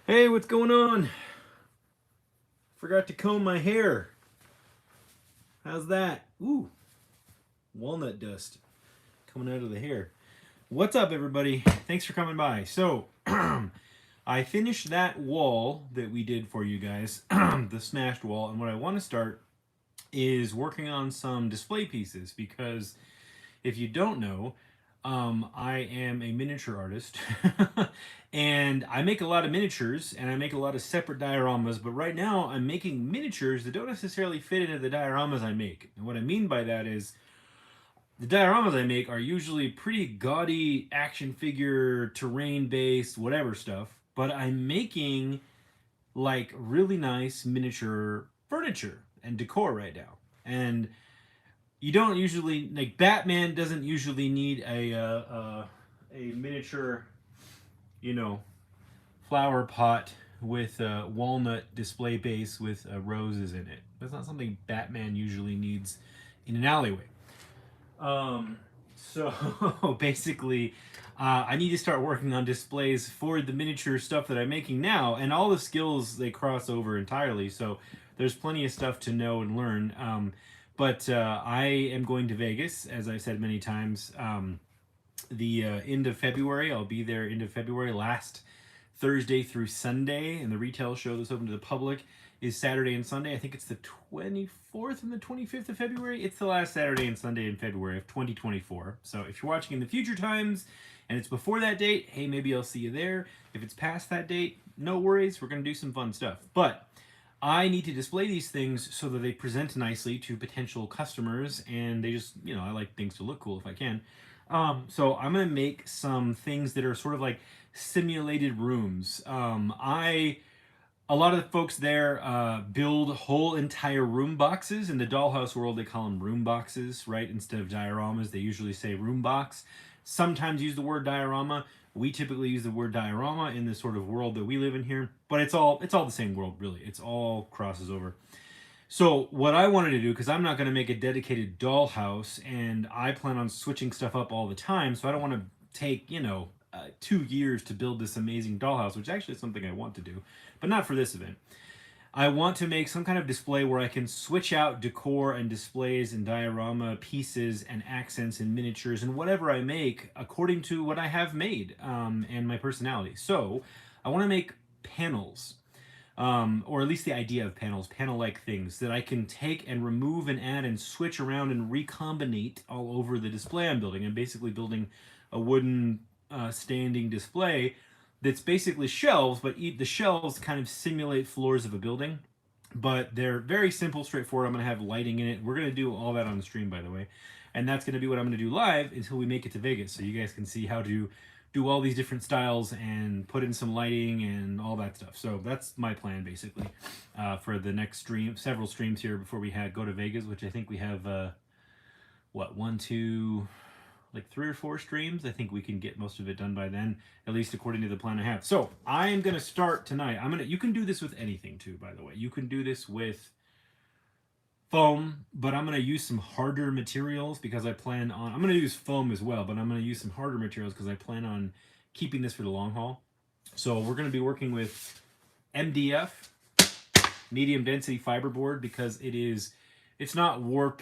Hey, what's going on? Forgot to comb my hair. How's that? Ooh, walnut dust coming out of the hair. What's up, everybody? Thanks for coming by. So, I finished that wall that we did for you guys, the smashed wall, and what I want to start is working on some display pieces because if you don't know, I am a miniature artist and I make a lot of miniatures and I make a lot of separate dioramas, but right now I'm making miniatures that don't necessarily fit into the dioramas I make. And what I mean by that is the dioramas I make are usually pretty gaudy action figure, terrain based, whatever stuff, but I'm making like really nice miniature furniture and decor right now. And you don't usually like Batman doesn't usually need a miniature, you know, flower pot with a walnut display base with roses in it. That's not something Batman usually needs in an alleyway. So basically, I need to start working on displays for the miniature stuff that I'm making now, and all the skills they cross over entirely. So there's plenty of stuff to know and learn. But I am going to Vegas, as I've said many times. The end of February, I'll be there end of February, last Thursday through Sunday, and the retail show that's open to the public is Saturday and Sunday. I think it's the 24th and the 25th of February. It's the last Saturday and Sunday in February of 2024. So if you're watching in the future times and it's before that date, hey, maybe I'll see you there. If it's past that date, no worries. We're going to do some fun stuff. But I need to display these things so that they present nicely to potential customers, and they just, I like things to look cool if I can. So I'm gonna make some things that are sort of like simulated rooms. A lot of the folks there build whole entire room boxes. In the dollhouse world, they call them room boxes, right? Instead of dioramas, they usually say room box. Sometimes use the word diorama. We typically use the word diorama in the sort of world that we live in here, but it's all the same world, really. It's all crosses over. So what I wanted to do, because I'm not going to make a dedicated dollhouse, and I plan on switching stuff up all the time, so I don't want to take 2 years to build this amazing dollhouse, which actually is something I want to do, but not for this event. I want to make some kind of display where I can switch out decor and displays and diorama pieces and accents and miniatures and whatever I make according to what I have made and my personality. So I want to make panels, or at least the idea of panels, panel-like things that I can take and remove and add and switch around and recombinate all over the display I'm building. I'm basically building a wooden standing display that's basically shelves, but the shelves kind of simulate floors of a building. But they're very simple, straightforward. I'm going to have lighting in it. We're going to do all that on the stream, by the way. And that's going to be what I'm going to do live until we make it to Vegas. So you guys can see how to do all these different styles and put in some lighting and all that stuff. So that's my plan, basically, for the next stream, several streams here before we go to Vegas, which I think we have, one, two, like 3 or 4 streams. I think we can get most of it done by then, at least according to the plan I have. So I am going to start tonight. You can do this with anything too, by the way. You can do this with foam, but I'm going to use some harder materials because I'm going to use foam as well, but I'm going to use some harder materials because I plan on keeping this for the long haul. So we're going to be working with MDF, medium density fiberboard, because it's not warp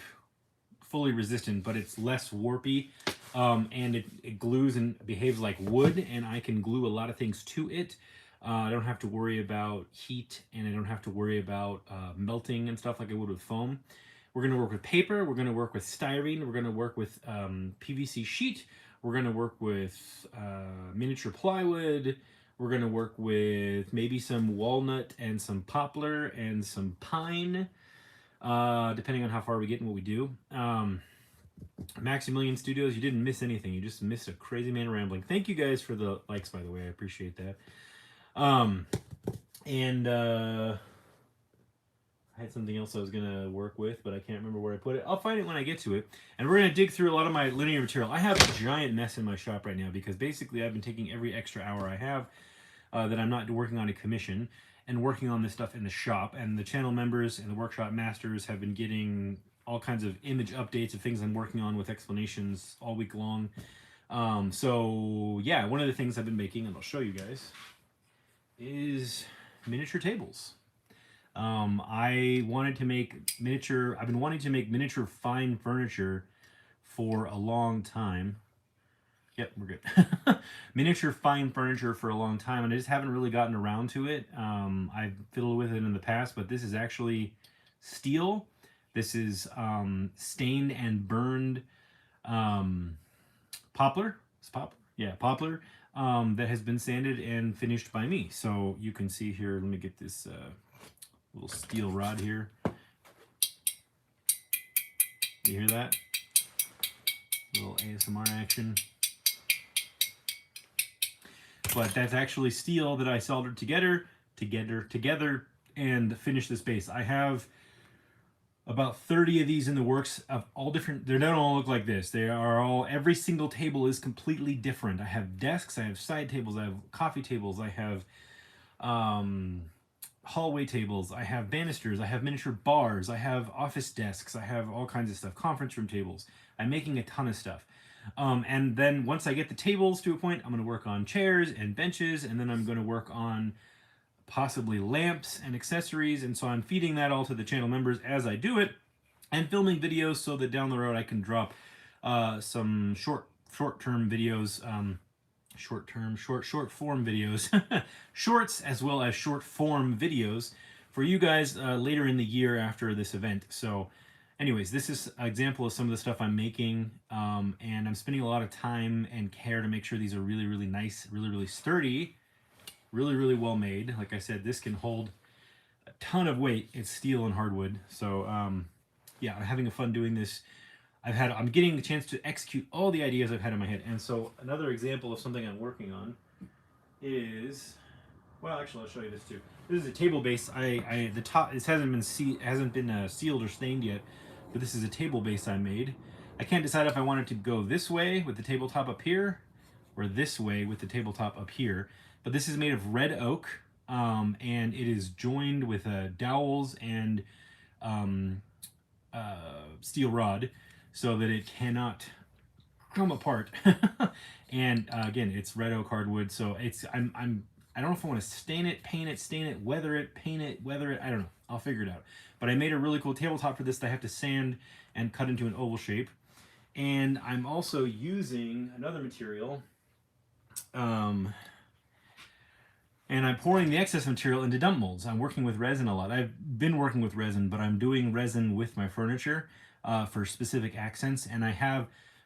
fully resistant, but it's less warpy, and it glues and behaves like wood, and I can glue a lot of things to it. I don't have to worry about heat, and I don't have to worry about melting and stuff like I would with foam. We're going to work with paper. We're going to work with styrene. We're going to work with PVC sheet. We're going to work with miniature plywood. We're going to work with maybe some walnut and some poplar and some pine, depending on how far we get and what we do. Maximilian Studios, you didn't miss anything. You just missed a crazy man rambling. Thank you guys for the likes, by the way. I appreciate that. And I had something else I was going to work with, but I can't remember where I put it. I'll find it when I get to it. And we're going to dig through a lot of my linear material. I have a giant mess in my shop right now because basically I've been taking every extra hour I have that I'm not working on a commission and working on this stuff in the shop. And the channel members and the workshop masters have been getting all kinds of image updates of things I'm working on with explanations all week long. So yeah, one of the things I've been making, and I'll show you guys, is miniature tables. I wanted to make miniature, I've been wanting to make miniature fine furniture for a long time. Yep, we're good. Miniature fine furniture for a long time, and I just haven't really gotten around to it. I've fiddled with it in the past, but this is actually steel. This is stained and burned poplar. It's poplar? Yeah, poplar. That has been sanded and finished by me. So you can see here, let me get this little steel rod here. You hear that? Little ASMR action. But that's actually steel that I soldered together, and finished this base. I have about 30 of these in the works of all different, they don't all look like this. They are all, every single table is completely different. I have desks, I have side tables, I have coffee tables, I have hallway tables, I have banisters, I have miniature bars, I have office desks, I have all kinds of stuff, conference room tables. I'm making a ton of stuff. And then once I get the tables to a point, I'm going to work on chairs and benches, and then I'm going to work on possibly lamps and accessories. And so I'm feeding that all to the channel members as I do it, and filming videos so that down the road I can drop some short-term videos, short form videos, shorts as well as short form videos for you guys later in the year after this event. So anyways, this is an example of some of the stuff I'm making, and I'm spending a lot of time and care to make sure these are really, really nice, really, really sturdy, really, really well made. Like I said, this can hold a ton of weight. It's steel and hardwood. So yeah, I'm having fun doing this. I'm getting a chance to execute all the ideas I've had in my head. And so another example of something I'm working on is, well, actually, I'll show you this too. This is a table base. The top, this hasn't been sealed or stained yet, but this is a table base I made. I can't decide if I want it to go this way with the tabletop up here, or this way with the tabletop up here. But this is made of red oak, and it is joined with dowels and steel rod, so that it cannot come apart. And again, it's red oak hardwood, so it's I don't know if I want to stain it, paint it, stain it, weather it, paint it, weather it. I don't know. I'll figure it out. But I made a really cool tabletop for this that I have to sand and cut into an oval shape. And I'm also using another material. And I'm pouring the excess material into dump molds. I'm working with resin a lot. I've been working with resin, but I'm doing resin with my furniture for specific accents. And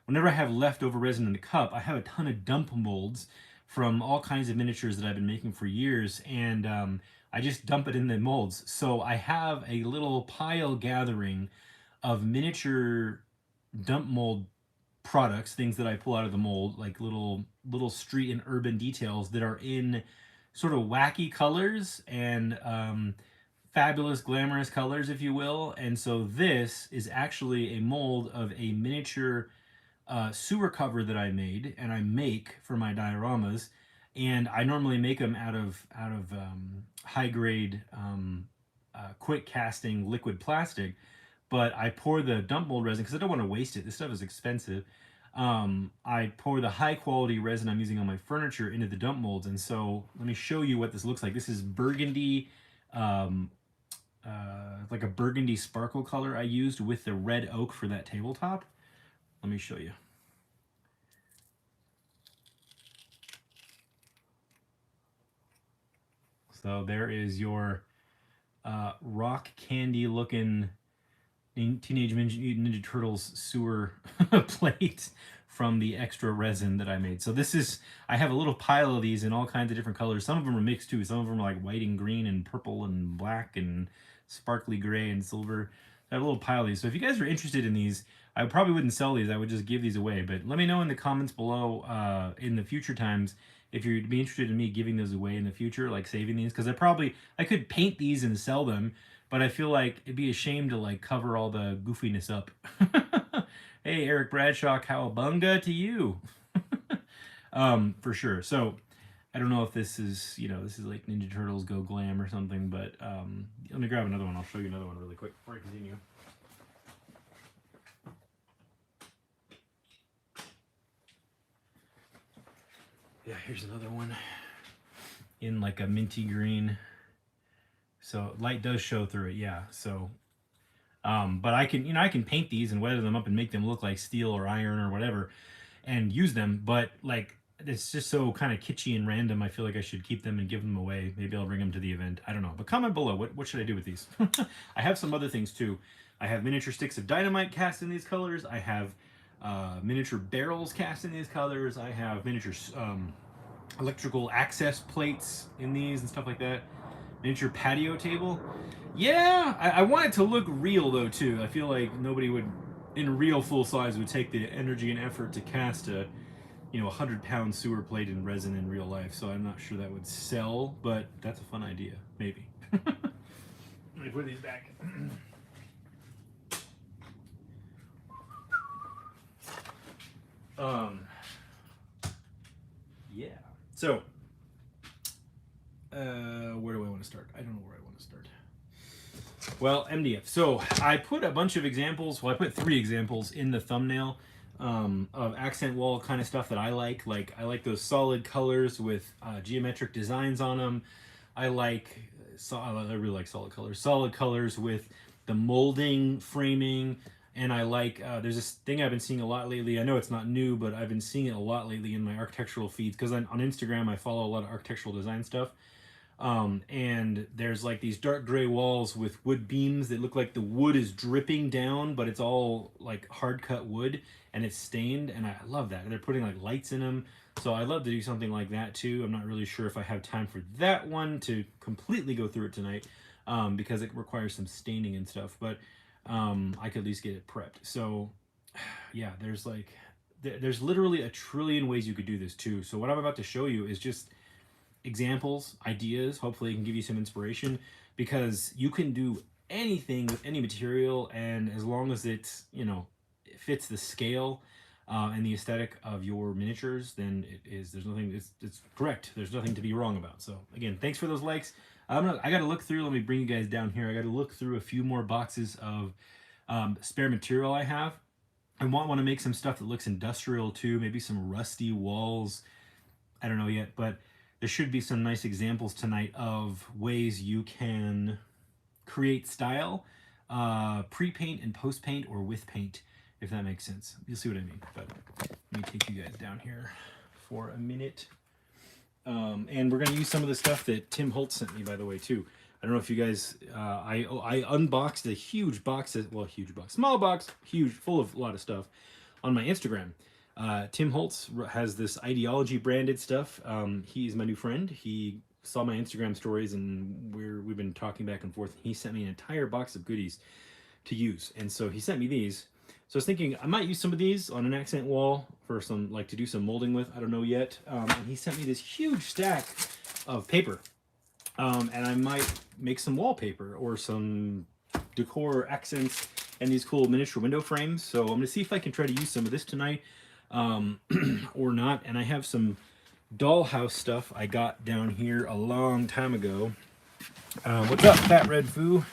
whenever I have leftover resin in the cup, I have a ton of dump molds from all kinds of miniatures that I've been making for years. And I just dump it in the molds. So I have a little pile gathering of miniature dump mold products, things that I pull out of the mold, like little street and urban details that are in sort of wacky colors and fabulous, glamorous colors, if you will. And so this is actually a mold of a miniature sewer cover that I made and I make for my dioramas. And I normally make them out of high grade, quick casting liquid plastic. But I pour the dump mold resin because I don't want to waste it. This stuff is expensive. I pour the high quality resin I'm using on my furniture into the dump molds. And so let me show you what this looks like. This is burgundy, like a burgundy sparkle color I used with the red oak for that tabletop. Let me show you. So there is your rock candy looking Teenage Mutant Ninja Turtles sewer plate from the extra resin that I made. So this is, I have a little pile of these in all kinds of different colors. Some of them are mixed too. Some of them are like white and green and purple and black and sparkly gray and silver. I have a little pile of these. So if you guys are interested in these, I probably wouldn't sell these. I would just give these away. But let me know in the comments below in the future times if you'd be interested in me giving those away in the future, like saving these. Because I could paint these and sell them, but I feel like it'd be a shame to like cover all the goofiness up. Hey, Eric Bradshaw, cowabunga to you. For sure. So I don't know if this is, this is like Ninja Turtles Go Glam or something, but let me grab another one. I'll show you another one really quick before I continue. Yeah, here's another one. in like a minty green. So light does show through it, yeah. So, but I can, I can paint these and weather them up and make them look like steel or iron or whatever and use them. But like, it's just so kind of kitschy and random. I feel like I should keep them and give them away. Maybe I'll bring them to the event. I don't know. But comment below. What should I do with these? I have some other things too. I have miniature sticks of dynamite cast in these colors. I have miniature barrels cast in these colors. I have miniature electrical access plates in these and stuff like that. Miniature patio table. Yeah, I want it to look real though too. I feel like nobody would, in real full size, would take the energy and effort to cast a 100-pound sewer plate in resin in real life, so I'm not sure that would sell, but that's a fun idea, maybe. Let me put these back. Yeah. So, where do I want to start? I don't know where I want to start. Well, MDF. So I put a bunch of examples. Well, I put 3 examples in the thumbnail. Of accent wall kind of stuff that I like. Like, I like those solid colors with geometric designs on them. I really like solid colors. Solid colors with the molding framing. And I like, there's this thing I've been seeing a lot lately. I know it's not new, but I've been seeing it a lot lately in my architectural feeds, because on Instagram I follow a lot of architectural design stuff. And there's like these dark gray walls with wood beams that look like the wood is dripping down, but it's all like hard cut wood and it's stained, and I love that. They're putting like lights in them, so I'd love to do something like that too. I'm not really sure if I have time for that one to completely go through it tonight, because it requires some staining and stuff, but I could at least get it prepped. So yeah, there's literally a trillion ways you could do this too. So what I'm about to show you is just examples, ideas. Hopefully it can give you some inspiration, because you can do anything with any material, and as long as it's, it fits the scale and the aesthetic of your miniatures, then there's nothing, it's correct. There's nothing to be wrong about. So again, thanks for those likes. I got to look through, let me bring you guys down here. I got to look through a few more boxes of spare material I have. I want to make some stuff that looks industrial too, maybe some rusty walls. I don't know yet, but there should be some nice examples tonight of ways you can create style, pre-paint and post-paint, or with paint, if that makes sense. You'll see what I mean. But let me take you guys down here for a minute. And we're going to use some of the stuff that Tim Holtz sent me, by the way, too. I don't know if you guys, I unboxed a huge box, small box, huge, full of a lot of stuff on my Instagram. Tim Holtz has this Ideology branded stuff. He's my new friend. He saw my Instagram stories, and we've been talking back and forth. He sent me an entire box of goodies to use, and so he sent me these. So I was thinking I might use some of these on an accent wall for some, to do some molding with. I don't know yet. And he sent me this huge stack of paper, and I might make some wallpaper or some decor accents and these cool miniature window frames. So I'm going to see if I can try to use some of this tonight. Or not. And I have some Dollhouse stuff I got down here a long time ago. What's up, Fat Red Foo?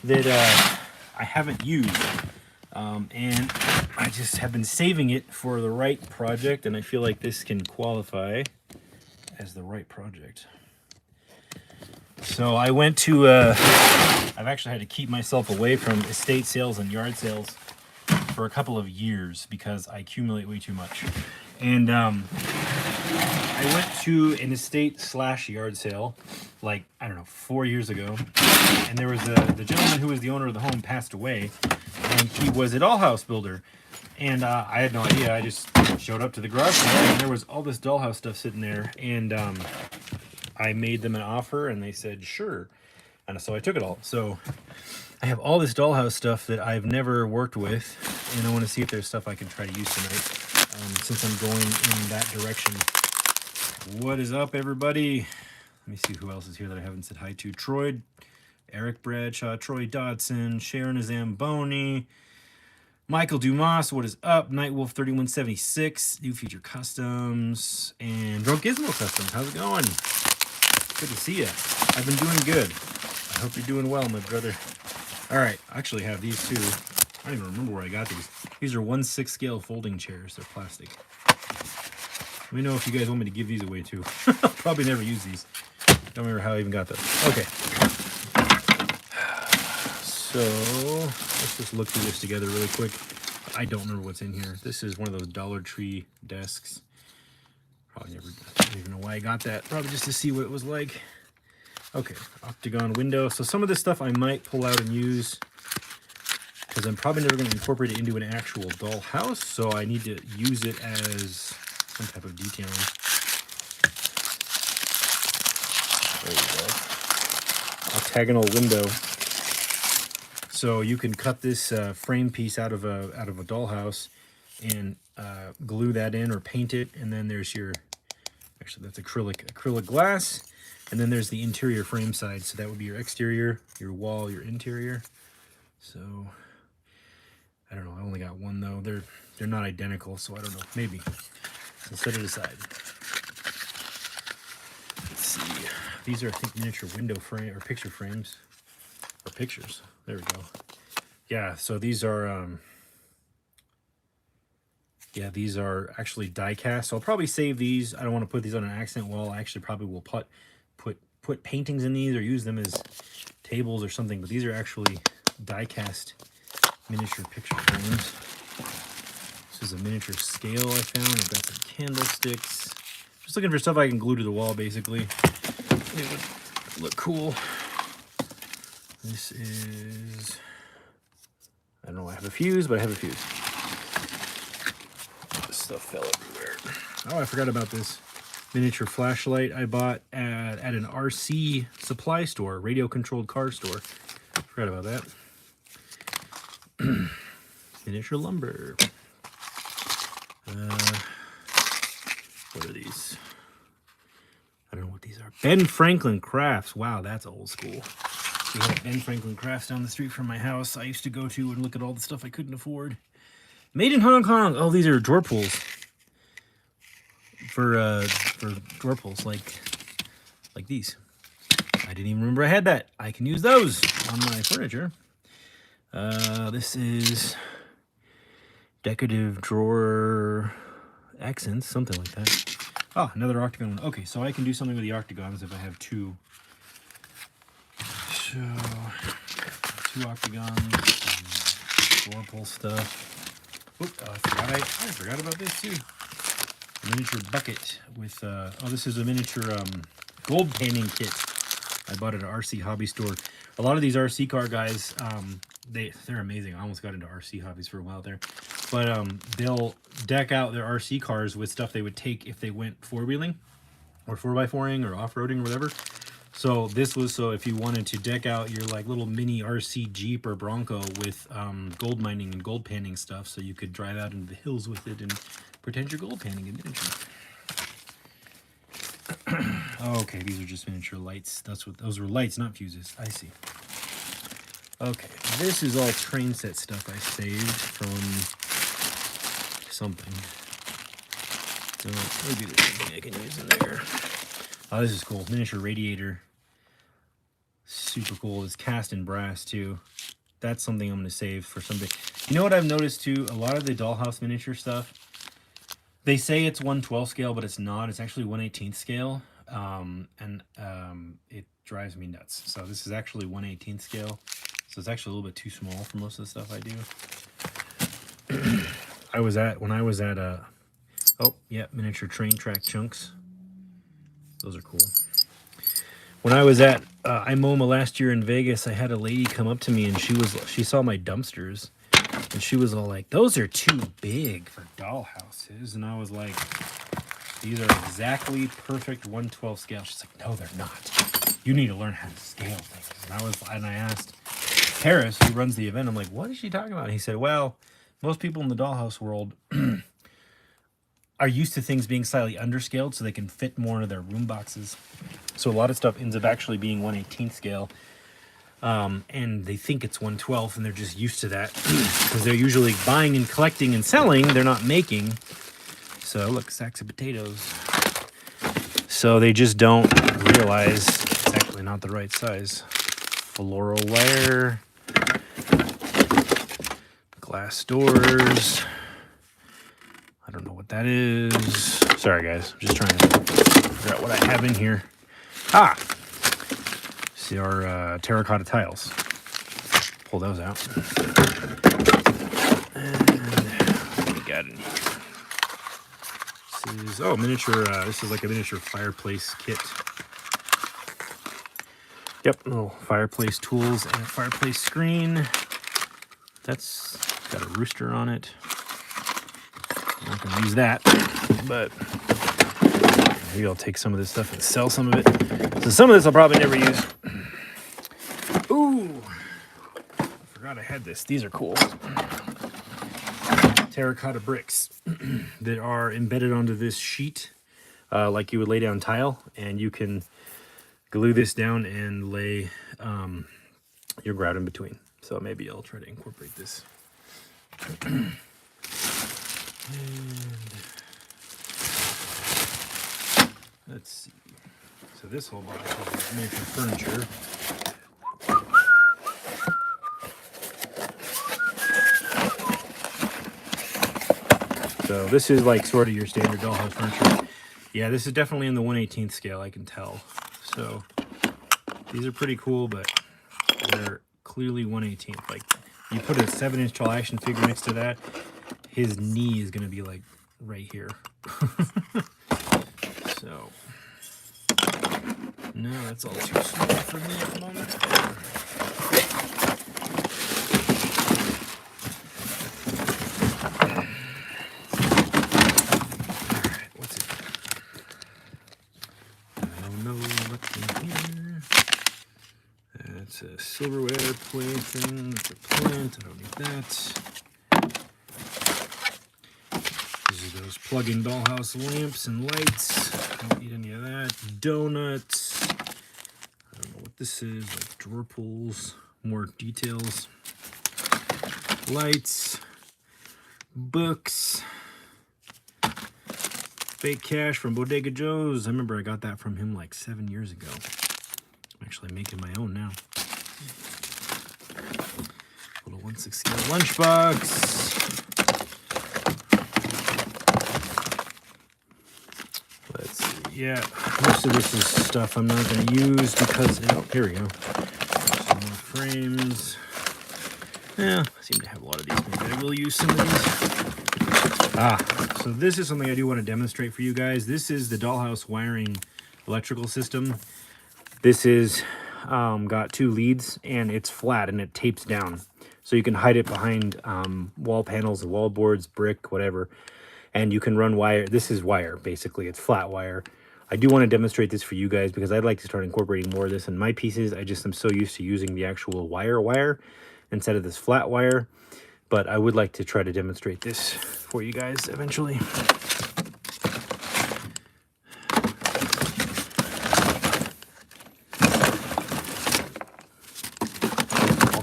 That I haven't used. And I just have been saving it for the right project, and I feel like this can qualify as the right project. So I went to, I've actually had to keep myself away from estate sales and yard sales for a couple of years because I accumulate way too much. And I went to an estate/yard sale, I don't know, 4 years ago. And there was the gentleman who was the owner of the home passed away, and he was a dollhouse builder. And I had no idea. I just showed up to the garage sale, and there was all this dollhouse stuff sitting there. And I made them an offer, and they said, sure. And so I took it all. So I have all this dollhouse stuff that I've never worked with, and I want to see if there's stuff I can try to use tonight, since I'm going in that direction. What is up, everybody? Let me see who else is here that I haven't said hi to. Troy, Eric Bradshaw, Troy Dodson, Sharon Zamboni, Michael Dumas, what is up? Nightwolf 3176, New Feature Customs, and Drunk Gizmo Customs. How's it going? Good to see you. I've been doing good. I hope you're doing well, my brother. All right, I actually have these too. I don't even remember where I got these. These are 1/6 scale folding chairs. They're plastic. me know if you guys want me to give these away too. I'll probably never use these. Don't remember how I even got those. Okay. So let's just look through this together really quick. I don't remember what's in here. This is one of those Dollar Tree desks. Probably never, I don't even know why I got that. Probably just to see what it was like. Okay, octagon window. So some of this stuff I might pull out and use because I'm probably never going to incorporate it into an actual dollhouse. So I need to use it as some type of detailing. There you go. Octagonal window. So you can cut this frame piece out of a dollhouse and glue that in or paint it, and then there's your, actually that's acrylic glass, and then there's the interior frame side. So that would be your exterior, your wall, your interior. So I don't know. I only got one though. They're not identical, so I don't know. Maybe. So set it aside. Let's see. These are, I think, miniature window frame or picture frames or pictures. There we go. Yeah. So these are. Yeah, these are actually die cast. So I'll probably save these. I don't want to put these on an accent wall. I actually probably will put paintings in these or use them as tables or something. But these are actually die cast miniature picture frames. This is a miniature scale I found. I've got some candlesticks. Just looking for stuff I can glue to the wall, basically. It would look cool. This is, I don't know, I have a fuse, but I have a fuse. This stuff fell everywhere. Oh, I forgot about this miniature flashlight I bought at an RC supply store, radio-controlled car store. Forgot about that. Miniature lumber. What are these? I don't know what these are. Ben Franklin Crafts. Wow, that's old school. We had Ben Franklin Crafts down the street from my house I used to go to and look at all the stuff I couldn't afford. Made in Hong Kong. Oh, these are drawer pulls. For drawer pulls like these. I didn't even remember I had that. I can use those on my furniture. This is decorative drawer accents, something like that. Oh, another octagon one. Okay, so I can do something with the octagons if I have two. So, two octagons, drawer pull stuff. Oop, I forgot about this too. A miniature bucket with, oh, this is a miniature gold panning kit. I bought it at an RC hobby store. A lot of these RC car guys, they're amazing. I almost got into RC hobbies for a while there. But they'll deck out their RC cars with stuff they would take if they went four-wheeling or 4x4ing or off-roading or whatever. So this was so if you wanted to deck out your like little mini RC Jeep or Bronco with gold mining and gold panning stuff, so you could drive out into the hills with it and pretend you're gold panning in miniature. Okay, these are just miniature lights. That's what those were, lights, not fuses. I see. Okay, this is all train set stuff I saved from something. So maybe there's something I can use in there. Oh, this is cool. Miniature radiator. Super cool. It's cast in brass too. That's something I'm going to save for someday. You know what I've noticed too? A lot of the Dollhouse miniature stuff, they say it's 1/12 scale, but it's not. It's actually 1/18 scale. It drives me nuts. So this is actually 1/18 scale. So it's actually a little bit too small for most of the stuff I do. When I was at oh yeah, miniature train track chunks. Those are cool. When I was at IMOMA last year in Vegas, I had a lady come up to me and she saw my dumpsters and she was all like, "Those are too big for dollhouses." And I was like, "These are exactly perfect 1/12 scale." She's like, "No, they're not. You need to learn how to scale things." And I asked Harris, who runs the event, I'm like, "What is she talking about?" And he said, "Well, most people in the dollhouse world are used to things being slightly underscaled so they can fit more into their room boxes. So a lot of stuff ends up actually being 1/18 scale. And they think it's 1/12 and they're just used to that because they're usually buying and collecting and selling. They're not making. So look, sacks of potatoes. So they just don't realize it's actually not the right size. Floral wire. Glass doors. I don't know what that is. Sorry guys, I'm just trying to figure out what I have in here. Ah! See our terracotta tiles. Pull those out. And what do we got in here? This is, oh, miniature, this is like a miniature fireplace kit. Yep, little fireplace tools and a fireplace screen. That's got a rooster on it. I'm not gonna use that, but maybe I'll take some of this stuff and sell some of it. So some of this I'll probably never use. Ooh, I forgot I had this. These are cool. Terracotta bricks that are embedded onto this sheet, like you would lay down tile, and you can glue this down and lay your grout in between. So maybe I'll try to incorporate this. And let's see. So this whole box is made from furniture. So this is like sort of your standard dollhouse furniture. Yeah, this is definitely in the 1/18th scale, I can tell. So these are pretty cool, but they're clearly 1/18th. Like you put a 7-inch tall action figure next to that, his knee is gonna be like right here. So no, that's all too small for me at the moment. It's a silverware plate and it's a plant. I don't need that. These are those plug-in dollhouse lamps and lights. I don't need any of that. Donuts. I don't know what this is. Like drawer pulls. More details. Lights. Books. Fake cash from Bodega Joe's. I remember I got that from him like 7 years ago. I'm actually making my own now. Little 1/6 scale lunchbox. Let's see. Yeah, most of this is stuff I'm not going to use because, oh, here we go. Some more frames. Yeah, I seem to have a lot of these. Maybe I will use some of these. Ah, so this is something I do want to demonstrate for you guys. This is the Dollhouse wiring electrical system. This is got 2 leads and it's flat and it tapes down. So you can hide it behind wall panels, wall boards, brick, whatever. And you can run wire. This is wire, basically. It's flat wire. I do want to demonstrate this for you guys because I'd like to start incorporating more of this in my pieces. I just am so used to using the actual wire instead of this flat wire. But I would like to try to demonstrate this for you guys eventually.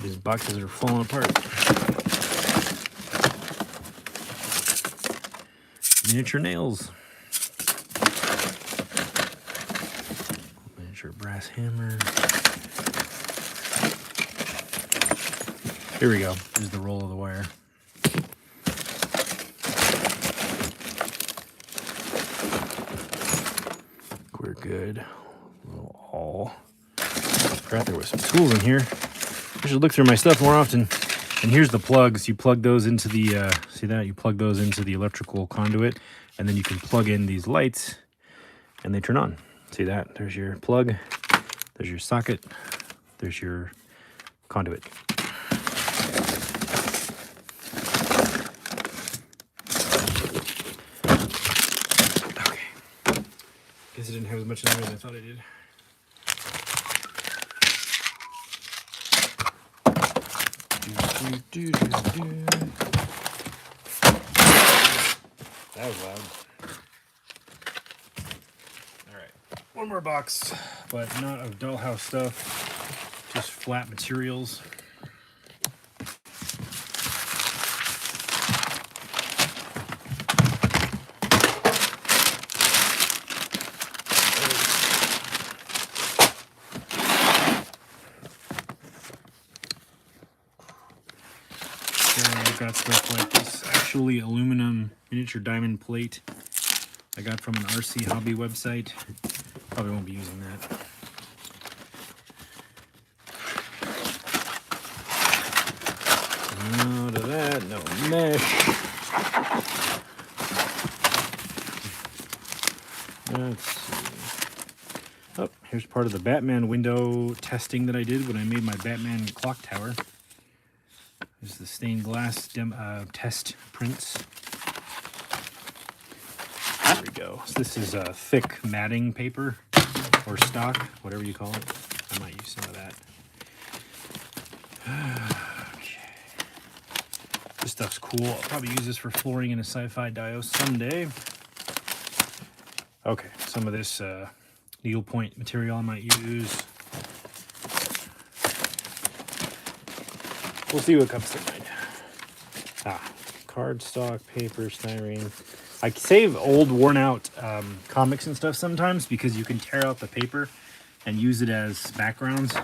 These boxes are falling apart. Miniature nails. Miniature brass hammer. Here we go. Here's the roll of the wire. We're good. Little awl. Forgot there was some tools in here. I should look through my stuff more often. And here's the plugs. You plug those into the, see that? You plug those into the electrical conduit, and then you can plug in these lights, and they turn on. See that? There's your plug. There's your socket. There's your conduit. Okay. Guess it didn't have as much noise as I thought it did. That was loud. Alright, one more box, but not of dollhouse stuff, just flat materials. I've got stuff like this actually aluminum miniature diamond plate I got from an RC hobby website. Probably won't be using that. Out of that, no mesh. Let's see. Oh, here's part of the Batman window testing that I did when I made my Batman clock tower. This is the stained glass test prints. There we go. So this is a thick matting paper or stock, whatever you call it. I might use some of that. Okay. This stuff's cool. I'll probably use this for flooring in a sci-fi dio someday. Okay, some of this needlepoint material I might use. We'll see what comes to mind. Cardstock, paper, styrene. I save old, worn-out comics and stuff sometimes because you can tear out the paper and use it as backgrounds.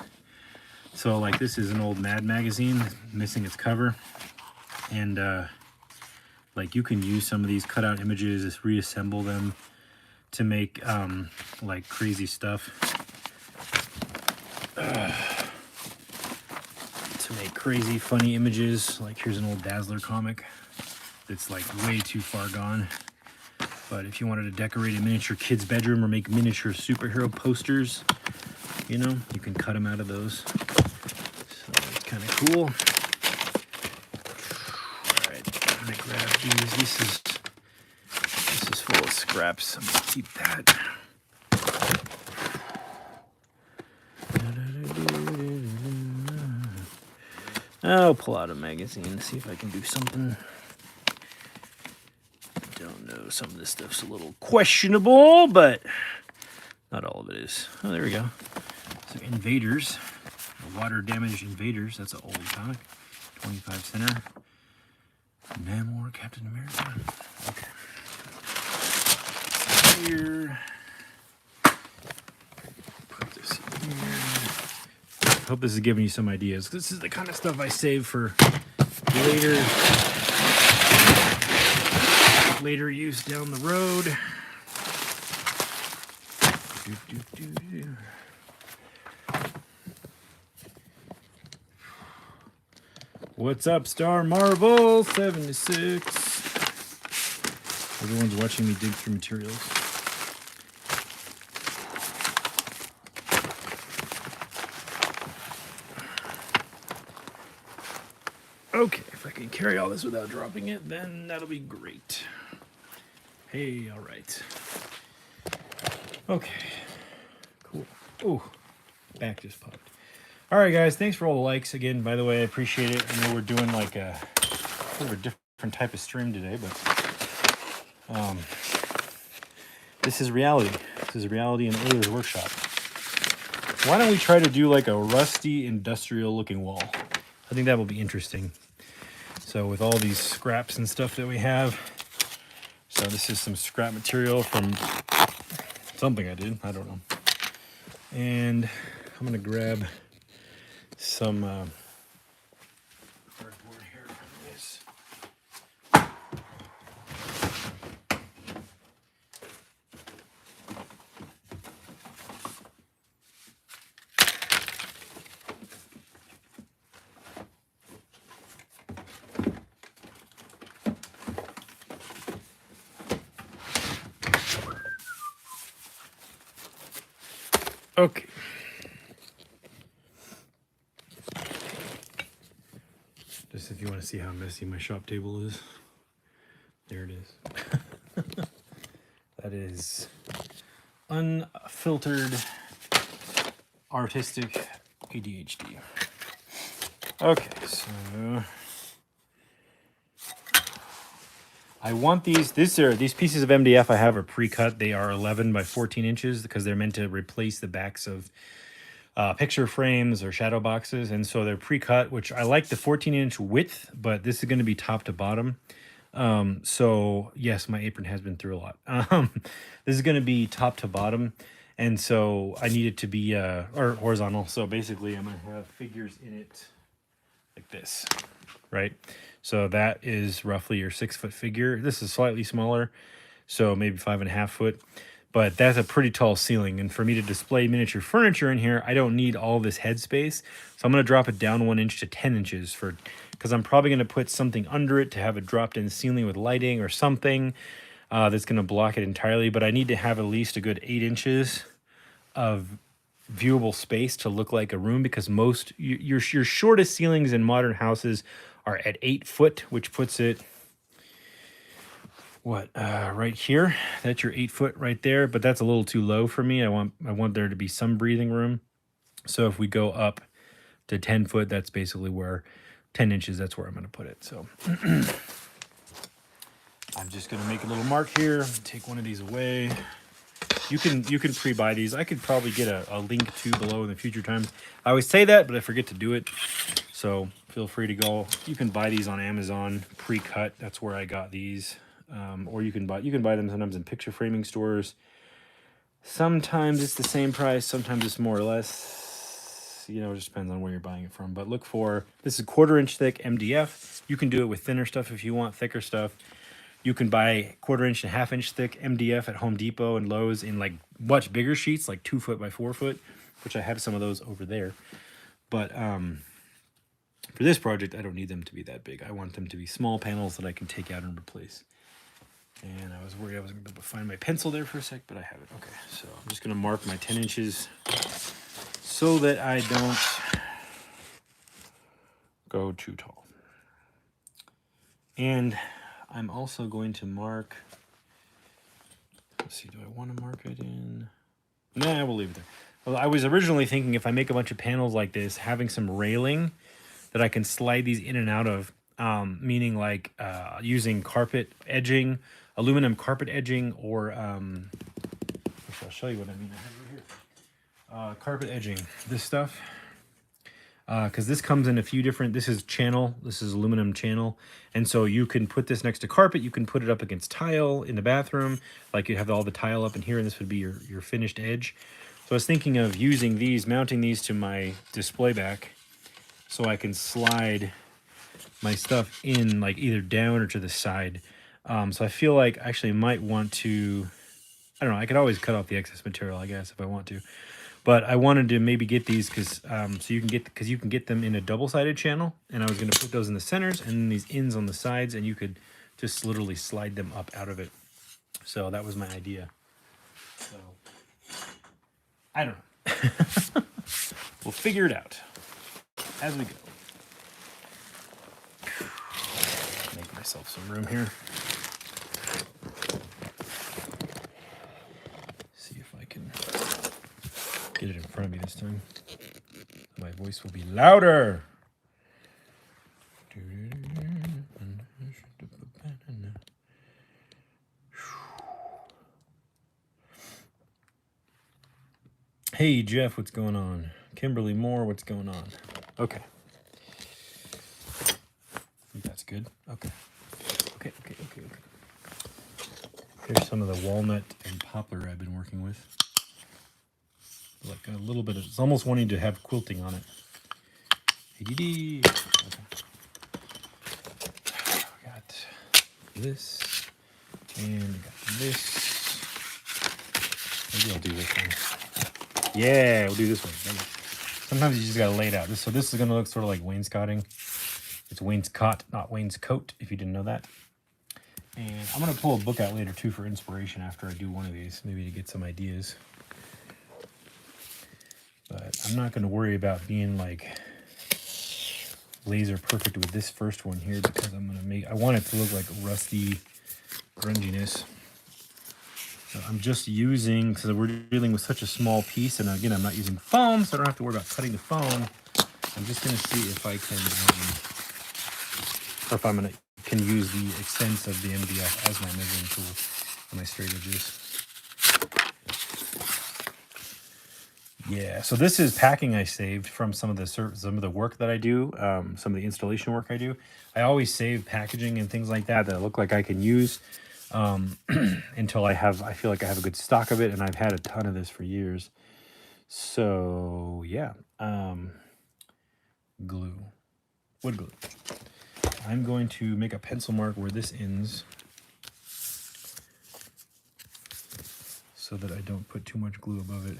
So, like, this is an old Mad magazine, missing its cover. And, like, you can use some of these cutout images, just reassemble them to make, like, crazy stuff. To make crazy, funny images. Like, here's an old Dazzler comic that's, like, way too far gone. But if you wanted to decorate a miniature kid's bedroom or make miniature superhero posters, you know, you can cut them out of those. So it's kind of cool. All right, I'm gonna grab these. This is full of scraps. I'm gonna keep that. I'll pull out a magazine, see if I can do something. Don't know, some of this stuff's a little questionable, but not all of it is. Oh, there we go. So Invaders, Water Damaged Invaders, that's an old comic. 25 center. Namor, Captain America. Okay. Here. Put this in here. Hope this is giving you some ideas. This is the kind of stuff I save for later use down the road. What's up, Star Marvel 76? Everyone's watching me dig through materials. Okay, if I can carry all this without dropping it, then that'll be great. Hey, all right. Okay, cool. Oh, back just popped. All right, guys, thanks for all the likes again. By the way, I appreciate it. I know we're doing like a sort of a different type of stream today, but this is reality. This is reality in Euler's workshop. Why don't we try to do like a rusty industrial looking wall? I think that will be interesting. So with all these scraps and stuff that we have, so this is some scrap material from something I did, I don't know. And I'm gonna grab some cardboard here from this. Okay. Just if you want to see how messy my shop table is. There it is. That is unfiltered artistic ADHD. Okay, so I want these pieces of MDF I have are pre-cut. They are 11 by 14 inches because they're meant to replace the backs of picture frames or shadow boxes. And so they're pre-cut, which I like the 14-inch width, but this is going to be top to bottom. So yes, my apron has been through a lot. This is going to be top to bottom. And so I need it to be or horizontal. So basically I'm going to have figures in it like this, right? So that is roughly your 6-foot figure. This is slightly smaller. So maybe 5.5 foot. But that's a pretty tall ceiling. And for me to display miniature furniture in here, I don't need all this headspace. So I'm going to drop it down 1 inch to 10 inches because I'm probably going to put something under it to have a dropped in ceiling with lighting or something that's going to block it entirely. But I need to have at least a good 8 inches of viewable space to look like a room, because most your shortest ceilings in modern houses are at 8 foot, which puts it right here. That's your 8 foot right there, but that's a little too low for me. I want there to be some breathing room. So if we go up to 10 foot, that's basically where 10 inches, that's where I'm going to put it. So I'm just going to make a little mark here, take one of these away. You can pre-buy these. I could probably get a link to below in the future times. I always say that, but I forget to do it. So feel free to go. You can buy these on Amazon pre-cut. That's where I got these. Or you can buy them sometimes in picture framing stores. Sometimes it's the same price. Sometimes it's more or less. You know, it just depends on where you're buying it from. But look for, this is 1/4 inch thick MDF. You can do it with thinner stuff if you want thicker stuff. You can buy 1/4 inch and 1/2 inch thick MDF at Home Depot and Lowe's in like much bigger sheets, like 2 foot by 4 foot, which I have some of those over there. But for this project, I don't need them to be that big. I want them to be small panels that I can take out and replace. And I was worried I wasn't going to be able to find my pencil there for a sec, but I have it. Okay, so I'm just going to mark my 10 inches so that I don't go too tall. And I'm also going to mark, let's see, do I want to mark it in? Nah, we'll leave it there. Well, I was originally thinking if I make a bunch of panels like this, having some railing that I can slide these in and out of, meaning like using carpet edging, aluminum carpet edging, or which I'll show you what I mean. I have it here. Carpet edging, this stuff. Because this comes in a few different, this is aluminum channel. And so you can put this next to carpet, you can put it up against tile in the bathroom, like you have all the tile up in here, and this would be your finished edge. So I was thinking of using these, mounting these to my display back, so I can slide my stuff in like either down or to the side. So I feel like I actually might want to, I don't know, I could always cut off the excess material, I guess, if I want to. But I wanted to maybe get these because you can get them in a double-sided channel, and I was going to put those in the centers and then these ends on the sides, and you could just literally slide them up out of it. So that was my idea. So I don't know. We'll figure it out as we go. Make myself some room here. See if I can get it in front of me this time. My voice will be louder. Hey Jeff, what's going on? Kimberly Moore, what's going on? Okay. I think that's good. Okay. Okay. Here's some of the walnut and poplar I've been working with. Like a little bit of, it's almost wanting to have quilting on it. Okay. Got this, and got this. Maybe I'll do this one. Yeah, we'll do this one. Sometimes you just gotta lay it out. So this is gonna look sort of like wainscoting. It's wainscot, not wainscoat, if you didn't know that. And I'm gonna pull a book out later too for inspiration after I do one of these, maybe to get some ideas. But I'm not going to worry about being like laser perfect with this first one here, because I want it to look like rusty grunginess. So I'm just using, because we're dealing with such a small piece, and again, I'm not using foam, so I don't have to worry about cutting the foam. I'm just going to see if I can, or if I'm can use the extents of the MDF as my measuring tool on my straight edges. Yeah, so this is packing I saved from some of the work that I do, some of the installation work I do. I always save packaging and things like that look like I can use until I feel like I have a good stock of it, and I've had a ton of this for years. So yeah, glue, wood glue. I'm going to make a pencil mark where this ends. so that I don't put too much glue above it.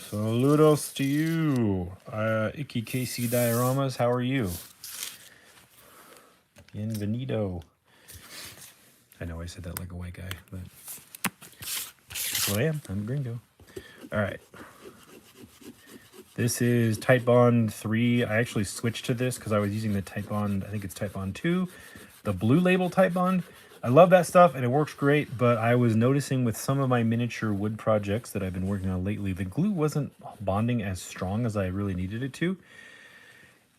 Saludos to you, Icky KC Dioramas. How are you? Bienvenido. I know I said that like a white guy, but that's what I am. I'm a gringo. All right. This is Titebond 3. I actually switched to this because I was using the Titebond, I think it's Titebond 2, the blue label Titebond. I love that stuff and it works great, but I was noticing with some of my miniature wood projects that I've been working on lately, the glue wasn't bonding as strong as I really needed it to.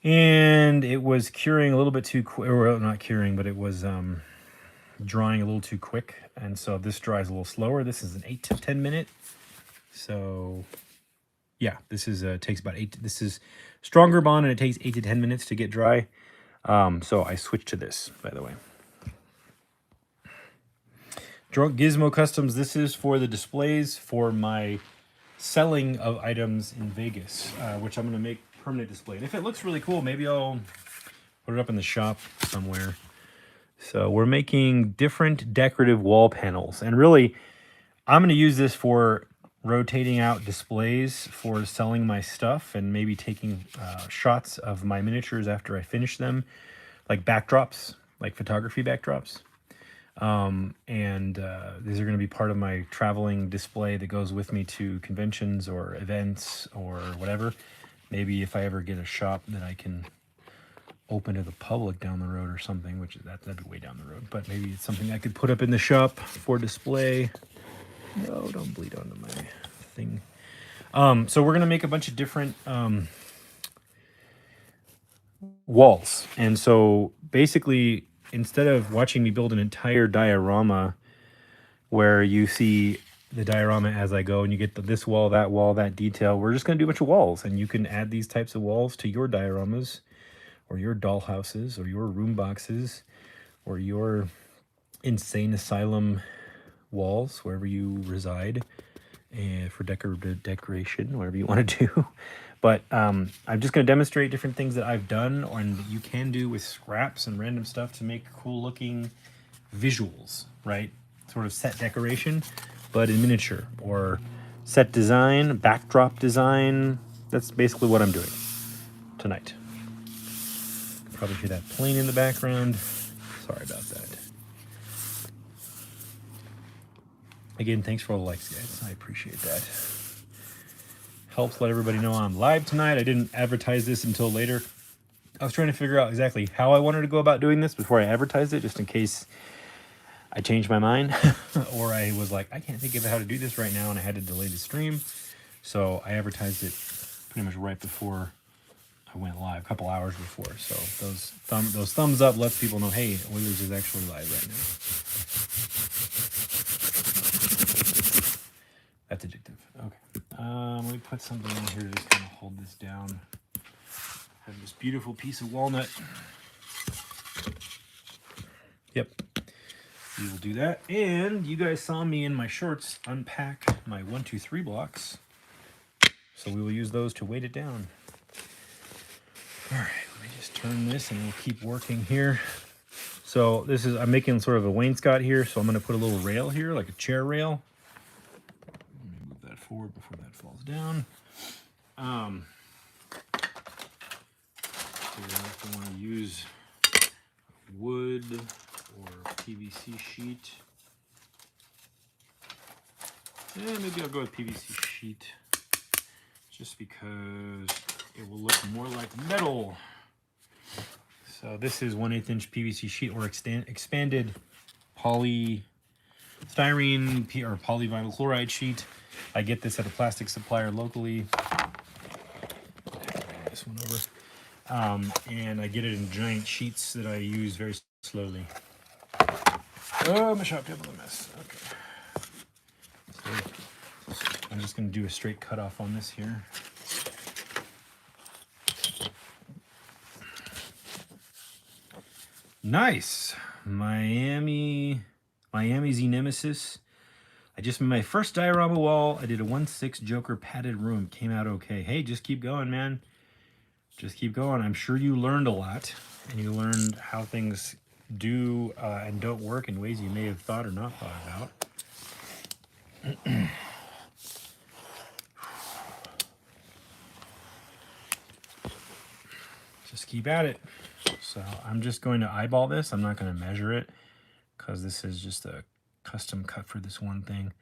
And it was curing a little bit too quick, or not curing, but it was drying a little too quick. And so this dries a little slower. This is an 8 to 10 minute. So yeah, this is takes about 8. This is stronger bond and it takes 8 to 10 minutes to get dry. So I switched to this, by the way. Drunk Gizmo Customs. This is for the displays for my selling of items in Vegas, which I'm going to make permanent display. And if it looks really cool, maybe I'll put it up in the shop somewhere. So we're making different decorative wall panels. And really, I'm going to use this for rotating out displays for selling my stuff and maybe taking shots of my miniatures after I finish them, like backdrops, like photography backdrops. These are going to be part of my traveling display that goes with me to conventions or events or whatever. Maybe if I ever get a shop that I can open to the public down the road or something, which that'd be way down the road, but maybe it's something I could put up in the shop for display. No, don't bleed onto my thing. So we're going to make a bunch of different walls. And so basically, instead of watching me build an entire diorama where you see the diorama as I go and you get this wall, that detail, we're just going to do a bunch of walls. And you can add these types of walls to your dioramas or your doll houses or your room boxes or your insane asylum walls, wherever you reside, and for decoration, whatever you want to do. But I'm just going to demonstrate different things that I've done and that you can do with scraps and random stuff to make cool looking visuals, right? Sort of set decoration, but in miniature, or set design, backdrop design. That's basically what I'm doing tonight. Probably hear that plane in the background. Sorry about that. Again, thanks for all the likes, guys. I appreciate that. Helps let everybody know I'm live tonight. I didn't advertise this until later. I was trying to figure out exactly how I wanted to go about doing this before I advertised it, just in case I changed my mind or I was like, I can't think of how to do this right now, and I had to delay the stream. So I advertised it pretty much right before I went live, a couple hours before. So those thumbs up lets people know, hey, Oilers is actually live right now. That's addictive. Okay. Let me put something in here to just kind of hold this down. I have this beautiful piece of walnut. Yep. We will do that. And you guys saw me in my shorts unpack my 1, 2, 3 blocks. So we will use those to weight it down. All right, let me just turn this and we'll keep working here. So this is, I'm making sort of a wainscot here. So I'm going to put a little rail here, like a chair rail. Let me move that forward before that falls down. So if you want to use wood or PVC sheet. Yeah, maybe I'll go with PVC sheet just because it will look more like metal. So this is 1/8 inch PVC sheet or expanded polystyrene or polyvinyl chloride sheet. I get this at a plastic supplier locally. This one over. And I get it in giant sheets that I use very slowly. Oh, my shop table a mess. Okay. So I'm just going to do a straight cut off on this here. Nice. Miami's Nemesis. I just made my first diorama wall. I did a 1/6 Joker padded room. Came out okay. Hey, just keep going, man. Just keep going. I'm sure you learned a lot, and you learned how things do and don't work in ways you may have thought or not thought about. Just keep at it. So I'm just going to eyeball this. I'm not going to measure it because this is just a custom cut for this one thing.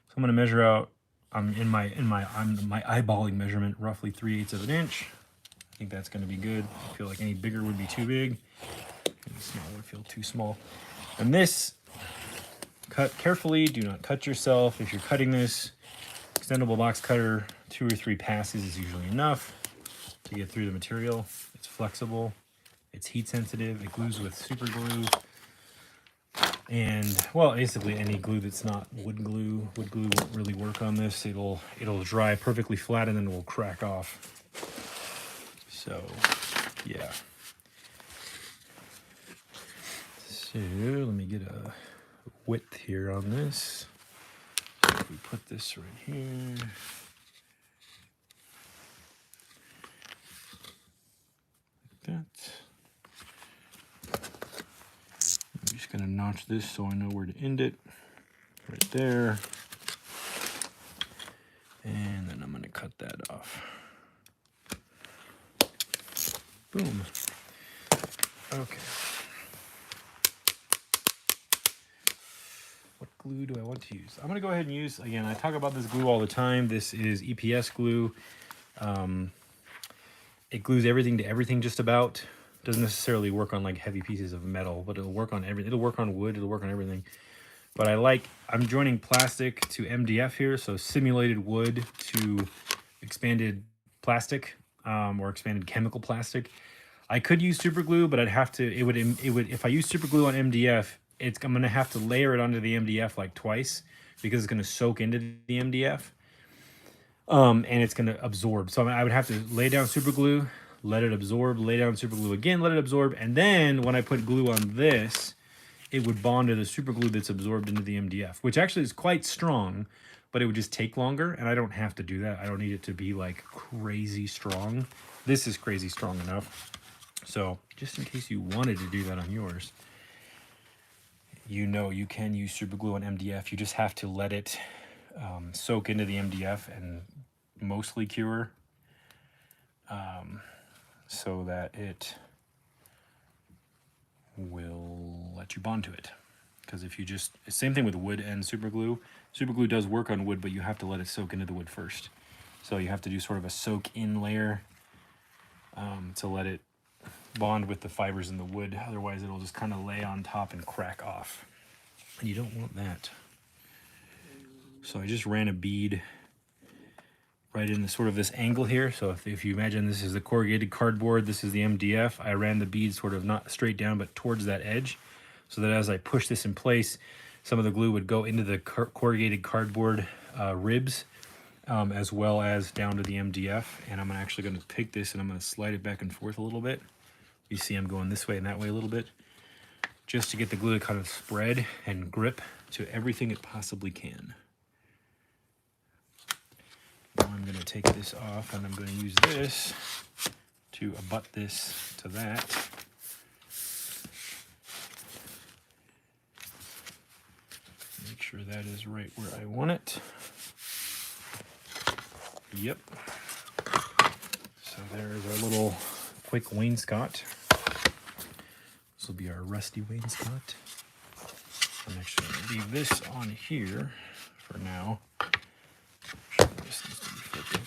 So I'm going to measure out. I'm my eyeballing measurement roughly 3/8 of an inch. I think that's going to be good. I feel like any bigger would be too big. Any small would feel too small. And this, cut carefully. Do not cut yourself. If you're cutting this, extendable box cutter, 2 or 3 passes is usually enough to get through the material. It's flexible. It's heat sensitive. It glues with super glue. And well, basically any glue that's not wood glue. Wood glue won't really work on this. It'll dry perfectly flat and then it will crack off. So yeah. So let me get a width here on this. So if we put this right here. Like that. I'm just gonna notch this so I know where to end it. Right there. And then I'm gonna cut that off. Boom. Okay. What glue do I want to use? I'm gonna go ahead and use, again, I talk about this glue all the time. This is EPS glue. It glues everything to everything just about. Doesn't necessarily work on like heavy pieces of metal, but it'll work on everything. It'll work on wood, it'll work on everything. But I'm joining plastic to MDF here, so simulated wood to expanded plastic, or expanded chemical plastic. I could use super glue, but I'd have to, it would, if I use super glue on MDF, I'm gonna have to layer it onto the MDF like twice because it's gonna soak into the MDF. And it's gonna absorb. So I would have to lay down super glue, let it absorb, lay down super glue again, let it absorb, and then when I put glue on this, it would bond to the super glue that's absorbed into the MDF, which actually is quite strong, but it would just take longer, and I don't have to do that. I don't need it to be like crazy strong. This is crazy strong enough. So just in case you wanted to do that on yours, you know you can use super glue on MDF. You just have to let it soak into the MDF and mostly cure, so that it will let you bond to it. Because if you just, same thing with wood and super glue. Super glue does work on wood, but you have to let it soak into the wood first. So you have to do sort of a soak in layer to let it bond with the fibers in the wood. Otherwise it'll just kind of lay on top and crack off. And you don't want that. So I just ran a bead right in the sort of this angle here. So if you imagine this is the corrugated cardboard, this is the MDF, I ran the bead sort of not straight down, but towards that edge, so that as I push this in place, some of the glue would go into the corrugated cardboard ribs, as well as down to the MDF. And I'm actually going to take this and I'm going to slide it back and forth a little bit. You see I'm going this way and that way a little bit, just to get the glue to kind of spread and grip to everything it possibly can. Now I'm going to take this off and I'm going to use this to abut this to that. Make sure that is right where I want it. Yep. So there's our little quick wainscot. This will be our rusty wainscot. I'm actually going to leave this on here for now. This needs to be flipped up.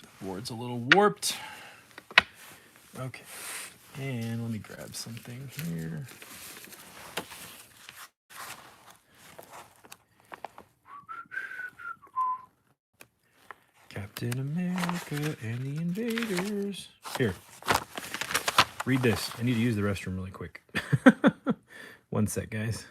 The board's a little warped. Okay, and let me grab something here. Captain America and the Invaders. Here, read this. I need to use the restroom really quick. One sec, guys.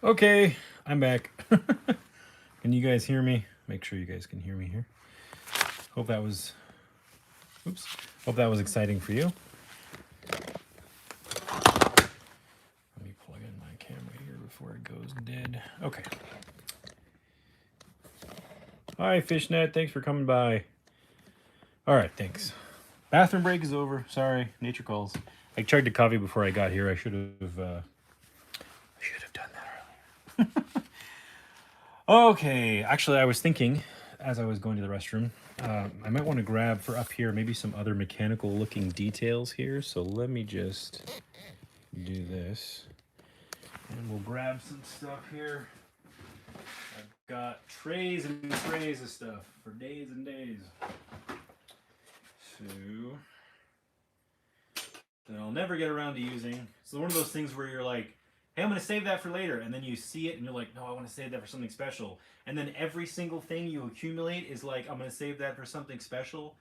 Okay, I'm back. Can you guys hear me? Make sure you guys can hear me here. Hope that was, oops. Hope that was exciting for you. Let me plug in my camera here before it goes dead. Okay. Hi, Fishnet. Thanks for coming by. All right, thanks. Bathroom break is over. Sorry, nature calls. I chugged a coffee before I got here. I should have done that earlier. Okay, actually, I was thinking as I was going to the restroom, I might want to grab for up here maybe some other mechanical looking details here. So let me just do this. And we'll grab some stuff here. I've got trays and trays of stuff for days and days. So that I'll never get around to using. So one of those things where you're like, hey, I'm going to save that for later. And then you see it and you're like, no, I want to save that for something special. And then every single thing you accumulate is like, I'm going to save that for something special.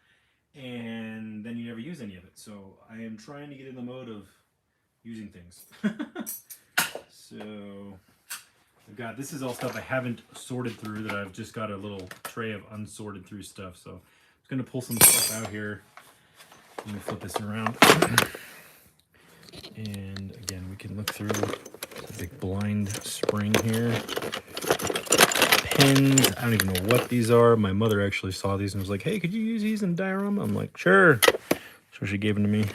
And then you never use any of it. So I am trying to get in the mode of using things. So I've got, this is all stuff I haven't sorted through that I've just got a little tray of unsorted through stuff. So I'm just going to pull some stuff out here. Let me flip this around. And again, we can look through the big blind spring here. Pens, I don't even know what these are. My mother actually saw these and was like, hey, could you use these in diorama? I'm like, sure. So she gave them to me.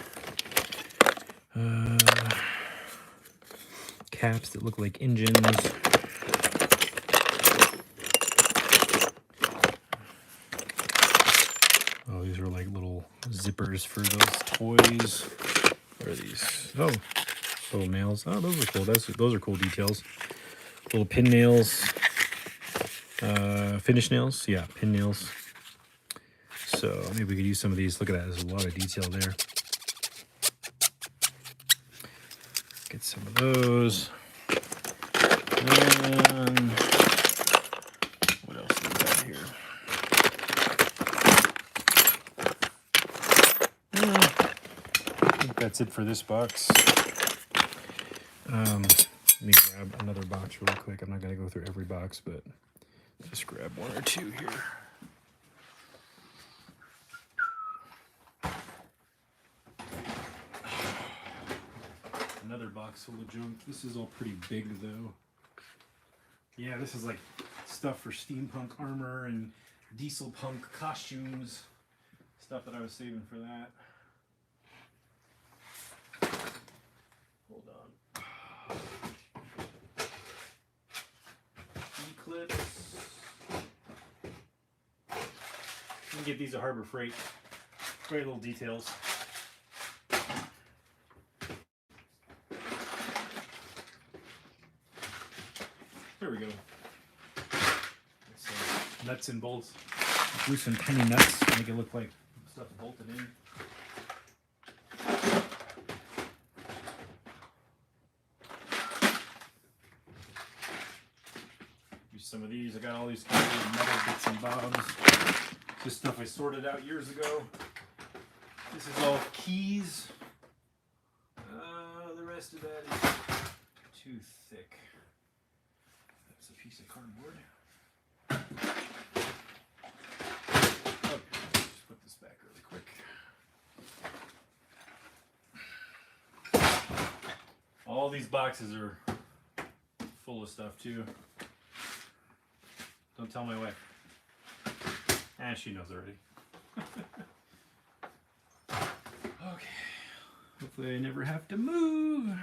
Caps that look like engines. Oh, these are like little zippers for those toys. What are these? Oh, little nails. Oh, those are cool. Those are cool details. Little pin nails. Finish nails. Yeah, pin nails. So maybe we could use some of these. Look at that. There's a lot of detail there. Get some of those. And what else do we got here? I think that's it for this box. Let me grab another box really quick. I'm not going to go through every box, but just grab one or two here. Another box full of junk. This is all pretty big though. Yeah, this is like stuff for steampunk armor and diesel punk costumes. Stuff that I was saving for that. Hold on. E-clips. You can get these at Harbor Freight. Great little details. There we go. Nuts and bolts. Glue some tiny nuts to make it look like stuff bolted in. Use some of these. I got all these kind of metal bits and bobs. This stuff I sorted out years ago. This is all keys. The rest of that is too thick. That's a piece of cardboard. Okay, just put this back really quick. All these boxes are full of stuff too. Don't tell my wife. She knows already. Okay. Hopefully I never have to move.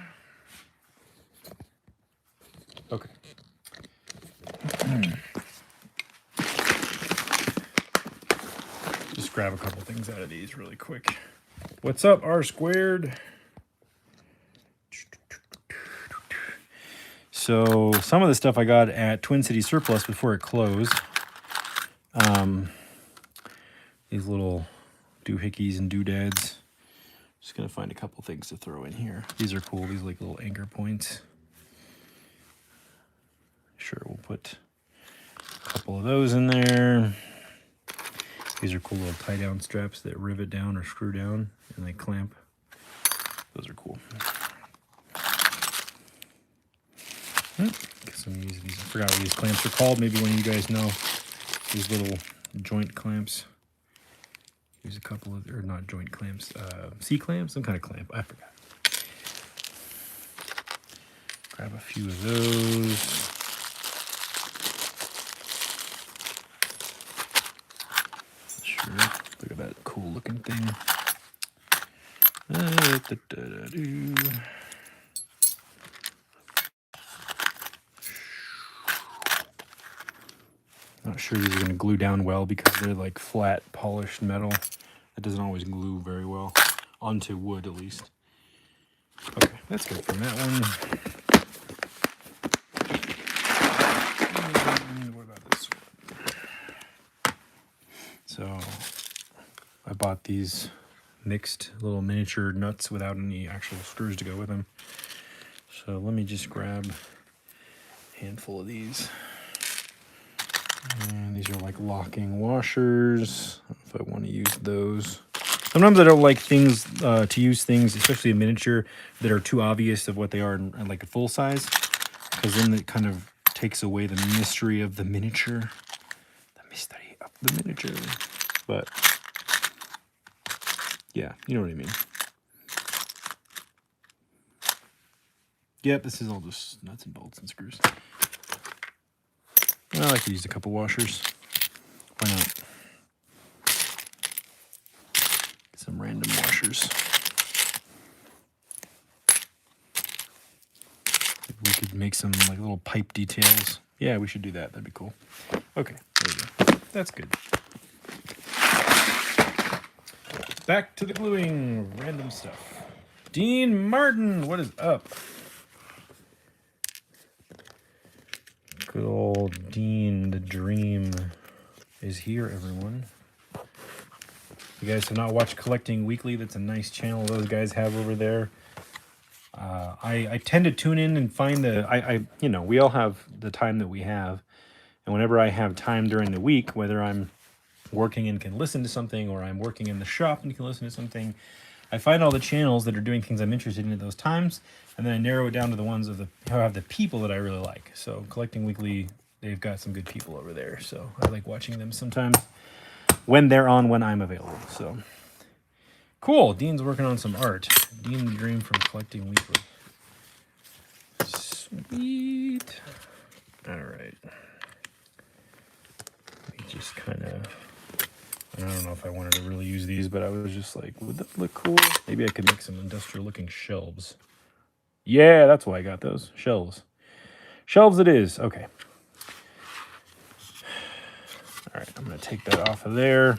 Okay. Just grab a couple things out of these really quick. What's up, R squared? So some of the stuff I got at Twin City Surplus before it closed. These little doohickeys and doodads. Just gonna find a couple things to throw in here. These are cool. These are like little anchor points. Sure, we'll put a couple of those in there. These are cool little tie down straps that rivet down or screw down and they clamp. Those are cool. Get some of these. I forgot what these clamps are called. Maybe one of you guys know. These little joint clamps. Use a couple of, or not joint clamps, C-clamps, some kind of clamp. I forgot. Grab a few of those. Sure. Look at that cool looking thing. Not sure these are going to glue down well because they're like flat, polished metal. That doesn't always glue very well onto wood, at least. Okay, that's good from that one. And what about this one? So I bought these mixed little miniature nuts without any actual screws to go with them. So let me just grab a handful of these. And these are like locking washers, if I want to use those. Sometimes I don't like things, to use things, especially in miniature, that are too obvious of what they are in like a full size. Because then it kind of takes away the mystery of the miniature. The mystery of the miniature. But, yeah, you know what I mean. Yep, this is all just nuts and bolts and screws. I like to use a couple washers. Why not? Get some random washers. Maybe we could make some like little pipe details. Yeah, we should do that. That'd be cool. Okay, there we go. That's good. Back to the gluing. Random stuff. Dean Martin, what is up? Good old Dean, the dream, is here, everyone. If you guys have not watched Collecting Weekly, that's a nice channel those guys have over there. I tend to tune in and find you know, we all have the time that we have. And whenever I have time during the week, whether I'm working and can listen to something or I'm working in the shop and can listen to something, I find all the channels that are doing things I'm interested in at those times, and then I narrow it down to the ones who have the people that I really like. So Collecting Weekly, they've got some good people over there, so I like watching them sometimes when they're on, when I'm available. So cool. Dean's working on some art. Dean the Dream from Collecting Weekly. Sweet. All right. Let me just kind of... I don't know if I wanted to really use these, but I was just like, would that look cool? Maybe I could make some industrial looking shelves. Yeah, that's why I got those. Shelves. Shelves it is. Okay. All right, I'm going to take that off of there.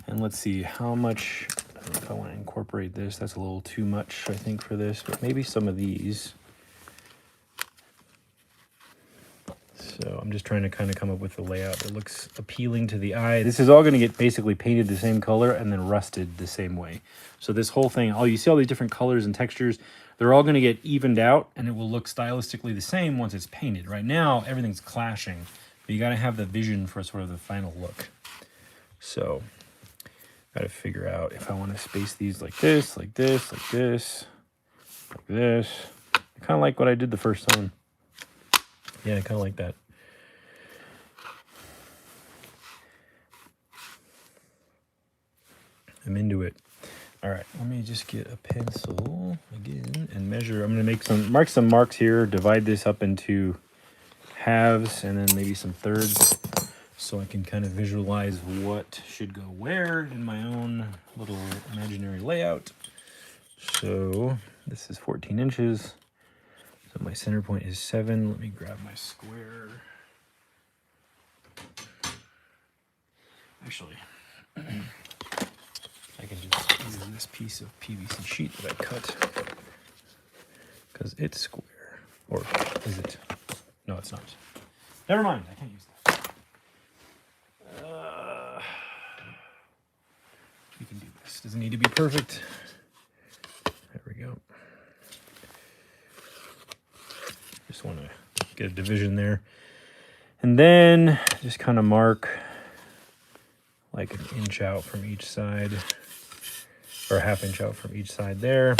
And let's see how much, I don't know if I want to incorporate this. That's a little too much, I think, for this, but maybe some of these. So I'm just trying to kind of come up with the layout that looks appealing to the eye. This is all going to get basically painted the same color and then rusted the same way. So this whole thing, you see all these different colors and textures, they're all going to get evened out and it will look stylistically the same once it's painted. Right now, everything's clashing, but you got to have the vision for sort of the final look. So got to figure out if I want to space these like this, like this, like this, like this. I kind of like what I did the first time. Yeah, I kind of like that. I'm into it. All right, let me just get a pencil again and measure. I'm going to mark some marks here, divide this up into halves and then maybe some thirds so I can kind of visualize what should go where in my own little imaginary layout. So this is 14 inches. So my center point is 7. Let me grab my square. Actually, I can just use this piece of PVC sheet that I cut because it's square. Or is it? No, it's not. Never mind. I can't use that. We can do this. Doesn't need to be perfect. There we go. Just want to get a division there. And then just kind of mark like an inch out from each side, or a half inch out from each side there.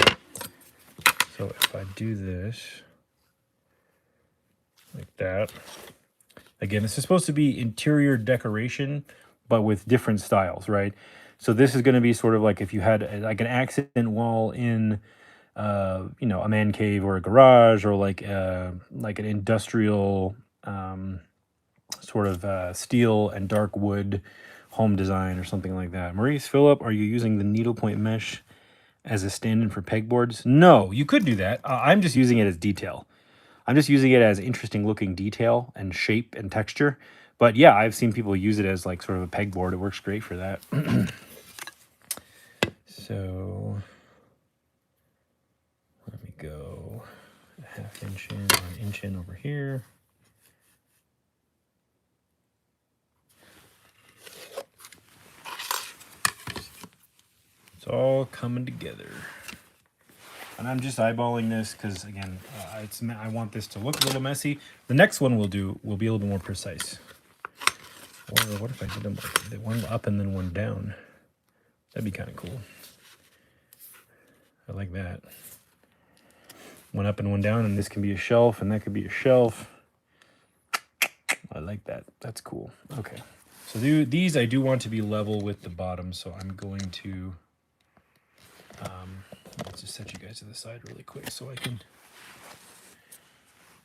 So if I do this, like that. Again, this is supposed to be interior decoration, but with different styles, right? So this is going to be sort of like if you had like an accent wall in, you know, a man cave or a garage, or like an industrial sort of steel and dark wood home design or something like that. Maurice Phillip, are you using the needlepoint mesh as a stand-in for pegboards? No, you could do that. I'm just using it as detail. I'm just using it as interesting looking detail and shape and texture. But yeah, I've seen people use it as like sort of a pegboard. It works great for that. So let me go a ½ inch in, 1 inch in over here. It's all coming together. And I'm just eyeballing this because, again, I want this to look a little messy. The next one we'll do will be a little bit more precise. Or what if I did them like one up and then one down? That'd be kind of cool. I like that. One up and one down, and this can be a shelf, and that could be a shelf. I like that. That's cool. Okay. So these I do want to be level with the bottom, so I'm going to... let's just set you guys to the side really quick so I can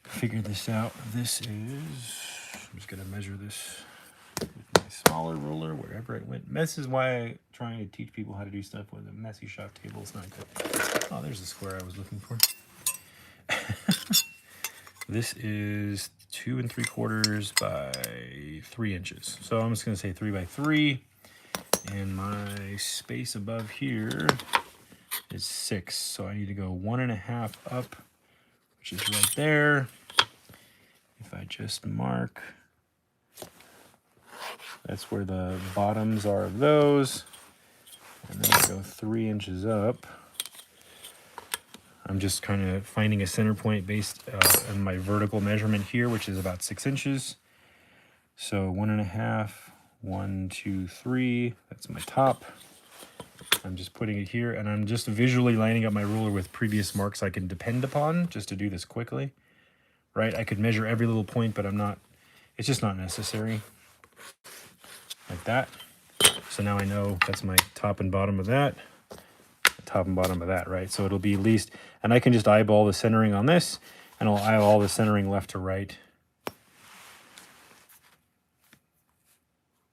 figure this out. This is... I'm just going to measure this with my smaller ruler wherever it went. This is why I'm trying to teach people how to do stuff with a messy shop table. It's not good. Oh, there's the square I was looking for. This is 2 3/4 by 3 inches. So I'm just going to say 3 by 3. And my space above here is 6. So I need to go 1.5 up, which is right there. If I just mark, that's where the bottoms are of those. And then I go 3 inches up. I'm just kind of finding a center point based on my vertical measurement here, which is about 6 inches. So 1.5, 1, 2, 3. That's my top. I'm just putting it here, and I'm just visually lining up my ruler with previous marks I can depend upon just to do this quickly. Right? I could measure every little point, but I'm not. It's just not necessary. Like that. So now I know that's my top and bottom of that. Top and bottom of that, right? So it'll be at least, and I can just eyeball the centering on this, and I'll eyeball the centering left to right.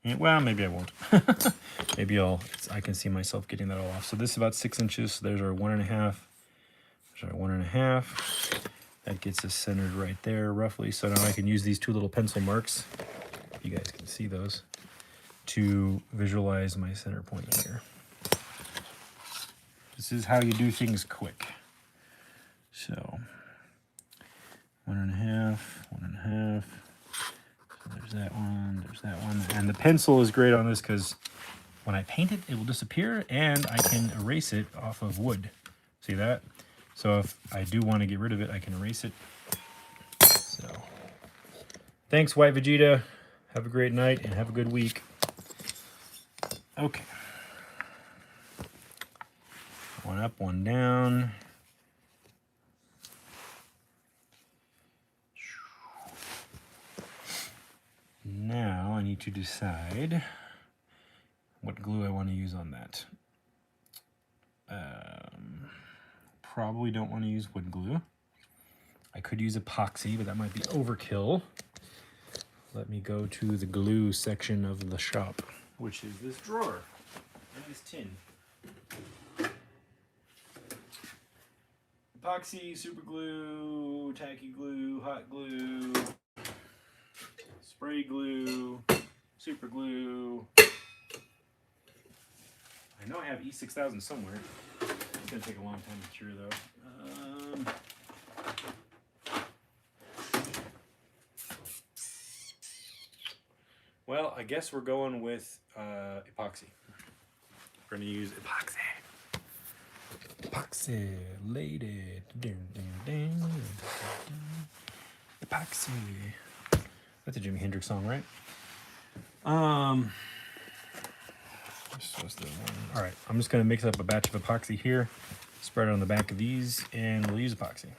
And, well, maybe I won't. Maybe I can see myself getting that all off. So this is about 6 inches. So there's our 1.5. There's our 1.5. That gets us centered right there, roughly. So now I can use these 2 little pencil marks. You guys can see those to visualize my center point here. This is how you do things quick. So 1.5, 1.5. So there's that one, there's that one. And the pencil is great on this because when I paint it, it will disappear and I can erase it off of wood. See that? So if I do want to get rid of it, I can erase it. So thanks, White Vegeta. Have a great night and have a good week. Okay. One up, one down. Now I need to decide what glue I want to use on that. Probably don't want to use wood glue. I could use epoxy, but that might be overkill. Let me go to the glue section of the shop, which is this drawer and this tin. Epoxy, super glue, tacky glue, hot glue, spray glue, super glue. I know I have E6000 somewhere. It's gonna take a long time to cure though. Well, I guess we're going with epoxy. We're gonna use epoxy. Epoxy, lady. Epoxy. That's a Jimi Hendrix song, right? This was the one. All right, I'm just gonna mix up a batch of epoxy here, spread it on the back of these, and we'll use epoxy.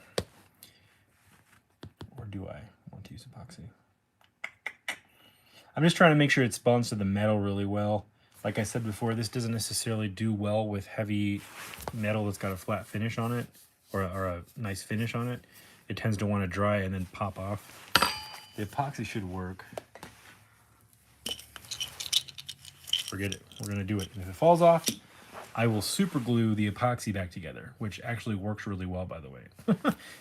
Or do I want to to use epoxy. I'm just trying to make sure it bonds to the metal really well. Like I said before, this doesn't necessarily do well with heavy metal that's got a flat finish on it, or a nice finish on it. It tends to want to dry and then pop off. The epoxy should work. Forget it. We're going to do it. And if it falls off, I will super glue the epoxy back together, which actually works really well, by the way.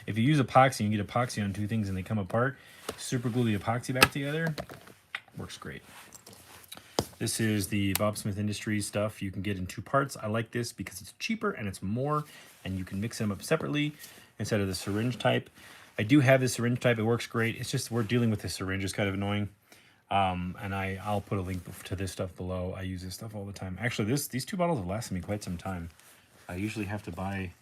If you use epoxy and you get epoxy on two things and they come apart, super glue the epoxy back together, works great. This is the Bob Smith Industries stuff. You can get in 2 parts. I like this because it's cheaper and it's more, and you can mix them up separately instead of the syringe type. I do have the syringe type. It works great. It's just we're dealing with the syringe. It's kind of annoying. And I'll put a link to this stuff below. I use this stuff all the time. Actually, these 2 bottles have lasted me quite some time. I usually have to buy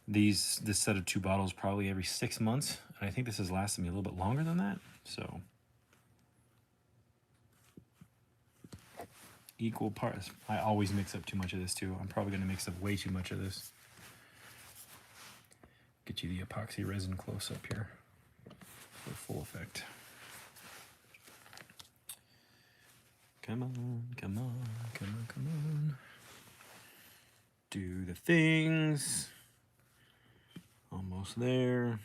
this set of 2 bottles probably every 6 months. And I think this has lasted me a little bit longer than that. So equal parts. I always mix up too much of this too. I'm probably going to mix up way too much of this. Get you the epoxy resin close up here for full effect. Come on, come on, come on, come on. Do the things. Almost there.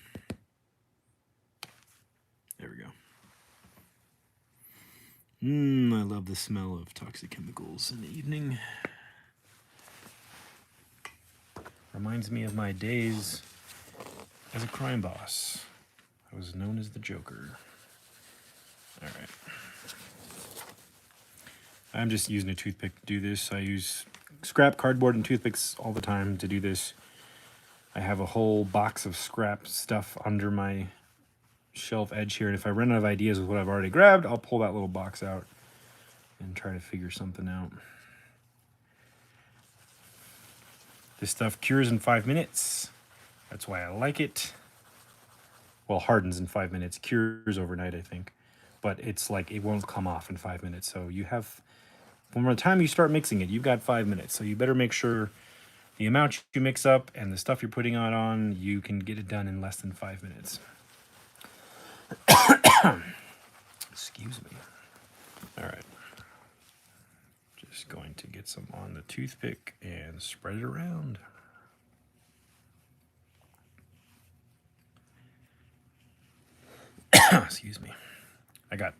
There we go. I love the smell of toxic chemicals in the evening. Reminds me of my days as a crime boss. I was known as the Joker. All right. I'm just using a toothpick to do this. I use scrap cardboard and toothpicks all the time to do this. I have a whole box of scrap stuff under my shelf edge here, and if I run out of ideas with what I've already grabbed, I'll pull that little box out and try to figure something out. This stuff cures in 5 minutes. That's why I like it. Well, hardens in 5 minutes, cures overnight, I think. But it's like it won't come off in 5 minutes. So you have, from the time you start mixing it, you've got 5 minutes. So you better make sure the amount you mix up and the stuff you're putting on, you can get it done in less than 5 minutes. Excuse me. All right. Just going to get some on the toothpick and spread it around. Excuse me. I got,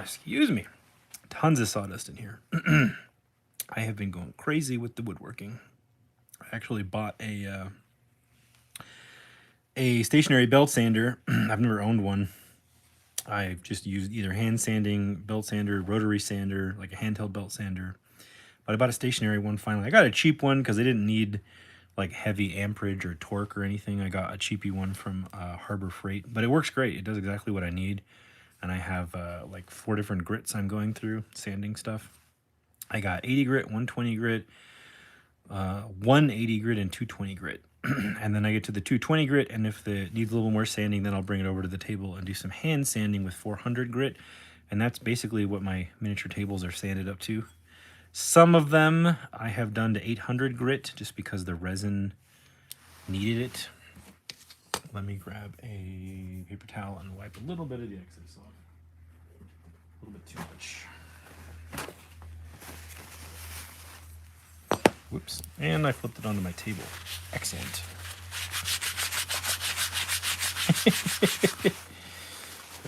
excuse me, tons of sawdust in here. I have been going crazy with the woodworking. I actually bought a stationary belt sander. I've never owned one. I've just used either hand sanding, belt sander, rotary sander, like a handheld belt sander. But I bought a stationary one finally. I got a cheap one because I didn't need like heavy amperage or torque or anything. I got a cheapy one from Harbor Freight, but it works great. It does exactly what I need. And I have like 4 different grits I'm going through, sanding stuff. I got 80 grit, 120 grit, 180 grit, and 220 grit. And then I get to the 220 grit, and if it needs a little more sanding, then I'll bring it over to the table and do some hand sanding with 400 grit. And that's basically what my miniature tables are sanded up to. Some of them I have done to 800 grit just because the resin needed it. Let me grab a paper towel and wipe a little bit of the excess off. A little bit too much. Whoops. And I flipped it onto my table. Excellent.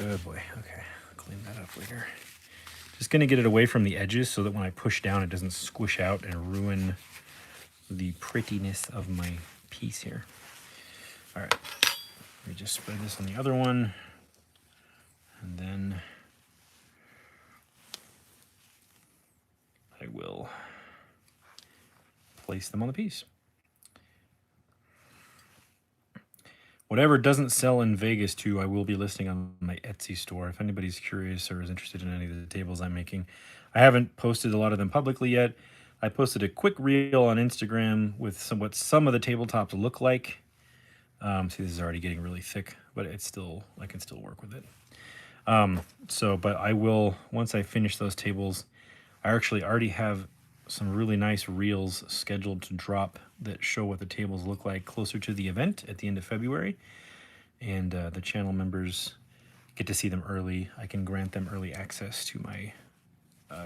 Oh boy. Okay. I'll clean that up later. Just going to get it away from the edges so that when I push down, it doesn't squish out and ruin the prettiness of my piece here. All right. Let me just spread this on the other one. And then I will place them on the piece. Whatever doesn't sell in Vegas too, I will be listing on my Etsy store. If anybody's curious or is interested in any of the tables I'm making. I haven't posted a lot of them publicly yet. I posted a quick reel on Instagram with what some of the tabletops look like. See, this is already getting really thick, but it's still, I can still work with it. But I will, once I finish those tables, I actually already have some really nice reels scheduled to drop that show what the tables look like closer to the event at the end of February. and the channel members get to see them early. I can grant them early access to my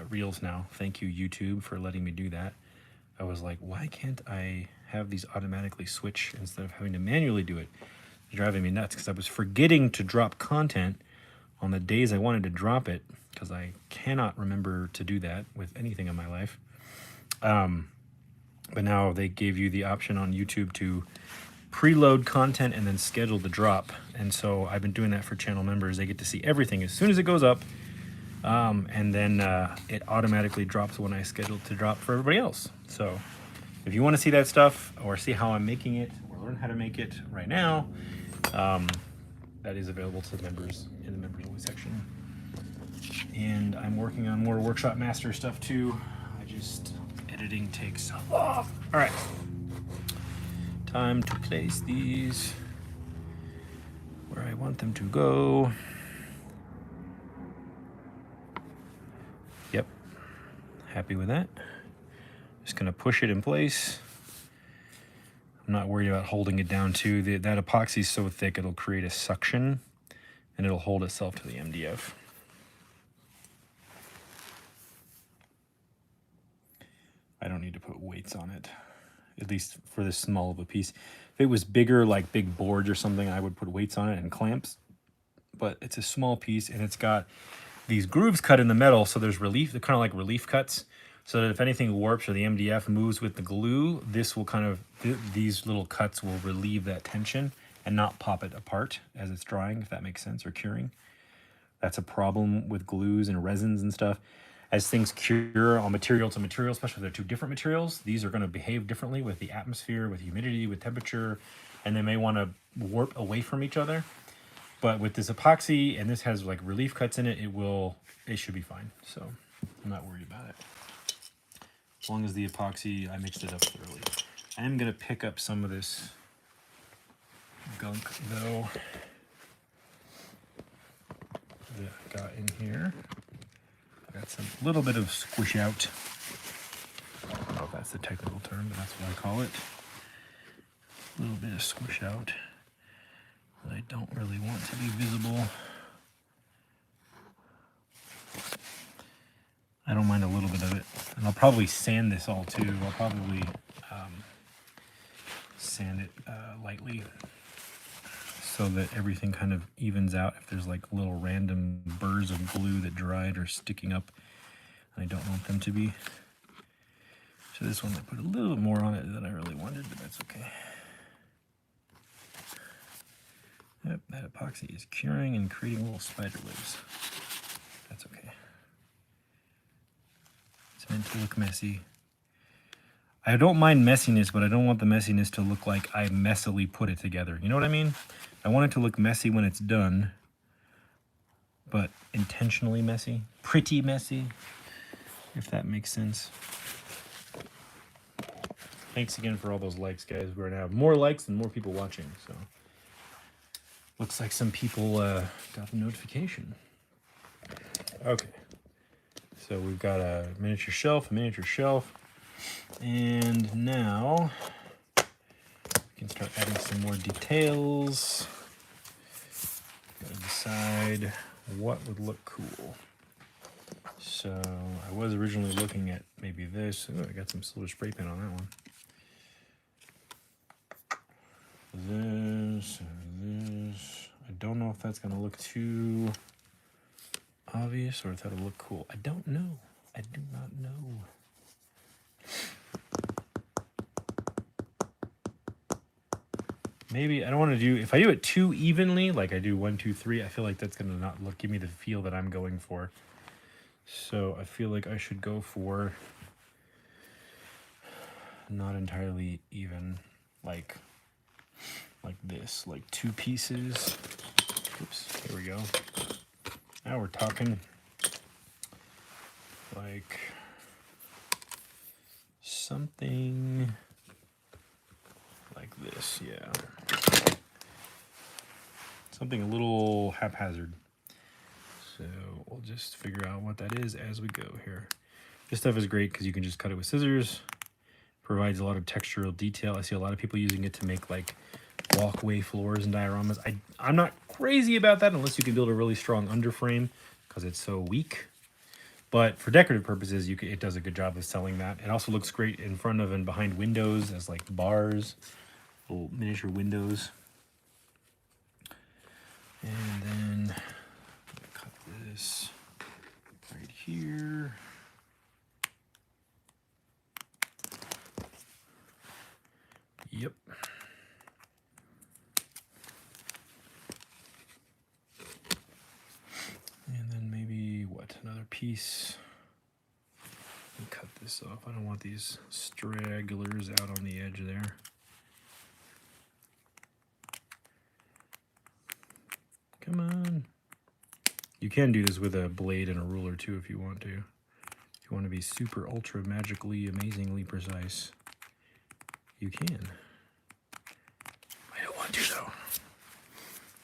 reels now. Thank you, YouTube, for letting me do that. I was like, why can't I have these automatically switch instead of having to manually do it? It's driving me nuts because I was forgetting to drop content on the days I wanted to drop it, because I cannot remember to do that with anything in my life. But now they gave you the option on YouTube to preload content and then schedule the drop. And so I've been doing that for channel members. They get to see everything as soon as it goes up. And then it automatically drops when I schedule to drop for everybody else. So if you want to see that stuff or see how I'm making it or learn how to make it right now, that is available to the members in the members only section. And I'm working on more Workshop Master stuff too. Editing takes so long. All right, time to place these where I want them to go. Yep, happy with that. Just gonna push it in place. I'm not worried about holding it down too. That epoxy is so thick it'll create a suction and it'll hold itself to the MDF. I don't need to put weights on it, at least for this small of a piece. If it was bigger, like big boards or something, I would put weights on it and clamps. But it's a small piece, and it's got these grooves cut in the metal, so there's relief. They're kind of like relief cuts, so that if anything warps or the MDF moves with the glue, this will kind of, these little cuts will relieve that tension and not pop it apart as it's drying, if that makes sense, or curing. That's a problem with glues and resins and stuff. As things cure on material to material, especially if they're two different materials, these are going to behave differently with the atmosphere, with humidity, with temperature, and they may want to warp away from each other. But with this epoxy, and this has like relief cuts in it, it should be fine. So I'm not worried about it. As long as the epoxy, I mixed it up thoroughly. I am going to pick up some of this gunk though that I got in here. I got some little bit of squish out. I don't know if that's the technical term, but that's what I call it. A little bit of squish out that I don't really want to be visible. I don't mind a little bit of it. And I'll probably sand this all too. I'll probably sand it lightly so that everything kind of evens out. If there's like little random burrs of glue that dried or sticking up, and I don't want them to be. So this one I put a little bit more on it than I really wanted, but that's okay. Yep, that epoxy is curing and creating little spider webs. That's okay. It's meant to look messy. I don't mind messiness, but I don't want the messiness to look like I messily put it together. You know what I mean? I want it to look messy when it's done, but intentionally messy. Pretty messy, if that makes sense. Thanks again for all those likes, guys. We're going to have more likes and more people watching, so. Looks like some people got the notification. Okay. So we've got a miniature shelf, and now we can start adding some more details. Gotta decide what would look cool. So I was originally looking at maybe this. Oh, I got some silver spray paint on that one. This. I don't know if that's gonna look too obvious or if that'll look cool. I don't know. I do not know. Maybe I don't want to do, if I do it too evenly, like I do 1, 2, 3, I feel like that's gonna not look, give me the feel that I'm going for. So I feel like I should go for not entirely even, like this, like 2 pieces. Oops, here we go. Now we're talking. Like something like this, yeah. Something a little haphazard. So we'll just figure out what that is as we go here. This stuff is great because you can just cut it with scissors. Provides a lot of textural detail. I see a lot of people using it to make like walkway floors and dioramas. I'm not crazy about that unless you can build a really strong underframe because it's so weak. But for decorative purposes, it does a good job of selling that. It also looks great in front of and behind windows as like bars, little miniature windows. And then cut this right here. Yep. And then maybe, what, another piece. And cut this off. I don't want these stragglers out on the edge there. Come on. You can do this with a blade and a ruler too if you want to. If you want to be super ultra magically, amazingly precise, you can. I don't want to though.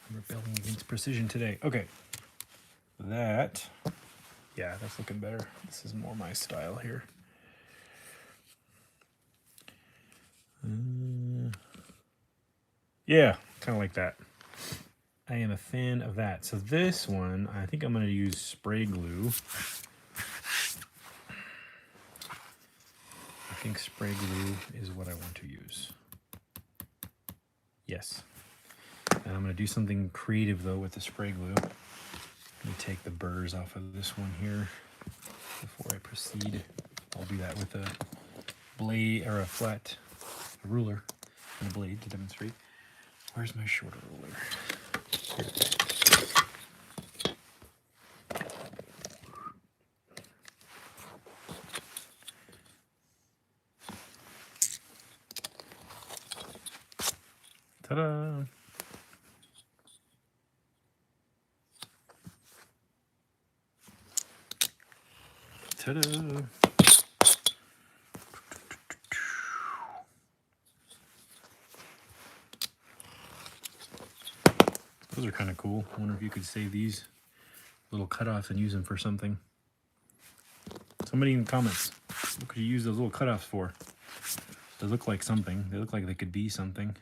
I'm rebelling against precision today. Okay. That, yeah, that's looking better. This is more my style here. Yeah, kind of like that. I am a fan of that. So this one, I think I'm going to use spray glue. I think spray glue is what I want to use. Yes. And I'm going to do something creative though with the spray glue. Let me take the burrs off of this one here before I proceed. I'll do that with a blade or a ruler and a blade to demonstrate. Where's my shorter ruler? Here. Ta-da! Ta-da! Those are kind of cool. I wonder if you could save these little cutoffs and use them for something. Somebody in the comments, what could you use those little cutoffs for? They look like something. They look like they could be something.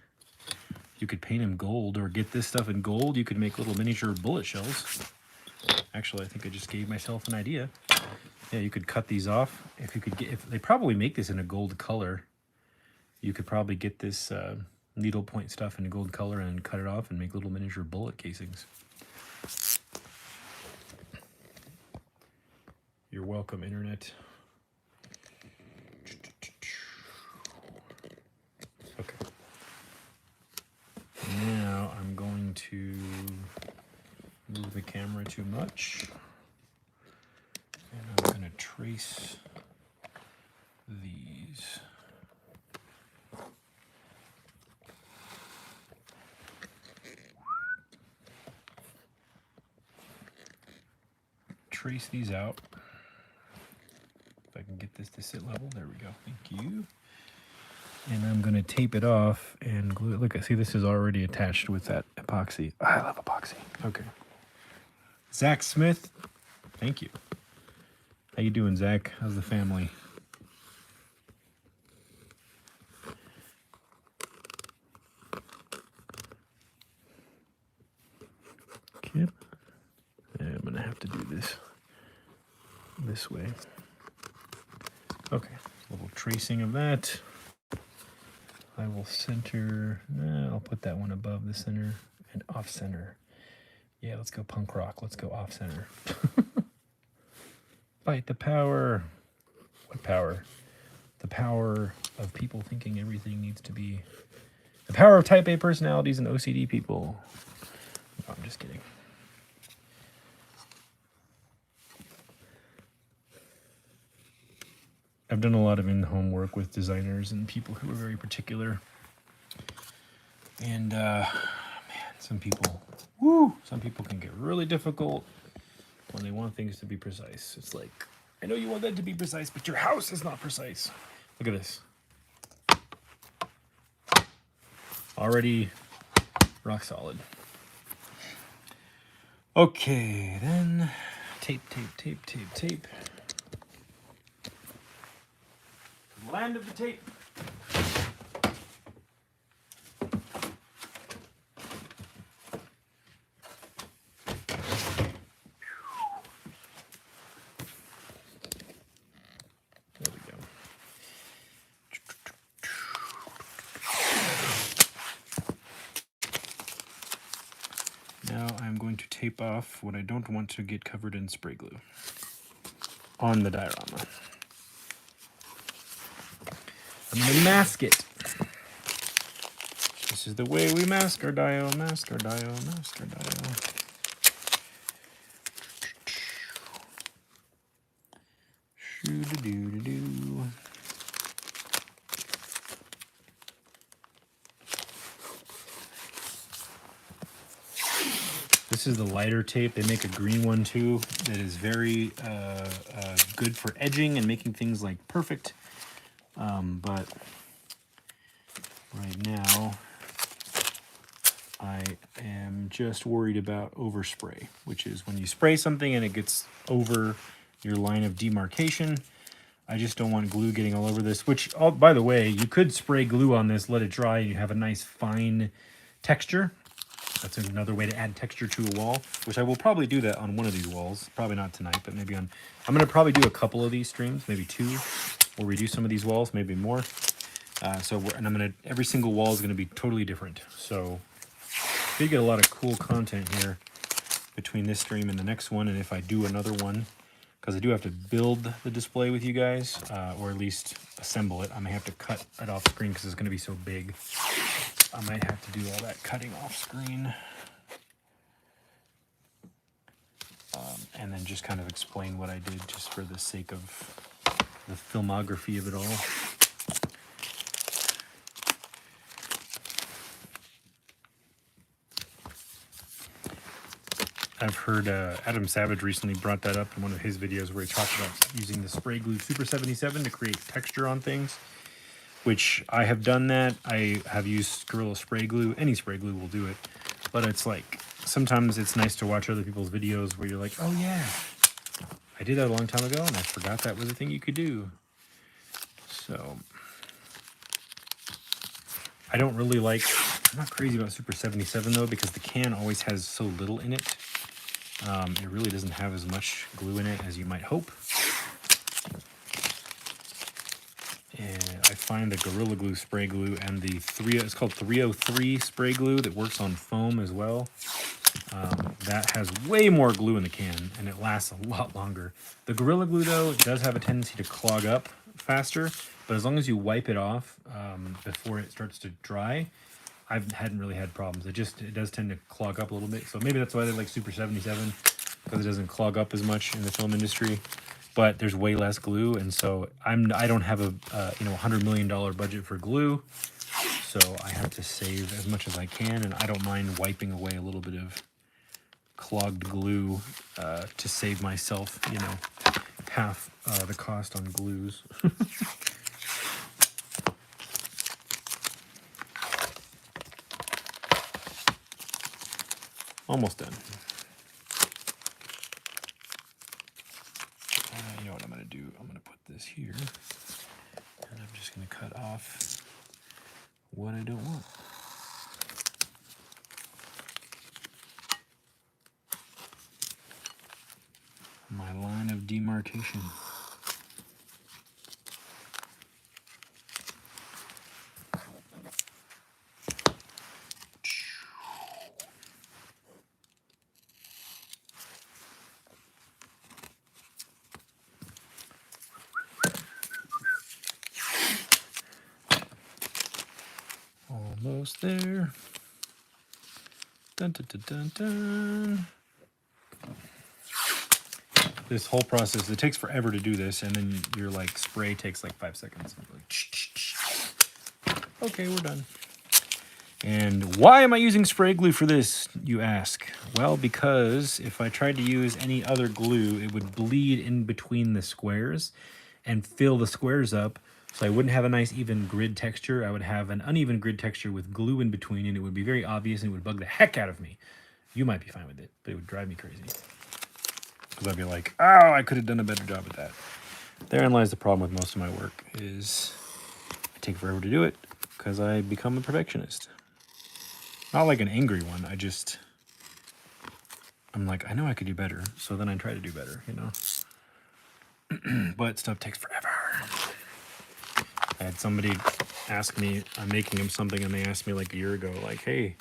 You could paint them gold or get this stuff in gold. You could make little miniature bullet shells. Actually, I think I just gave myself an idea. Yeah, you could cut these off. If they probably make this in a gold color, you could probably get this needle point stuff in a gold color and cut it off and make little miniature bullet casings. You're welcome, internet. Okay. Now I'm going to move the camera too much. And I'm going to trace these. Trace these out. If I can get this to sit level, there we go. Thank you. And I'm going to tape it off and glue it. Look, see, this is already attached with that epoxy. I love epoxy. Okay. Zach Smith, thank you. How you doing, Zach? How's the family? Okay. I'm going to have to do this way. Okay, a little tracing of that. I will center, I'll put that one above the center and off center. Yeah, let's go punk rock. Let's go off center. Fight the power. What power? The power of people thinking everything needs to be. The power of type A personalities and OCD people. No, I'm just kidding. I've done a lot of in-home work with designers and people who are very particular. And, man, some people can get really difficult when they want things to be precise. It's like, I know you want that to be precise, but your house is not precise. Look at this. Already rock solid. Okay, then tape. Land of the tape. now I'm going to tape off what I don't want to get covered in spray glue on the diorama. I'm going to mask it. This is the way we mask our dio, mask our dio, mask our dio. Shoo-da-doo-da-doo. This is the lighter tape. They make a green one too that is very good for edging and making things like perfect. But right now I am just worried about overspray, which is when you spray something and it gets over your line of demarcation. I just don't want glue getting all over this, which, oh, by the way, you could spray glue on this, let it dry, and you have a nice fine texture. That's another way to add texture to a wall, which I will probably do that on one of these walls. Probably not tonight, but maybe on... I'm going to probably do a couple of these streams, maybe 2, where we do some of these walls, maybe more. And I'm going to... Every single wall is going to be totally different. So you get a lot of cool content here between this stream and the next one, and if I do another one, because I do have to build the display with you guys, or at least assemble it. I may have to cut it off screen because it's going to be so big. I might have to do all that cutting off screen. And then just kind of explain what I did just for the sake of the filmography of it all. I've heard Adam Savage recently brought that up in one of his videos where he talked about using the spray glue Super 77 to create texture on things, which I have done that. I have used Gorilla spray glue. Any spray glue will do it. But it's like, sometimes it's nice to watch other people's videos where you're like, oh yeah, I did that a long time ago and I forgot that was a thing you could do. So, I don't really like, I'm not crazy about Super 77 though, because the can always has so little in it. It really doesn't have as much glue in it as you might hope. And I find the Gorilla Glue spray glue and the it's called 303 spray glue that works on foam as well. That has way more glue in the can and it lasts a lot longer. The Gorilla Glue though, it does have a tendency to clog up faster, but as long as you wipe it off before it starts to dry, I hadn't really had problems. It does tend to clog up a little bit. So maybe that's why they like Super 77, because it doesn't clog up as much in the film industry. But there's way less glue, and so I don't have a $100 million budget for glue, so I have to save as much as I can, and I don't mind wiping away a little bit of clogged glue to save myself, half the cost on glues. Almost done. You know what I'm going to do? I'm going to put this here, and I'm just going to cut off what I don't want. My line of demarcation. Almost there. Dun, dun, dun, dun, dun. This whole process, it takes forever to do this, and then your spray takes like 5 seconds. Okay, we're done. And why am I using spray glue for this, you ask? Well, because if I tried to use any other glue, it would bleed in between the squares and fill the squares up. So I wouldn't have a nice even grid texture. I would have an uneven grid texture with glue in between, and it would be very obvious and it would bug the heck out of me. You might be fine with it, but it would drive me crazy. Because I'd be like, oh, I could have done a better job at that. Therein lies the problem with most of my work, is I take forever to do it because I become a perfectionist. Not like an angry one, I'm like, I know I could do better, so then I try to do better, But stuff takes forever. I had somebody ask me, I'm making them something, and they asked me like a year ago, like, hey,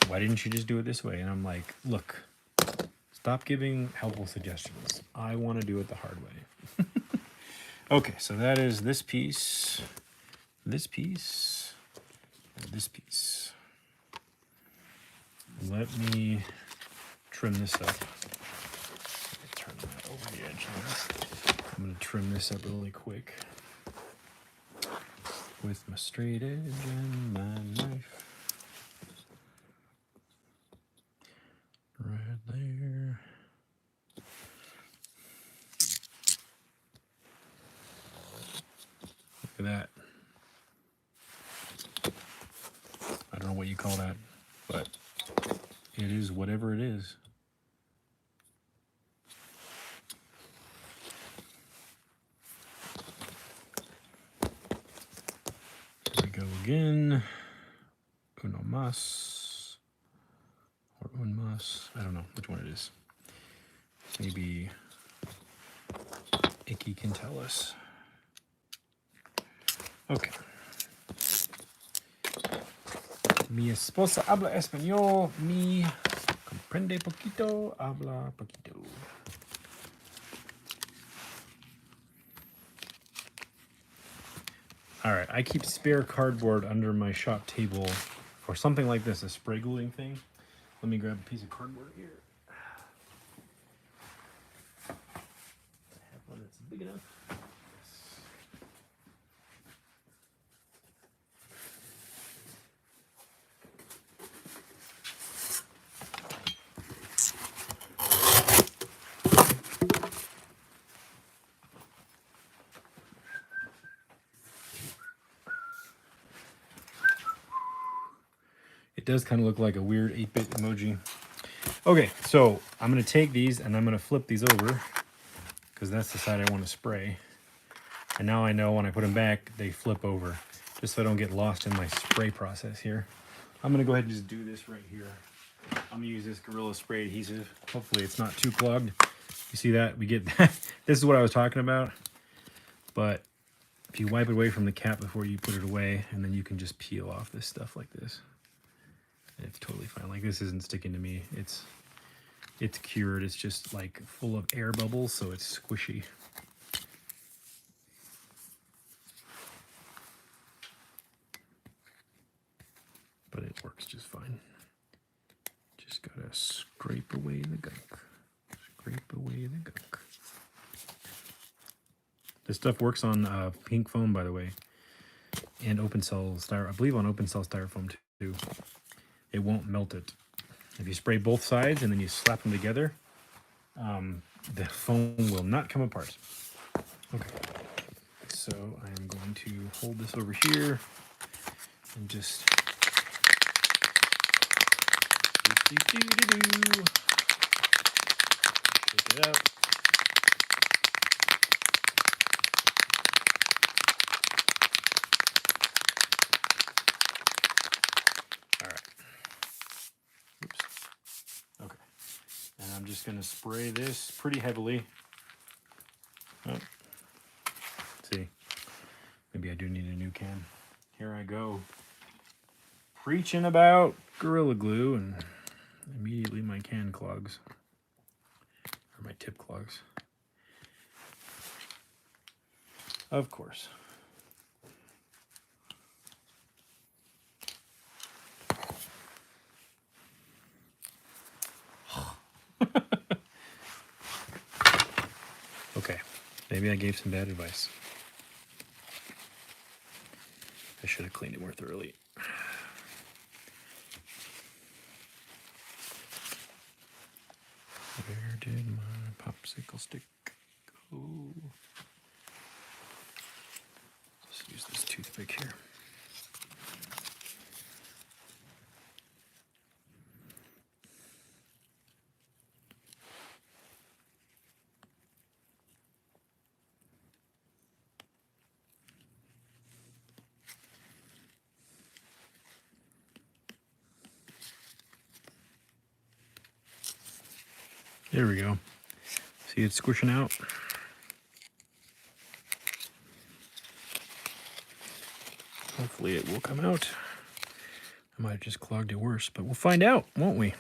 why didn't you just do it this way? And I'm like, look, stop giving helpful suggestions. I want to do it the hard way. Okay, so that is this piece, and this piece. Let me trim this up. Turn that over the edge now. I'm going to trim this up really quick with my straight edge and my knife. Right there. Look at that. I don't know what you call that, but it is whatever it is. Here we go again. Uno mas. Or un mas. I don't know which one it is. Maybe Icky can tell us. Okay. Mi esposa habla español. Mi comprende poquito, habla poquito. All right, I keep spare cardboard under my shop table for something like this, a spray gluing thing. Let me grab a piece of cardboard here. I have one that's big enough. It does kind of look like a weird 8-bit emoji. Okay, so I'm going to take these and I'm going to flip these over because that's the side I want to spray. And now I know when I put them back, they flip over, just so I don't get lost in my spray process here. I'm going to go ahead and just do this right here. I'm going to use this Gorilla Spray adhesive. Hopefully it's not too clogged. You see that? We get that. This is what I was talking about. But if you wipe it away from the cap before you put it away, and then you can just peel off this stuff like this. It's totally fine. Like, this isn't sticking to me. It's cured. It's just like full of air bubbles, so it's squishy. But it works just fine. Just gotta scrape away the gunk. Scrape away the gunk. This stuff works on pink foam, by the way, and open cell styrofoam. I believe on open cell styrofoam too. It won't melt it. If you spray both sides and then you slap them together, the foam will not come apart. Okay, so I am going to hold this over here and just shake it up. I'm just going to spray this pretty heavily. Oh. See, maybe I do need a new can. Here I go, preaching about Gorilla Glue, and immediately my can clogs, or my tip clogs. Of course. Okay, maybe I gave some bad advice. I should have cleaned it more thoroughly. Where did my popsicle stick go? Just use this toothpick here. There we go. See it squishing out? Hopefully it will come out. I might have just clogged it worse, but we'll find out, won't we?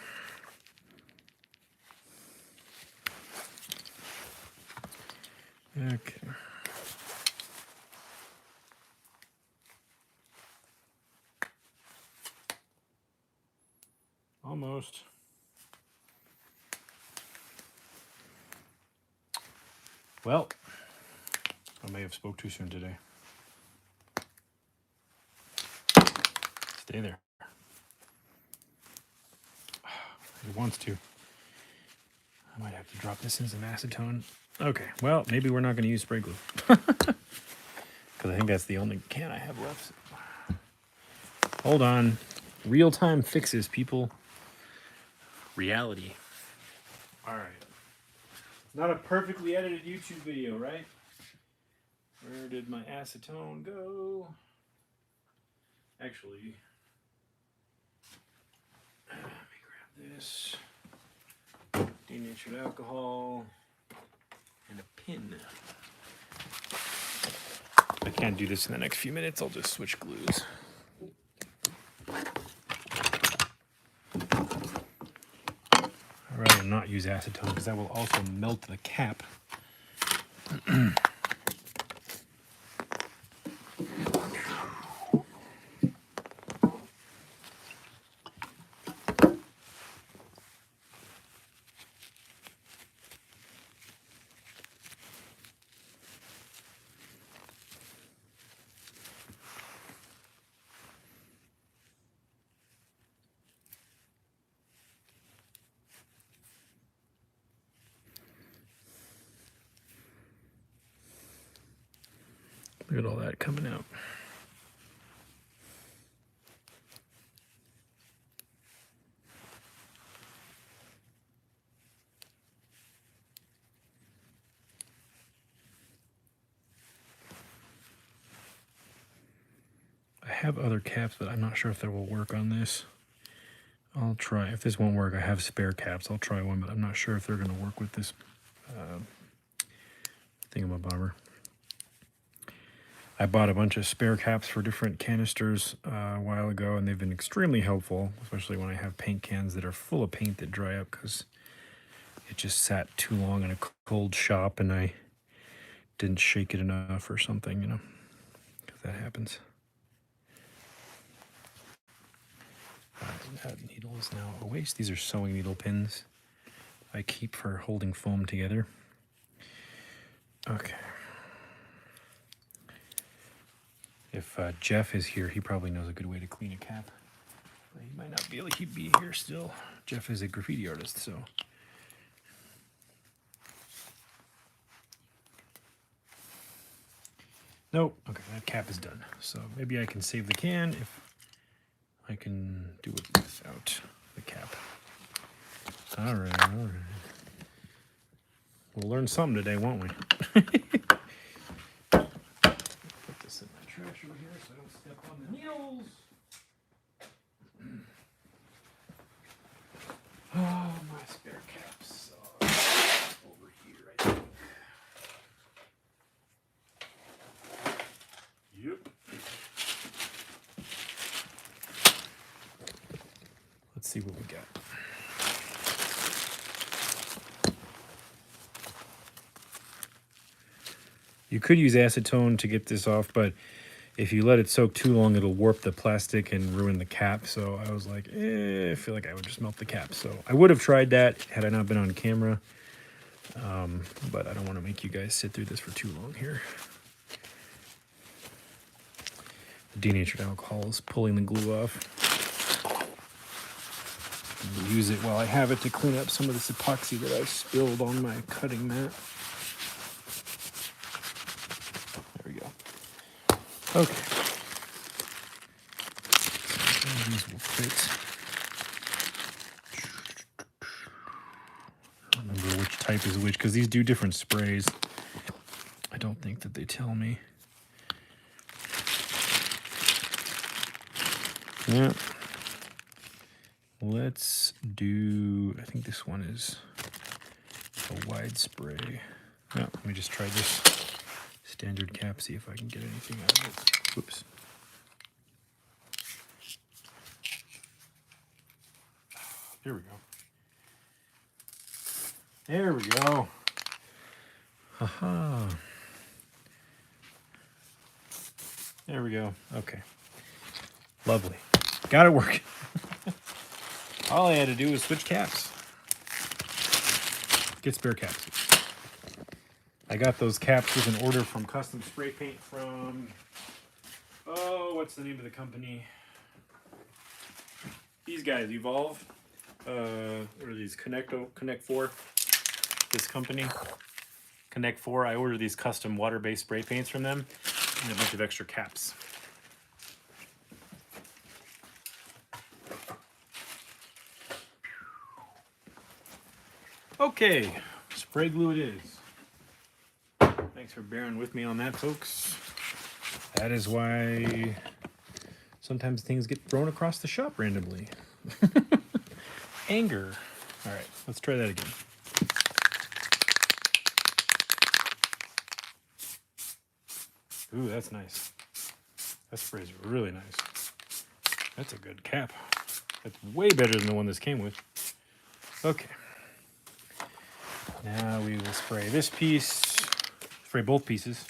Okay. Almost. Well, I may have spoke too soon today. Stay there. It wants to. I might have to drop this in some acetone. Okay, well, maybe we're not going to use spray glue. Because I think that's the only can I have left. Hold on. Real-time fixes, people. Reality. All right. It's not a perfectly edited YouTube video, right? Where did my acetone go? Actually, let me grab this. Denatured alcohol and a pin. I can't do this in the next few minutes. I'll just switch glues. I'd rather not use acetone because that will also melt the cap. Look at all that coming out. I have other caps, but I'm not sure if they will work on this. I'll try. If this won't work, I have spare caps. I'll try one, but I'm not sure if they're going to work with this thingamabobber. I bought a bunch of spare caps for different canisters a while ago, and they've been extremely helpful, especially when I have paint cans that are full of paint that dry up because it just sat too long in a cold shop and I didn't shake it enough or something, you know, because that happens. That needle is now a waste. These are sewing needle pins I keep for holding foam together. Okay. If Jeff is here, he probably knows a good way to clean a cap. But he might not be able to be here still. Jeff is a graffiti artist, so. Nope. Okay, that cap is done. So maybe I can save the can if I can do it without the cap. All right, all right. We'll learn something today, won't we? Put this in my trash over here so I don't step on the needles. Oh, my spare caps are over here, I think. Yep. Let's see what we got. You could use acetone to get this off, but if you let it soak too long, it'll warp the plastic and ruin the cap. So I was like, I feel like I would just melt the cap. So I would have tried that had I not been on camera. But I don't want to make you guys sit through this for too long here. The denatured alcohol is pulling the glue off. I'll use it while I have it to clean up some of this epoxy that I spilled on my cutting mat. There we go. Okay. These will fit. I don't remember which type is which because these do different sprays. I don't think that they tell me. Yeah. Let's do, I think this one is a wide spray. No, let me just try this standard cap, see if I can get anything out of it. Whoops. Here we go. There we go. Haha. There we go. Okay. Lovely. Got it working. All I had to do was switch caps. Get spare caps. I got those caps with an order from Custom Spray Paint from, oh, what's the name of the company? These guys, Evolve. What are these? Connect 4. This company. Connect 4. I ordered these custom water-based spray paints from them and a bunch of extra caps. Okay, spray glue it is. Thanks for bearing with me on that, folks. That is why sometimes things get thrown across the shop randomly. Anger. All right, let's try that again. Ooh, that's nice. That sprays really nice. That's a good cap. That's way better than the one this came with. Okay. Now we will spray this piece. Spray both pieces.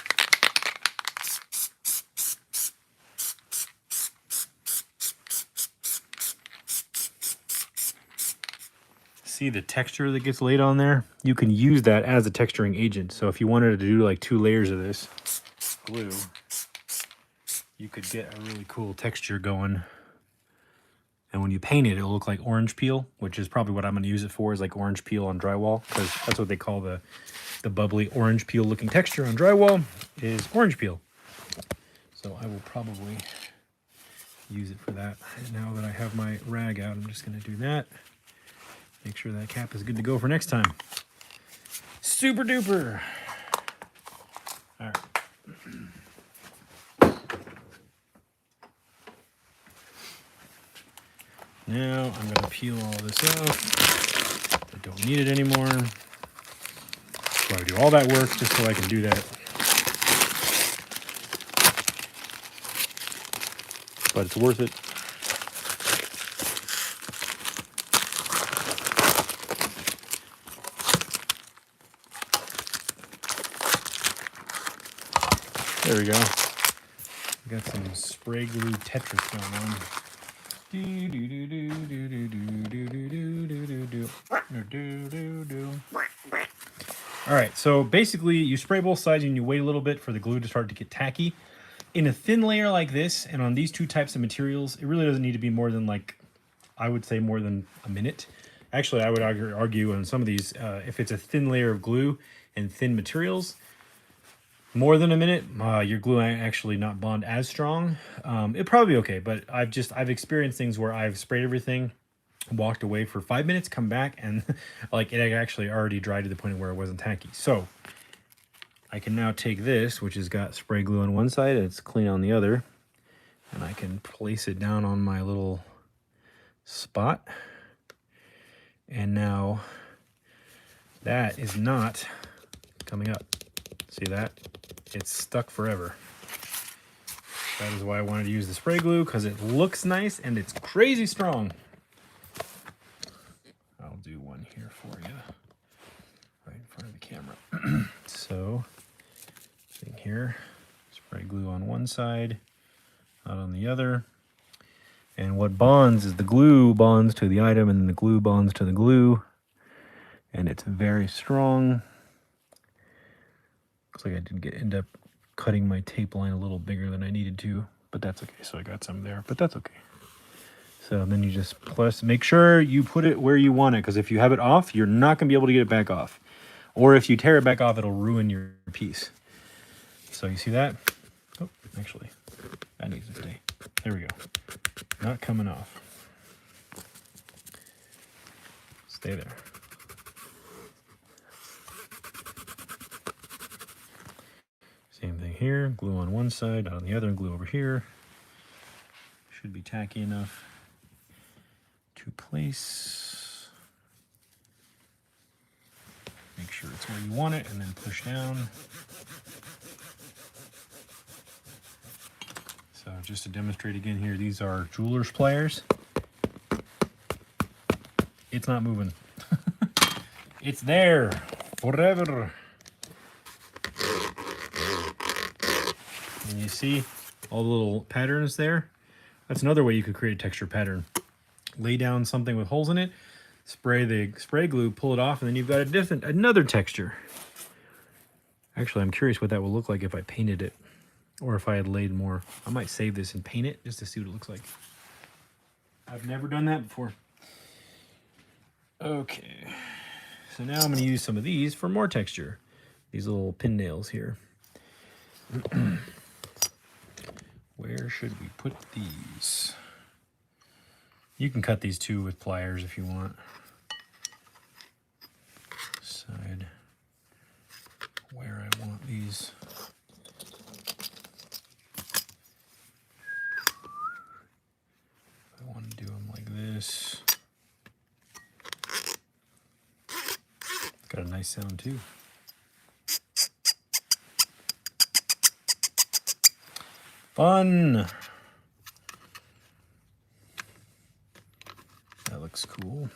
See the texture that gets laid on there? You can use that as a texturing agent. So if you wanted to do like 2 layers of this glue, you could get a really cool texture going. And when you paint it, it'll look like orange peel, which is probably what I'm going to use it for, is like orange peel on drywall, because that's what they call the bubbly orange peel looking texture on drywall is orange peel. So I will probably use it for that. And now that I have my rag out, I'm just going to do that. Make sure that cap is good to go for next time. Super duper. All right. Now I'm going to peel all this off. I don't need it anymore. So I do all that work just so I can do that. But it's worth it. There we go. Got some spray glue Tetris going on. All right, so basically you spray both sides and you wait a little bit for the glue to start to get tacky. In a thin layer like this, and on these 2 types of materials, it really doesn't need to be more than, like, I would say more than a minute. Actually, I would argue on some of these, if it's a thin layer of glue and thin materials, more than a minute, your glue might actually not bond as strong. It'll probably be okay, but I've experienced things where I've sprayed everything, walked away for 5 minutes, come back, and like it actually already dried to the point where it wasn't tacky. So I can now take this, which has got spray glue on one side and it's clean on the other, and I can place it down on my little spot. And now that is not coming up. See that? It's stuck forever. That is why I wanted to use the spray glue, because it looks nice and it's crazy strong. I'll do one here for you, right in front of the camera. So, thing here, spray glue on one side, not on the other. And what bonds is the glue bonds to the item, and the glue bonds to the glue. And it's very strong. Looks like I did end up cutting my tape line a little bigger than I needed to, but that's okay. So I got some there, but that's okay. So then you just make sure you put it where you want it, because if you have it off, you're not going to be able to get it back off. Or if you tear it back off, it'll ruin your piece. So you see that? Oh, actually, that needs to stay. There we go. Not coming off. Stay there. Same thing here, glue on one side, not on the other, and glue over here. Should be tacky enough to place. Make sure it's where you want it, and then push down. So just to demonstrate again here, these are jeweler's pliers. It's not moving. It's there forever. And you see all the little patterns there? That's another way you could create a texture pattern. Lay down something with holes in it, spray the spray glue, pull it off, and then you've got another texture. Actually, I'm curious what that will look like if I painted it, or if I had laid more. I might save this and paint it just to see what it looks like. I've never done that before. Okay, so now I'm going to use some of these for more texture. These little pin nails here. Where should we put these? You can cut these too with pliers if you want. Decide where I want these. I want to do them like this. It's got a nice sound too. Fun! That looks cool.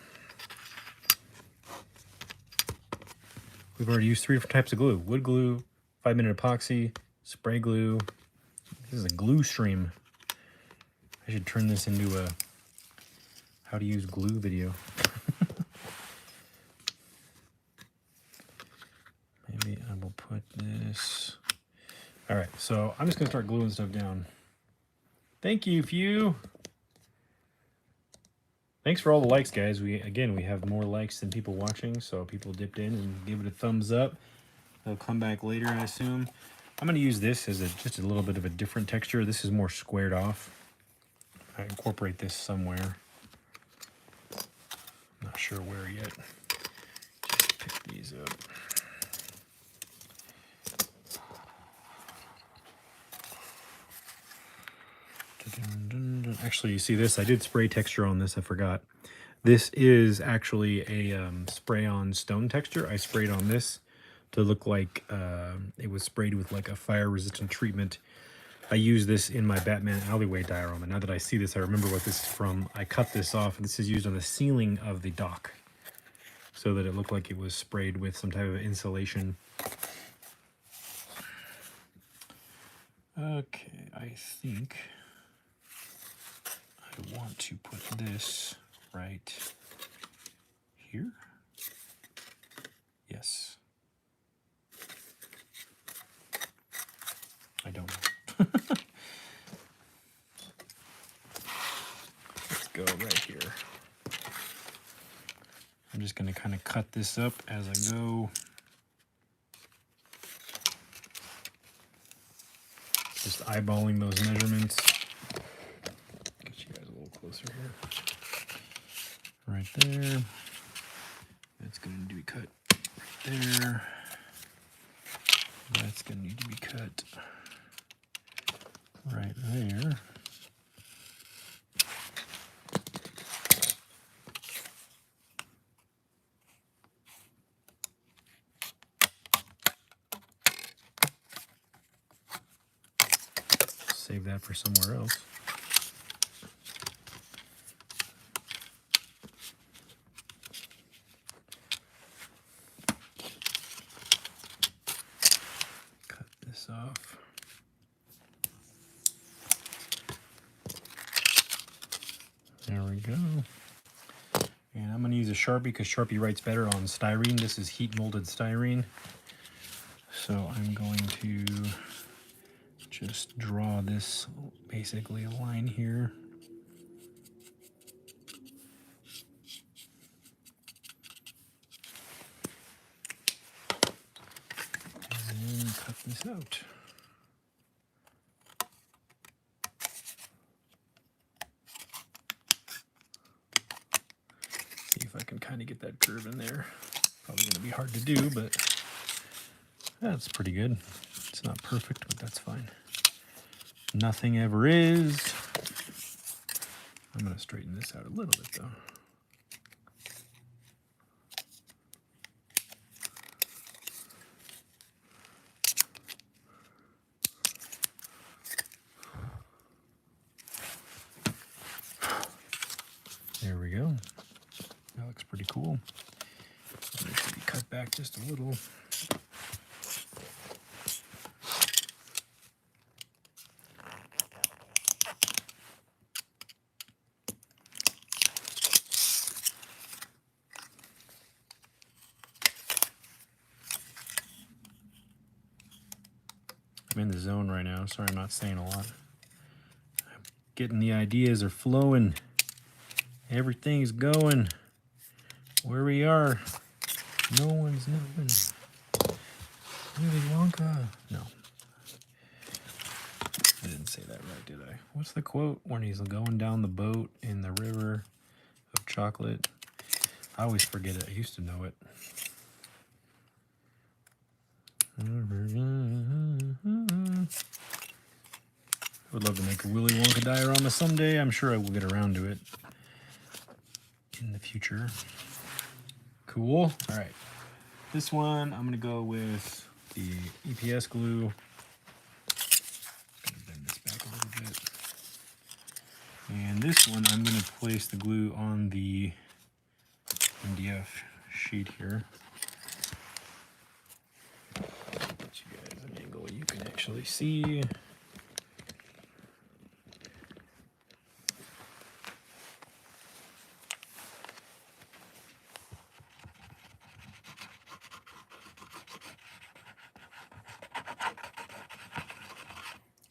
We've already used 3 different types of glue. Wood glue, 5-minute epoxy, spray glue. This is a glue stream. I should turn this into a how to use glue video. Maybe I will put this. All right, so I'm just gonna start gluing stuff down. Thank you, Few. Thanks for all the likes, guys. We have more likes than people watching, so people dipped in and give it a thumbs up. They'll come back later, I assume. I'm gonna use this as just a little bit of a different texture. This is more squared off. I incorporate this somewhere. Not sure where yet. Just pick these up. Actually, you see this? I did spray texture on this. I forgot. This is actually a spray-on stone texture. I sprayed on this to look like it was sprayed with like a fire-resistant treatment. I use this in my Batman alleyway diorama. Now that I see this, I remember what this is from. I cut this off, and this is used on the ceiling of the dock so that it looked like it was sprayed with some type of insulation. Okay, I think I want to put this right here. Yes. I don't know. Let's go right here. I'm just going to kind of cut this up as I go. Just eyeballing those measurements. Get you guys a little closer here. Right there. That's going to need to be cut right there. That's going to need to be cut right there. Save that for somewhere else. Cut this off. There we go. And I'm going to use a Sharpie because Sharpie writes better on styrene. This is heat molded styrene. So I'm going to just draw this, basically a line here. And then cut this out. See if I can kind of get that curve in there. Probably going to be hard to do, but that's pretty good. It's not perfect, but that's fine. Nothing ever is. I'm going to straighten this out a little bit, though. There we go. That looks pretty pretty cool. And it should be cut back just a little. I'm in the zone right now. Sorry, I'm not saying a lot. I'm getting the ideas are flowing. Everything's going. Where we are, no one's knowing. Willy Wonka. No. I didn't say that right, did I? What's the quote when he's going down the boat in the river of chocolate? I always forget it. I used to know it. I would love to make a Willy Wonka diorama someday. I'm sure I will get around to it in the future. Cool. All right. This one, I'm going to go with the EPS glue. I'm going to bend this back a little bit. And this one, I'm going to place the glue on the MDF sheet here. Get you guys an angle you can actually see.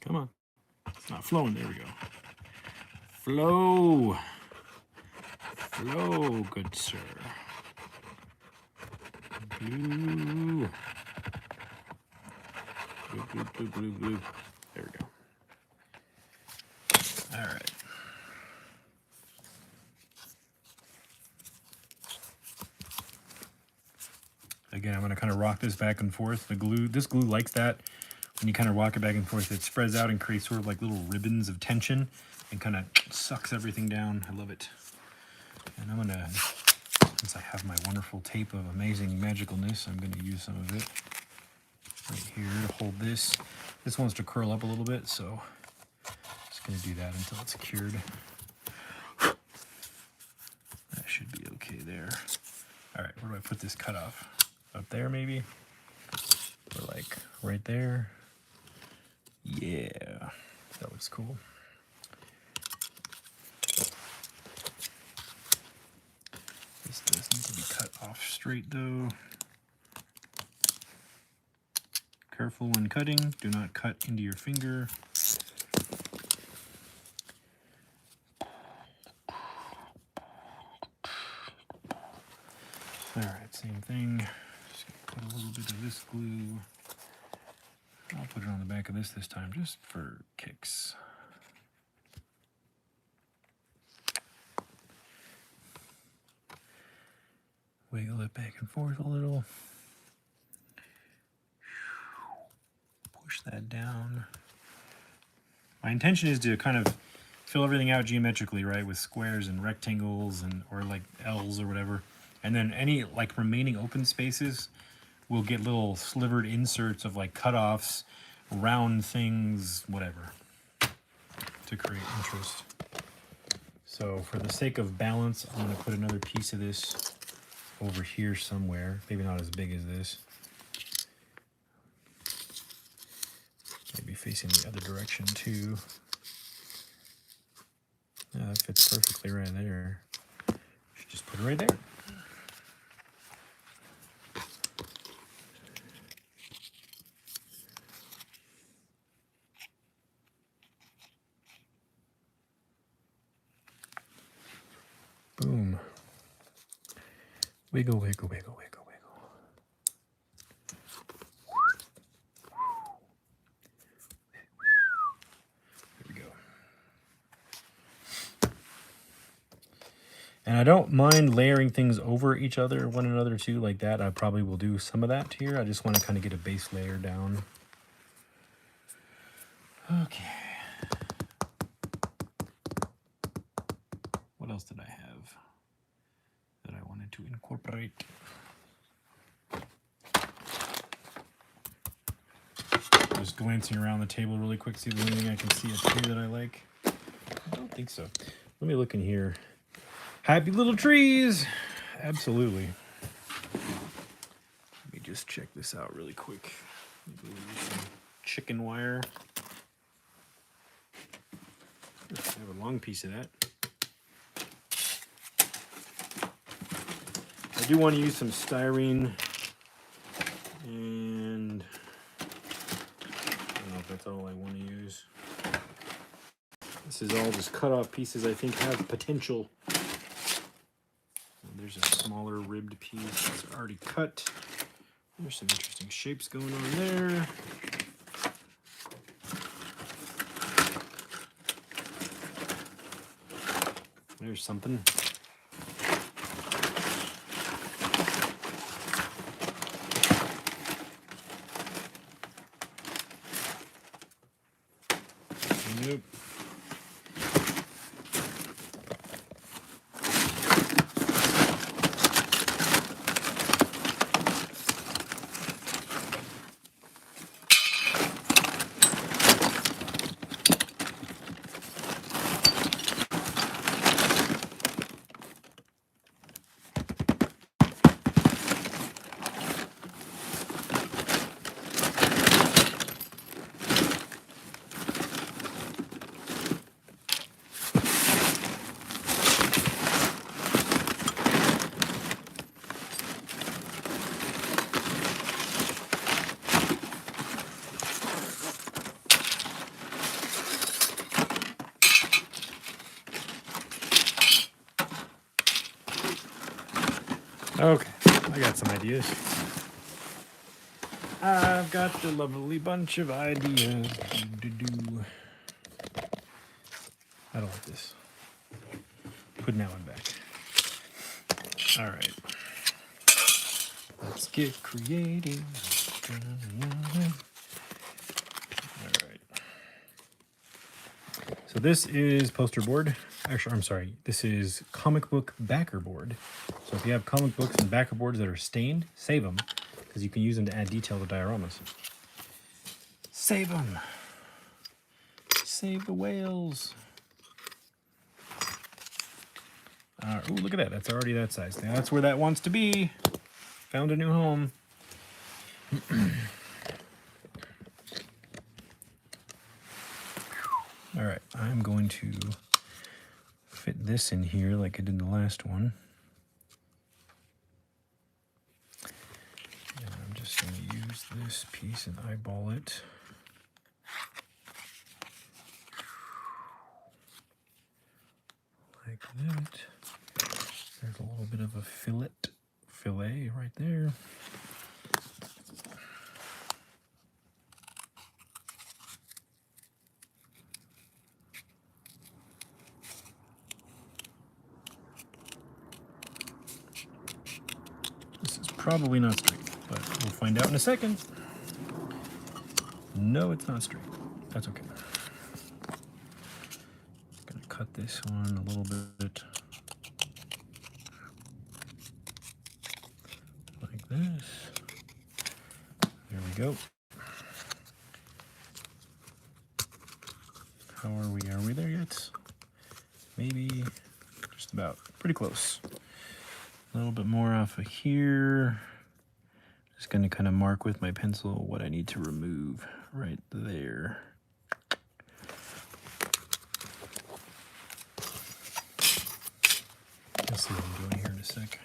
Come on. It's not flowing. There we go. Flow. Flow, good sir. Glue. Glue, glue, glue, glue, glue. There we go. All right. Again, I'm going to kind of rock this back and forth. This glue likes that. When you kind of rock it back and forth, it spreads out and creates sort of like little ribbons of tension and kind of sucks everything down. I love it. And I'm gonna, since I have my wonderful tape of amazing magicalness, I'm gonna use some of it right here to hold this. This wants to curl up a little bit, so I'm just gonna do that until it's cured. That should be okay there. All right, where do I put this cutoff? Up there maybe? Or like right there? Yeah, that looks cool. This does need to be cut off straight though. Careful when cutting, do not cut into your finger. All right, same thing. Just put a little bit of this glue. I'll put it on the back of this time, just for kicks. Wiggle it back and forth a little. Push that down. My intention is to kind of fill everything out geometrically, right, with squares and rectangles and or like L's or whatever. And then any like remaining open spaces will get little slivered inserts of like cutoffs, round things, whatever, to create interest. So for the sake of balance, I'm going to put another piece of this over here somewhere. Maybe not as big as this. Maybe facing the other direction too. Yeah, that fits perfectly right there. Should just put it right there. Boom. Wiggle, wiggle, wiggle, wiggle, wiggle. There we go. And I don't mind layering things over each other, one another too, like that. I probably will do some of that here. I just want to kind of get a base layer down. Okay. What else did I have that I wanted to incorporate? Just glancing around the table really quick, see if there's anything I can see up here that I like. I don't think so. Let me look in here. Happy little trees. absolutely. Let me just check this out really quick. Maybe we'll use some chicken wire. I have a long piece of that. I do want to use some styrene, and I don't know if that's all I want to use. This is all just cut off pieces I think have potential. There's a smaller ribbed piece that's already cut. There's some interesting shapes going on there. There's something. Nope. Okay, I got some ideas. I've got the lovely bunch of ideas. I don't like this. Put that one back. All right. Let's get creative. All right. So this is poster board. Actually, I'm sorry. This is comic book backer board. So if you have comic books and backer boards that are stained, save them, because you can use them to add detail to dioramas. Save them. Save the whales. Oh, look at that. That's already that size. Now that's where that wants to be. Found a new home. All right. I'm going to fit this in here like I did the last one. And I'm just going to use this piece and eyeball it. Like that. There's a little bit of a fillet right there. This is probably not straight, but we'll find out in a second. No, it's not straight. That's okay. I'm gonna cut this one a little bit. Like this. There we go. How are we? Are we there yet? Maybe just about. Pretty close. A little bit more off of here. Just going to kind of mark with my pencil what I need to remove right there. Let's see what I'm doing here in a sec.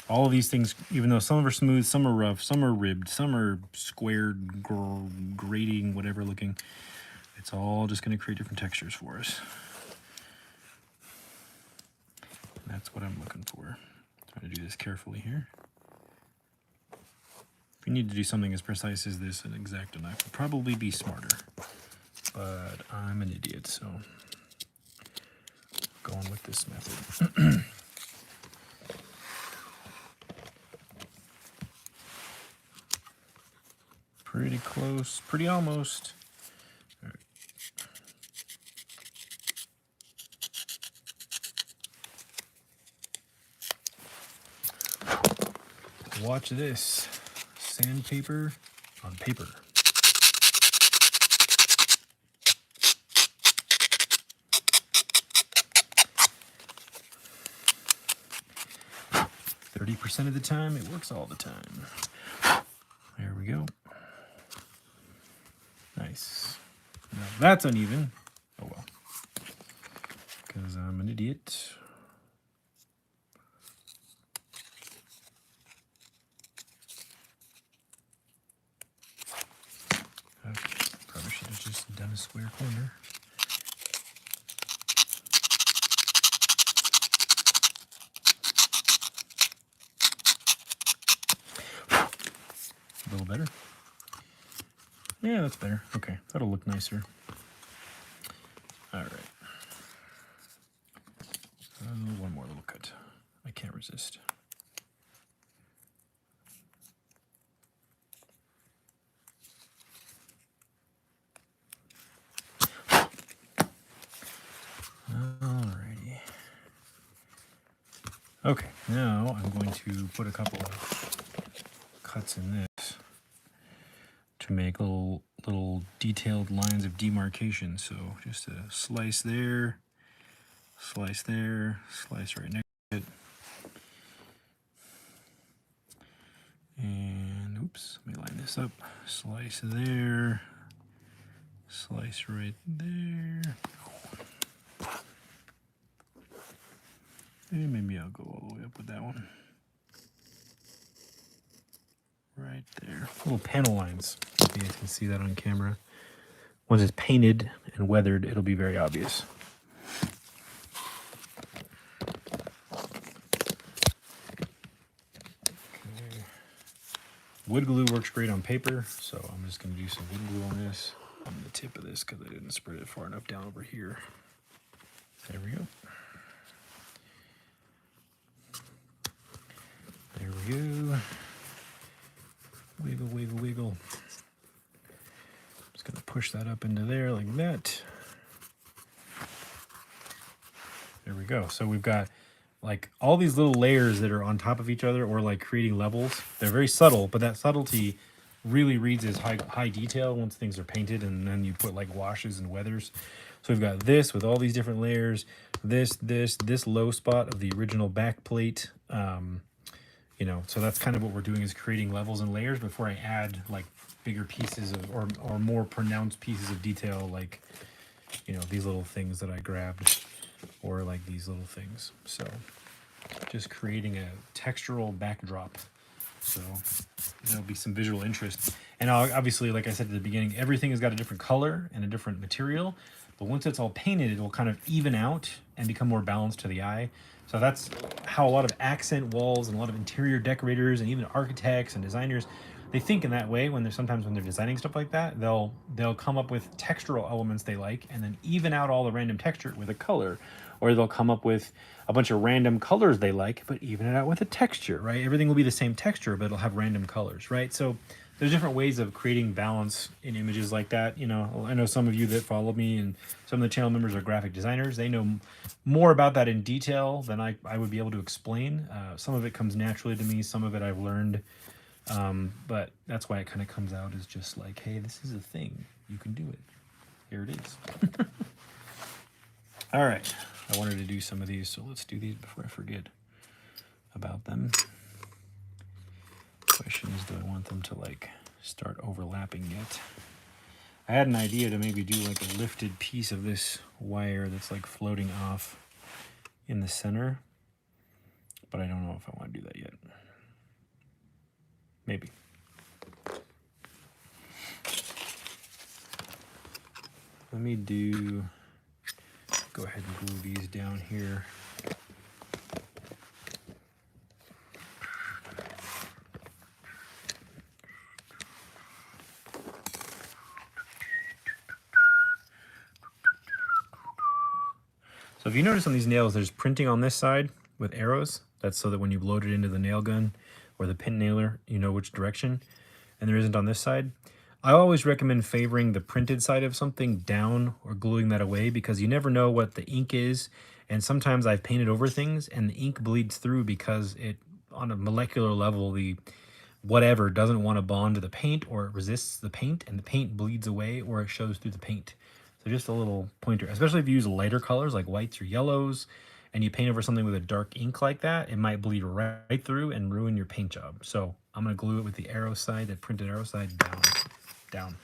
All of these things, even though some are smooth, some are rough, some are ribbed, some are squared, grating, whatever looking, it's all just going to create different textures for us. And that's what I'm looking for. Trying to do this carefully here. If you need to do something as precise as this, an X-Acto knife would probably be smarter. But I'm an idiot, so going with this method. Pretty close, pretty almost. All right. Watch this. Sandpaper on paper. 30% of the time, it works all the time. There we go. Nice. Now that's uneven. Oh well. Because I'm an idiot. Okay, probably should have just done a square corner. A little better. Yeah, that's better. Okay, that'll look nicer. All right. One more little cut. I can't resist. Alrighty. Okay, now I'm going to put a couple of cuts in this to make little detailed lines of demarcation. So just a slice there, slice right next to it. And oops, let me line this up. Slice there, slice right there. And maybe I'll go all the way up with that one. Right there. Little panel lines. You guys can see that on camera. Once it's painted and weathered, it'll be very obvious. Okay. Wood glue works great on paper, so I'm just going to do some wood glue on this. On the tip of this because I didn't spread it far enough down over here. There we go. There we go. Wiggle, wiggle, wiggle. Just gonna push that up into there like that. There we go. So we've got like all these little layers that are on top of each other or like creating levels. They're very subtle, but that subtlety really reads as high detail once things are painted, and then you put like washes and weathers. So we've got this with all these different layers, this low spot of the original back plate. You know, so that's kind of what we're doing, is creating levels and layers before I add like bigger pieces of or more pronounced pieces of detail, like, you know, these little things that I grabbed, or like these little things. So just creating a textural backdrop. So there'll be some visual interest. And obviously, like I said at the beginning, everything has got a different color and a different material. But once it's all painted, it will kind of even out and become more balanced to the eye. So that's how a lot of accent walls and a lot of interior decorators and even architects and designers, they think in that way when they're designing stuff like that. They'll come up with textural elements they like and then even out all the random texture with a color. Or they'll come up with a bunch of random colors they like, but even it out with a texture, right? Everything will be the same texture, but it'll have random colors, right? So there's different ways of creating balance in images like that. You know, I know some of you that follow me and some of the channel members are graphic designers. They know more about that in detail than I would be able to explain. Some of it comes naturally to me. Some of it I've learned. But that's why it kind of comes out as just like, hey, this is a thing. You can do it. Here it is. All right. I wanted to do some of these, so let's do these before I forget about them. Question is, do I want them to like start overlapping yet? I had an idea to maybe do like a lifted piece of this wire that's like floating off in the center, but I don't know if I want to do that yet. Maybe. Let me go ahead and glue these down here. So if you notice on these nails, there's printing on this side with arrows. That's so that when you load it into the nail gun or the pin nailer, you know which direction. And there isn't on this side. I always recommend favoring the printed side of something down or gluing that away, because you never know what the ink is. And sometimes I've painted over things and the ink bleeds through because it, on a molecular level, the whatever doesn't want to bond to the paint, or it resists the paint and the paint bleeds away, or it shows through the paint. So just a little pointer, especially if you use lighter colors like whites or yellows, and you paint over something with a dark ink like that, it might bleed right through and ruin your paint job. So I'm going to glue it with the arrow side, the printed arrow side down.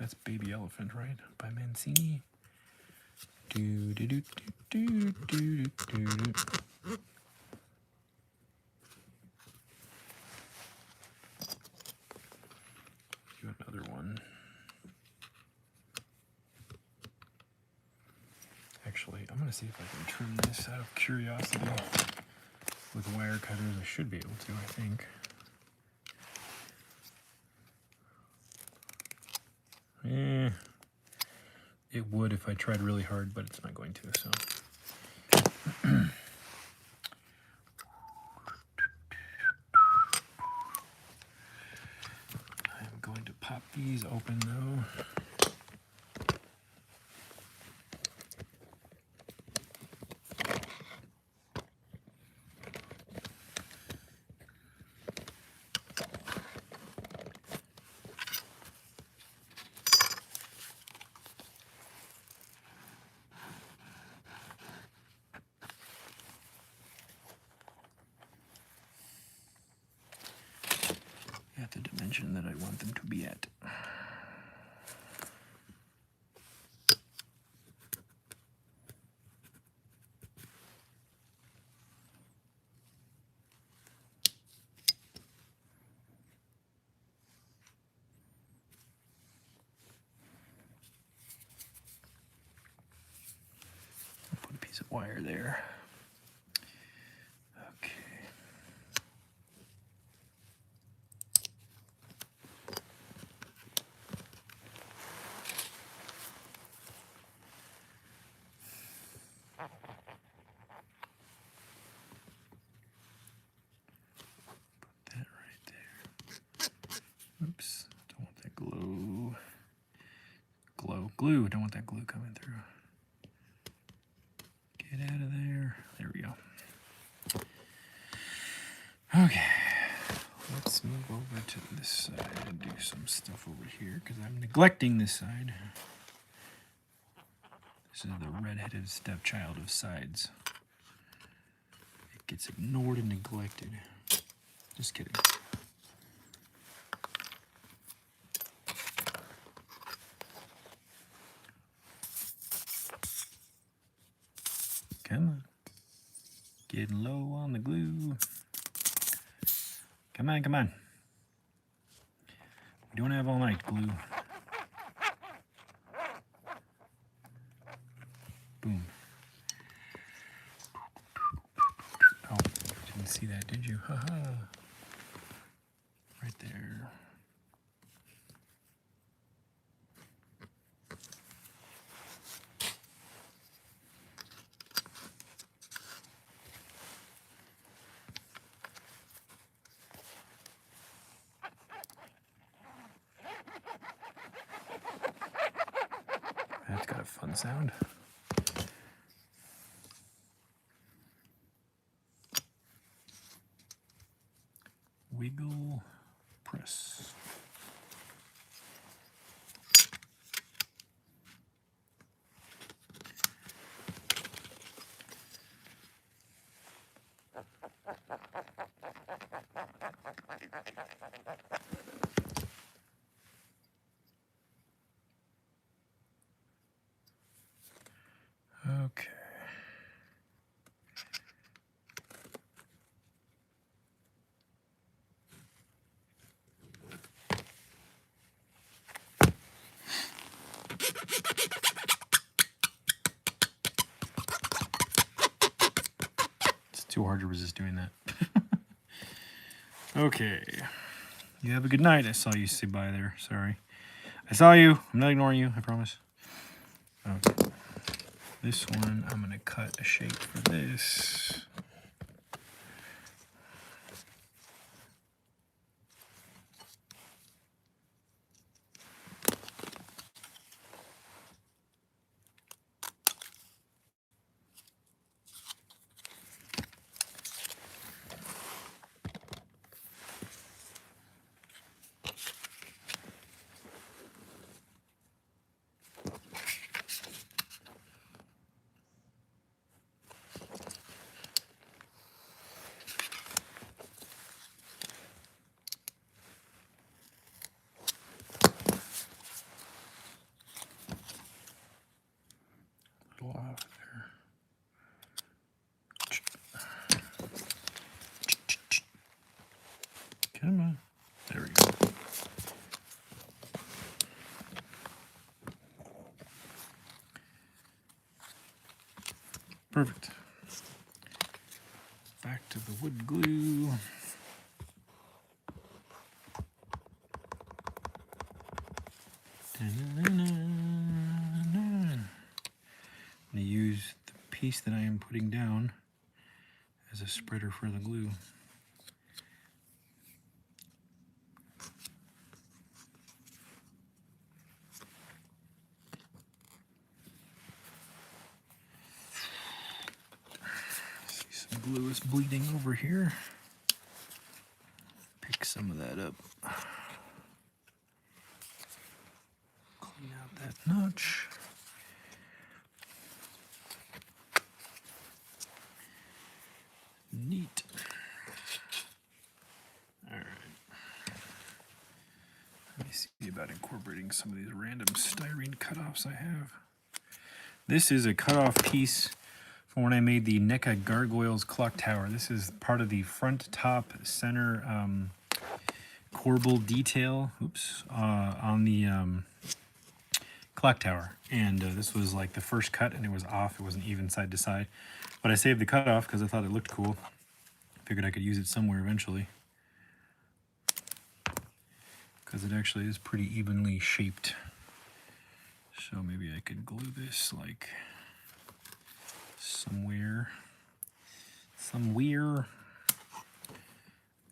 That's Baby Elephant, right? By Mancini. Do do do do do do do. Do another one. Actually, I'm gonna see if I can trim this out of curiosity with wire cutters. I should be able to, I think. It would if I tried really hard, but it's not going to, so. I'm going to pop these open though. At the dimension that I want them to be at. Put a piece of wire there. Okay. Put that right there. Oops, don't want that glue. Glue, don't want that glue coming through. Get out of there. There we go. Okay, let's move over to this side and do some stuff over here because I'm neglecting this side. This is the red-headed stepchild of sides. It gets ignored and neglected. Just kidding. Come on. Getting low on the glue. Come on, come on. We don't have all night, glue. Boom. Oh, didn't see that, did you? Haha. Right there. That's got a fun sound. Wiggle press. Okay. It's too hard to resist doing that. Okay. You have a good night. I saw you say bye there. Sorry. I saw you. I'm not ignoring you, I promise. Okay. This one, I'm going to cut a shape for this. Perfect. Back to the wood glue. I'm going to use the piece that I am putting down as a spreader for the glue. See, some glue is bleeding over here. Pick some of that up. Clean out that notch. Neat. All right. Let me see about incorporating some of these random styrene cutoffs I have. This is a cutoff piece from when I made the NECA Gargoyles clock tower. This is part of the front, top, center corbel detail. Oops, on the clock tower. And this was like the first cut, and it was off. It wasn't even side to side. But I saved the cutoff because I thought it looked cool. Figured I could use it somewhere eventually. Because it actually is pretty evenly shaped. So maybe I could glue this like somewhere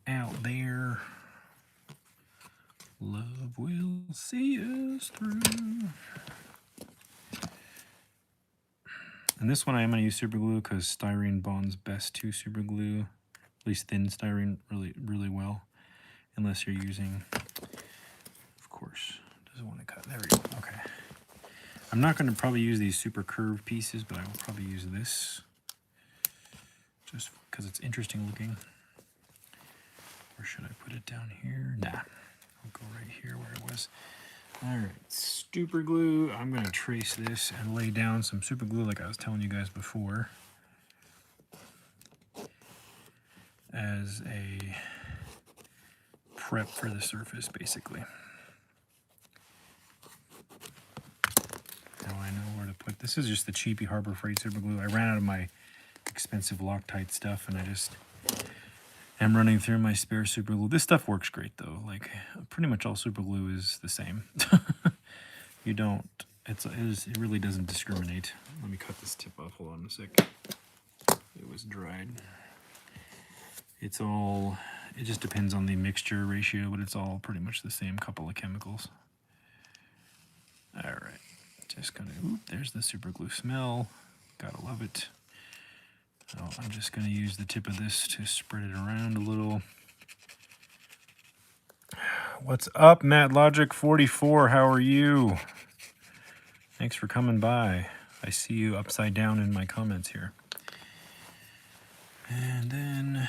out there. Love will see us through. And this one I am going to use super glue because styrene bonds best to super glue. At least thin styrene really well. Unless you're using, of course, doesn't want to cut. There we go. Okay. I'm not going to probably use these super curved pieces, but I will probably use this just because it's interesting looking. Or should I put it down here? Nah, I'll go right here where it was. All right, super glue. I'm going to trace this and lay down some super glue like I was telling you guys before as a prep for the surface, basically. Now I know where to put this. Is just the cheapy Harbor Freight super glue. I ran out of my expensive Loctite stuff, and I just am running through my spare super glue. This stuff works great though. Like pretty much all super glue is the same. You don't. It really doesn't discriminate. Let me cut this tip off. Hold on a sec. It was dried. It just depends on the mixture ratio, but it's all pretty much the same couple of chemicals. All right, just gonna, there's the super glue smell. Gotta love it. So I'm just gonna use the tip of this to spread it around a little. What's up, Matt Logic 44? How are you? Thanks for coming by. I see you upside down in my comments here. And then,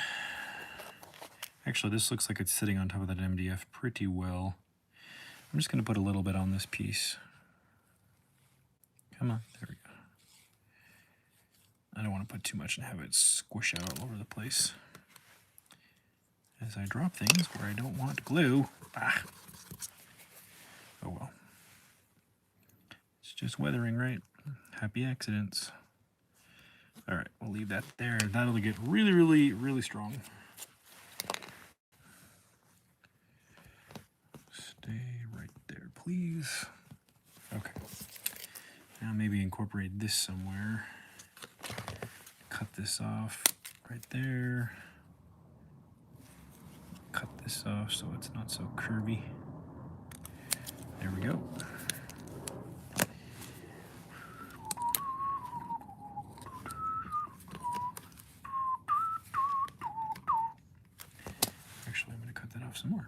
actually, this looks like it's sitting on top of that MDF pretty well. I'm just going to put a little bit on this piece. Come on, there we go. I don't want to put too much and have it squish out all over the place as I drop things where I don't want glue. Ah. Oh well. It's just weathering, right? Happy accidents. All right, we'll leave that there. That'll get really strong. Stay right there, please. Okay. Now maybe incorporate this somewhere. Cut this off right there. Cut this off so it's not so curvy. There we go. Actually, I'm going to cut that off some more.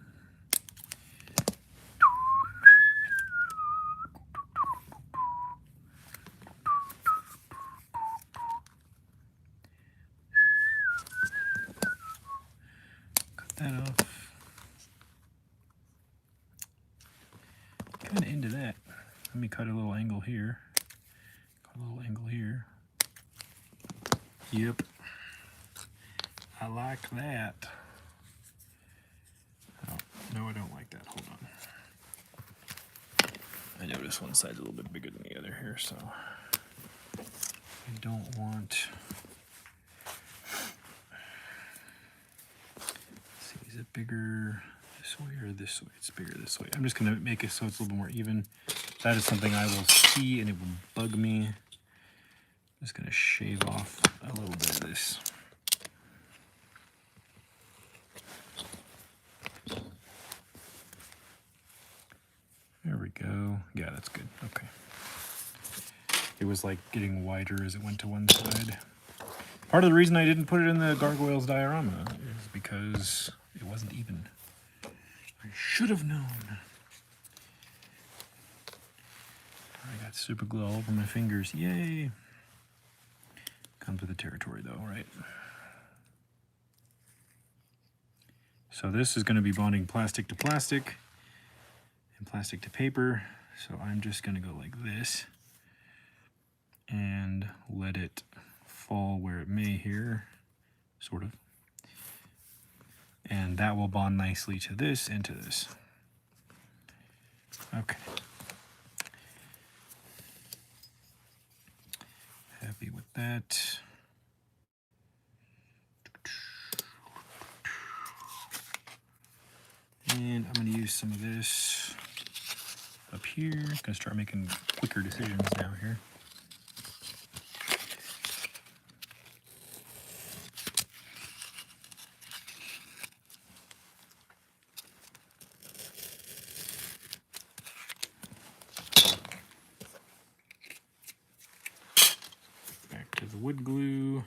That off. Kind of into that. Let me cut a little angle here. Cut a little angle here. Yep. I like that. Oh, no, I don't like that. Hold on. I noticed one side's a little bit bigger than the other here, so I don't want. Let's see, is it bigger this way or this way? It's bigger this way. I'm just gonna make it so it's a little bit more even. That is something I will see and it will bug me. I'm just gonna shave off a little bit of this. There we go. Yeah, that's good. Okay. It was like getting wider as it went to one side. Part of the reason I didn't put it in the Gargoyles diorama is because it wasn't even. I should have known. I got super glue all over my fingers. Yay! Comes with the territory though, right? So this is going to be bonding plastic to plastic and plastic to paper. So I'm just going to go like this and let it fall where it may here, sort of. And that will bond nicely to this and to this. Okay. Happy with that. And I'm going to use some of this up here. I'm going to start making quicker decisions now here. Back to the wood glue.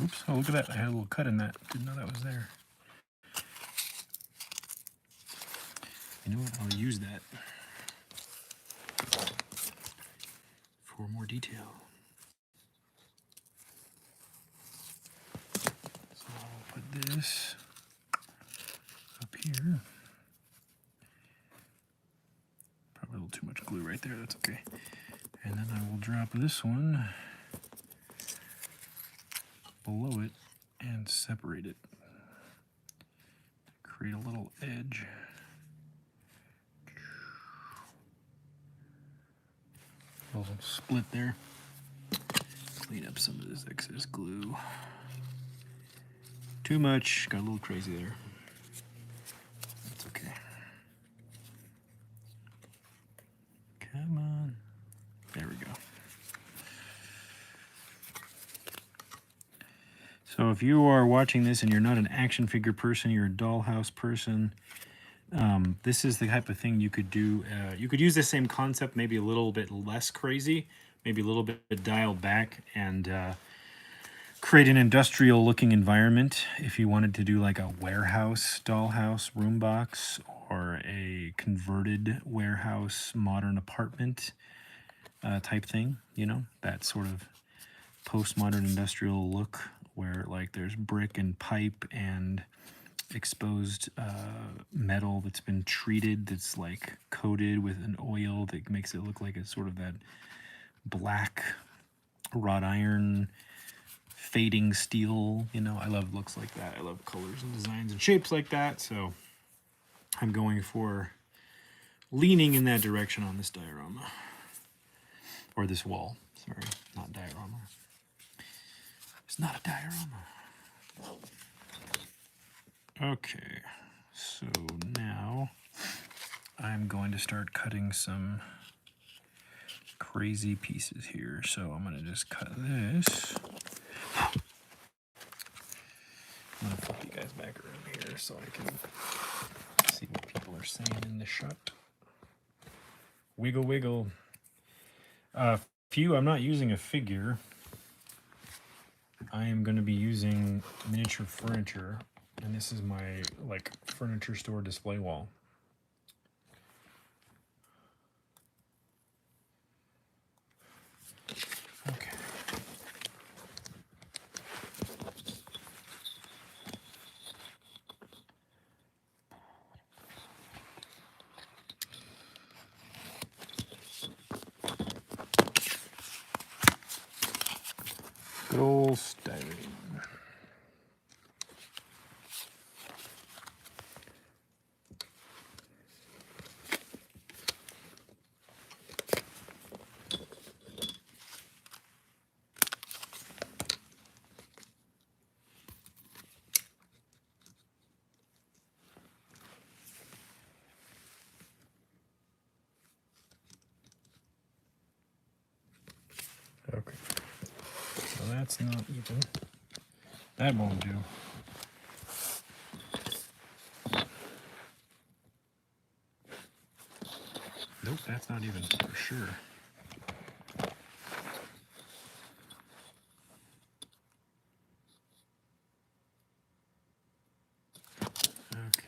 Oops, oh look at that, I had a little cut in that. Didn't know that was there. You know what, I'll use that for more detail. So I'll put this up here. Probably a little too much glue right there, that's okay. And then I will drop this one below it and separate it. Create a little edge. A little split there. Clean up some of this excess glue. Too much, got a little crazy there. That's okay. Come on. There we go. So if you are watching this and you're not an action figure person, you're a dollhouse person, this is the type of thing you could do. You could use the same concept, maybe a little bit less crazy, maybe a little bit dialed back, and create an industrial looking environment. If you wanted to do like a warehouse dollhouse room box, or a converted warehouse modern apartment type thing, you know, that sort of postmodern industrial look where like there's brick and pipe and exposed metal that's been treated, that's like coated with an oil that makes it look like it's sort of that black wrought iron fading steel. You know, I love looks like that. I love colors and designs and shapes like that, so I'm going for leaning in that direction on this diorama, or this wall. Sorry, not diorama. It's not a diorama. Okay, so now I'm going to start cutting some crazy pieces here. So I'm going to just cut this. I'm going to flip you guys back around here so I can see what people are saying in the shot. Wiggle, wiggle. I'm not using a figure. I am going to be using miniature furniture, and this is my like furniture store display wall. Okay. old styrene. Okay, so that's not even. That won't do. Nope, that's not even for sure. Okay.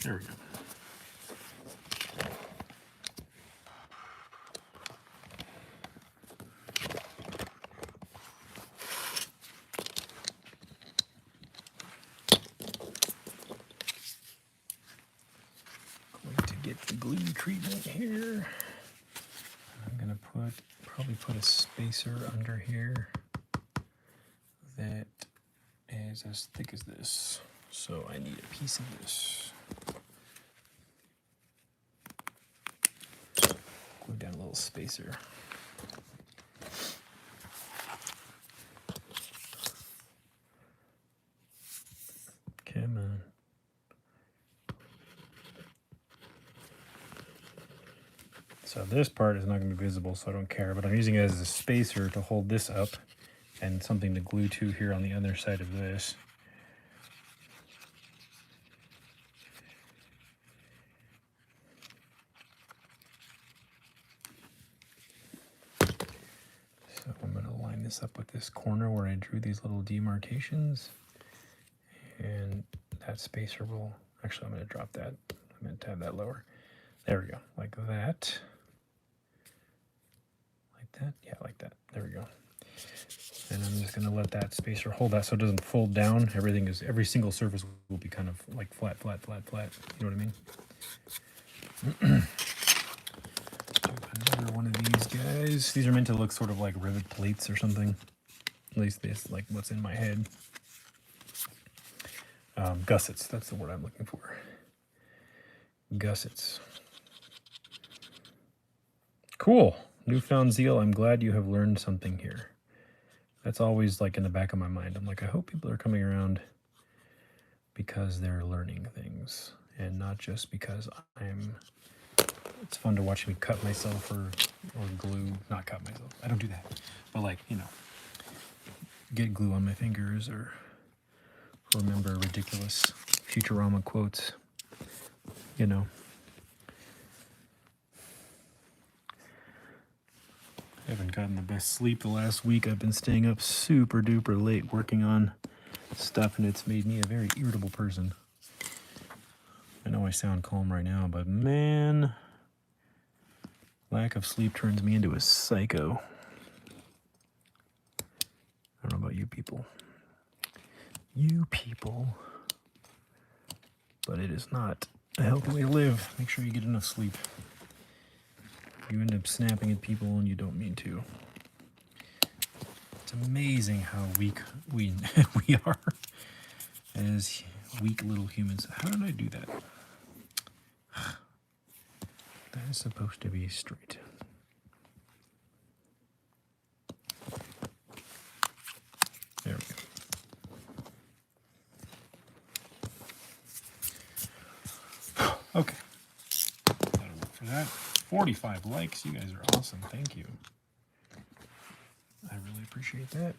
There we go. Going to get the glue treatment here. I'm gonna probably put a spacer under here that is as thick as this. So I need a piece of this. Glue down a little spacer. Come on. So this part is not going to be visible, so I don't care, but I'm using it as a spacer to hold this up and something to glue to here on the other side of this. So I'm going to line this up with this corner where I drew these little demarcations, and that spacer will, actually I'm going to drop that. I meant to have that lower. There we go, like that. That? Yeah, like that. There we go. And I'm just gonna let that spacer hold that so it doesn't fold down. Every single surface will be kind of like flat, flat, flat, flat. You know what I mean? Another one of these guys. These are meant to look sort of like rivet plates or something. At least this, like what's in my head. Gussets, that's the word I'm looking for. Gussets. Cool. Newfound zeal. I'm glad you have learned something here. That's always like in the back of my mind. I'm like, I hope people are coming around because they're learning things and not just because it's fun to watch me cut myself or glue, not cut myself. I don't do that. But like, you know, get glue on my fingers or remember ridiculous Futurama quotes, you know. I haven't gotten the best sleep the last week. I've been staying up super duper late working on stuff, and it's made me a very irritable person. I know I sound calm right now, but man, lack of sleep turns me into a psycho. I don't know about you people. But it is not a healthy way to live. Make sure you get enough sleep. You end up snapping at people and you don't mean to. It's amazing how weak we are as weak little humans. How did I do that? That is supposed to be straight. There we go. Okay. That'll work for that. 45 likes. You guys are awesome. Thank you. I really appreciate that.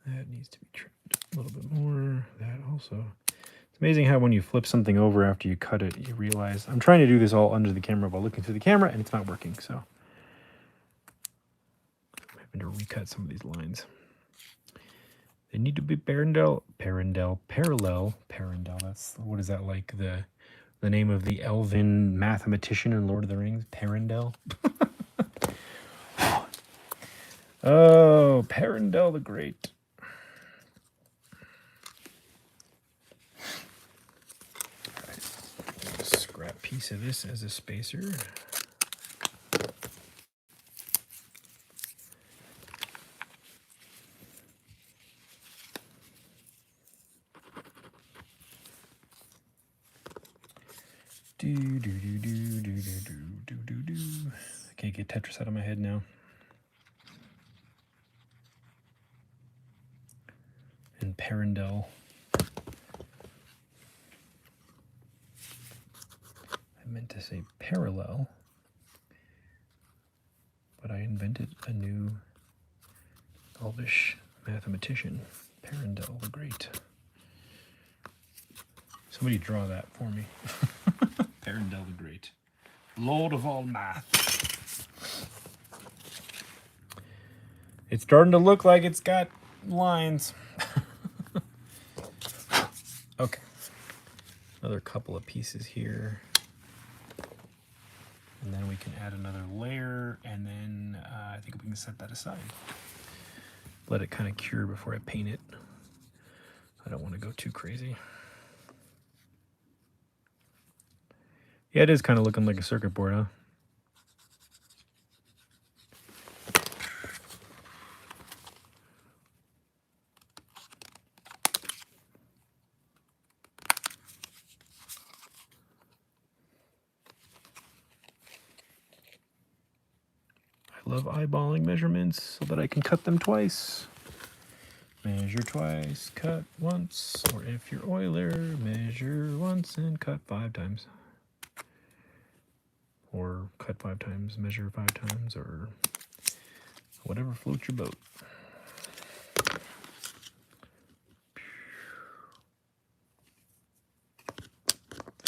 That needs to be trimmed a little bit more. That also. It's amazing how when you flip something over after you cut it, you realize I'm trying to do this all under the camera while looking through the camera, and it's not working. So I'm having to recut some of these lines. They need to be parallel. That's, what is that, like the name of the elven mathematician in Lord of the Rings? Parallel. Oh, Parendel the Great. Right. Scrap piece of this as a spacer. I can't get Tetris out of my head now. And Parendel. I meant to say parallel, but I invented a new Elvish mathematician, Parendel the Great. Somebody draw that for me. Parendel the Great. Lord of all math. It's starting to look like it's got lines. Okay. Another couple of pieces here. And then we can add another layer, and then I think we can set that aside. Let it kind of cure before I paint it. I don't want to go too crazy. Yeah, it is kind of looking like a circuit board, huh? I love eyeballing measurements so that I can cut them twice. Measure twice, cut once, or if you're Euler, measure once and cut 5 times. Or cut 5 times, measure 5 times, or whatever floats your boat.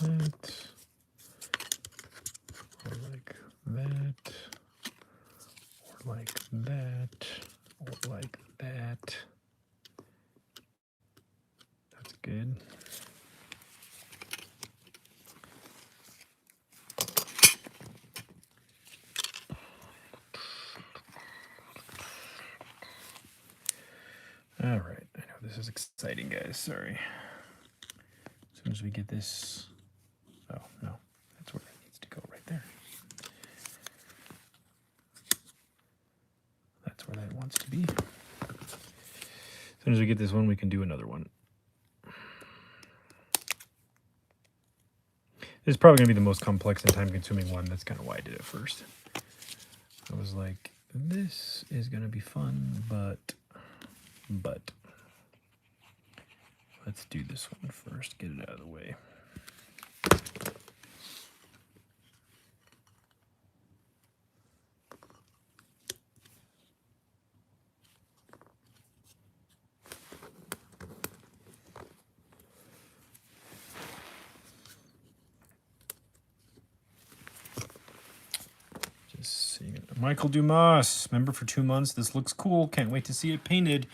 That, or like that, or like that, or like that. That's good. All right, I know this is exciting, guys. Sorry. As soon as we get this, oh no, that's where it needs to go, right there. That's where that wants to be. As soon as we get this one, we can do another one. This is probably going to be the most complex and time-consuming one. That's kind of why I did it first. I was like, this is going to be fun, but let's do this one first, get it out of the way. Michael Dumas, member for 2 months. This looks cool. Can't wait to see it painted.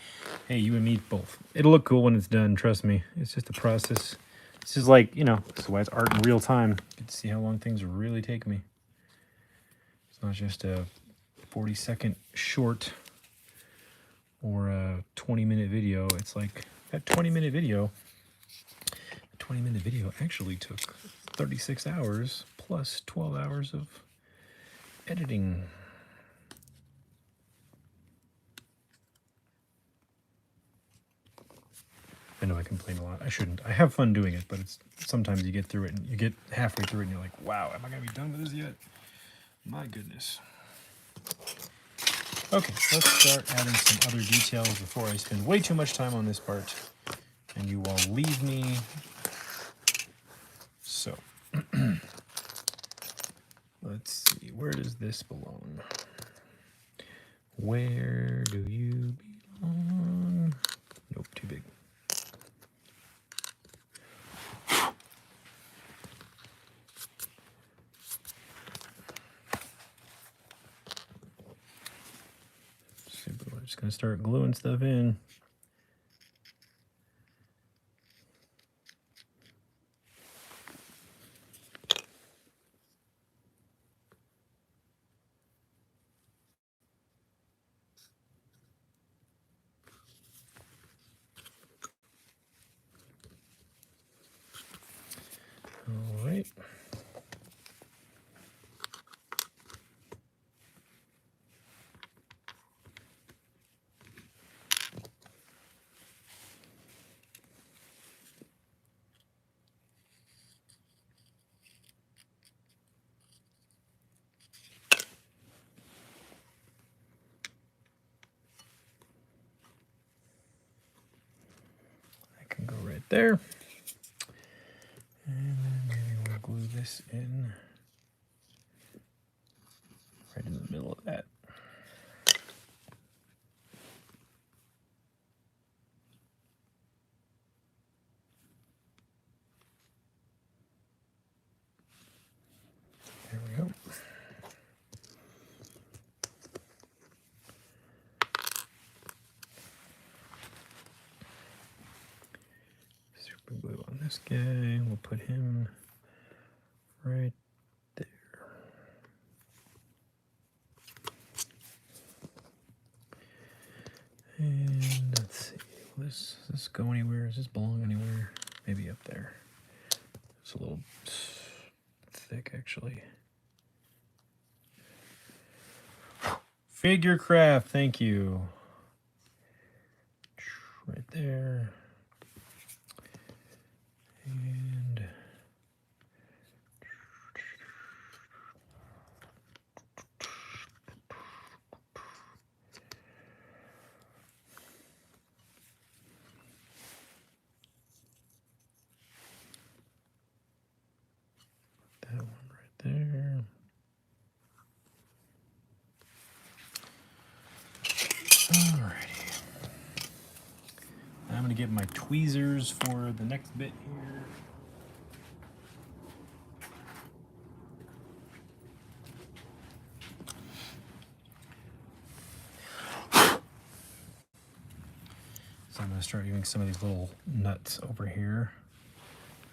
Hey, you and me both. It'll look cool when it's done. Trust me. It's just a process. This is like, you know, this is why it's art in real time. Get to see how long things really take me. It's not just a 40-second short or a 20-minute video. It's like that 20-minute video. The 20-minute video actually took 36 hours plus 12 hours of editing. I know I complain a lot. I shouldn't. I have fun doing it, but it's sometimes you get through it and you get halfway through it and you're like, wow, am I going to be done with this yet? My goodness. Okay, let's start adding some other details before I spend way too much time on this part and you all leave me. So, let's see. Where does this belong? Where do you belong? Nope, too big. We're just gonna start gluing stuff in. All right. That can go right there. And then maybe we'll glue this in right in the middle of that. There we go. Super glue on this guy. We'll put him right there. And let's see, will this go anywhere? Does this belong anywhere? Maybe up there. It's a little thick, actually. Figure craft, thank you. Right there. And that one right there. Alrighty. I'm going to get my tweezers for the next bit here. So I'm going to start using some of these little nuts over here.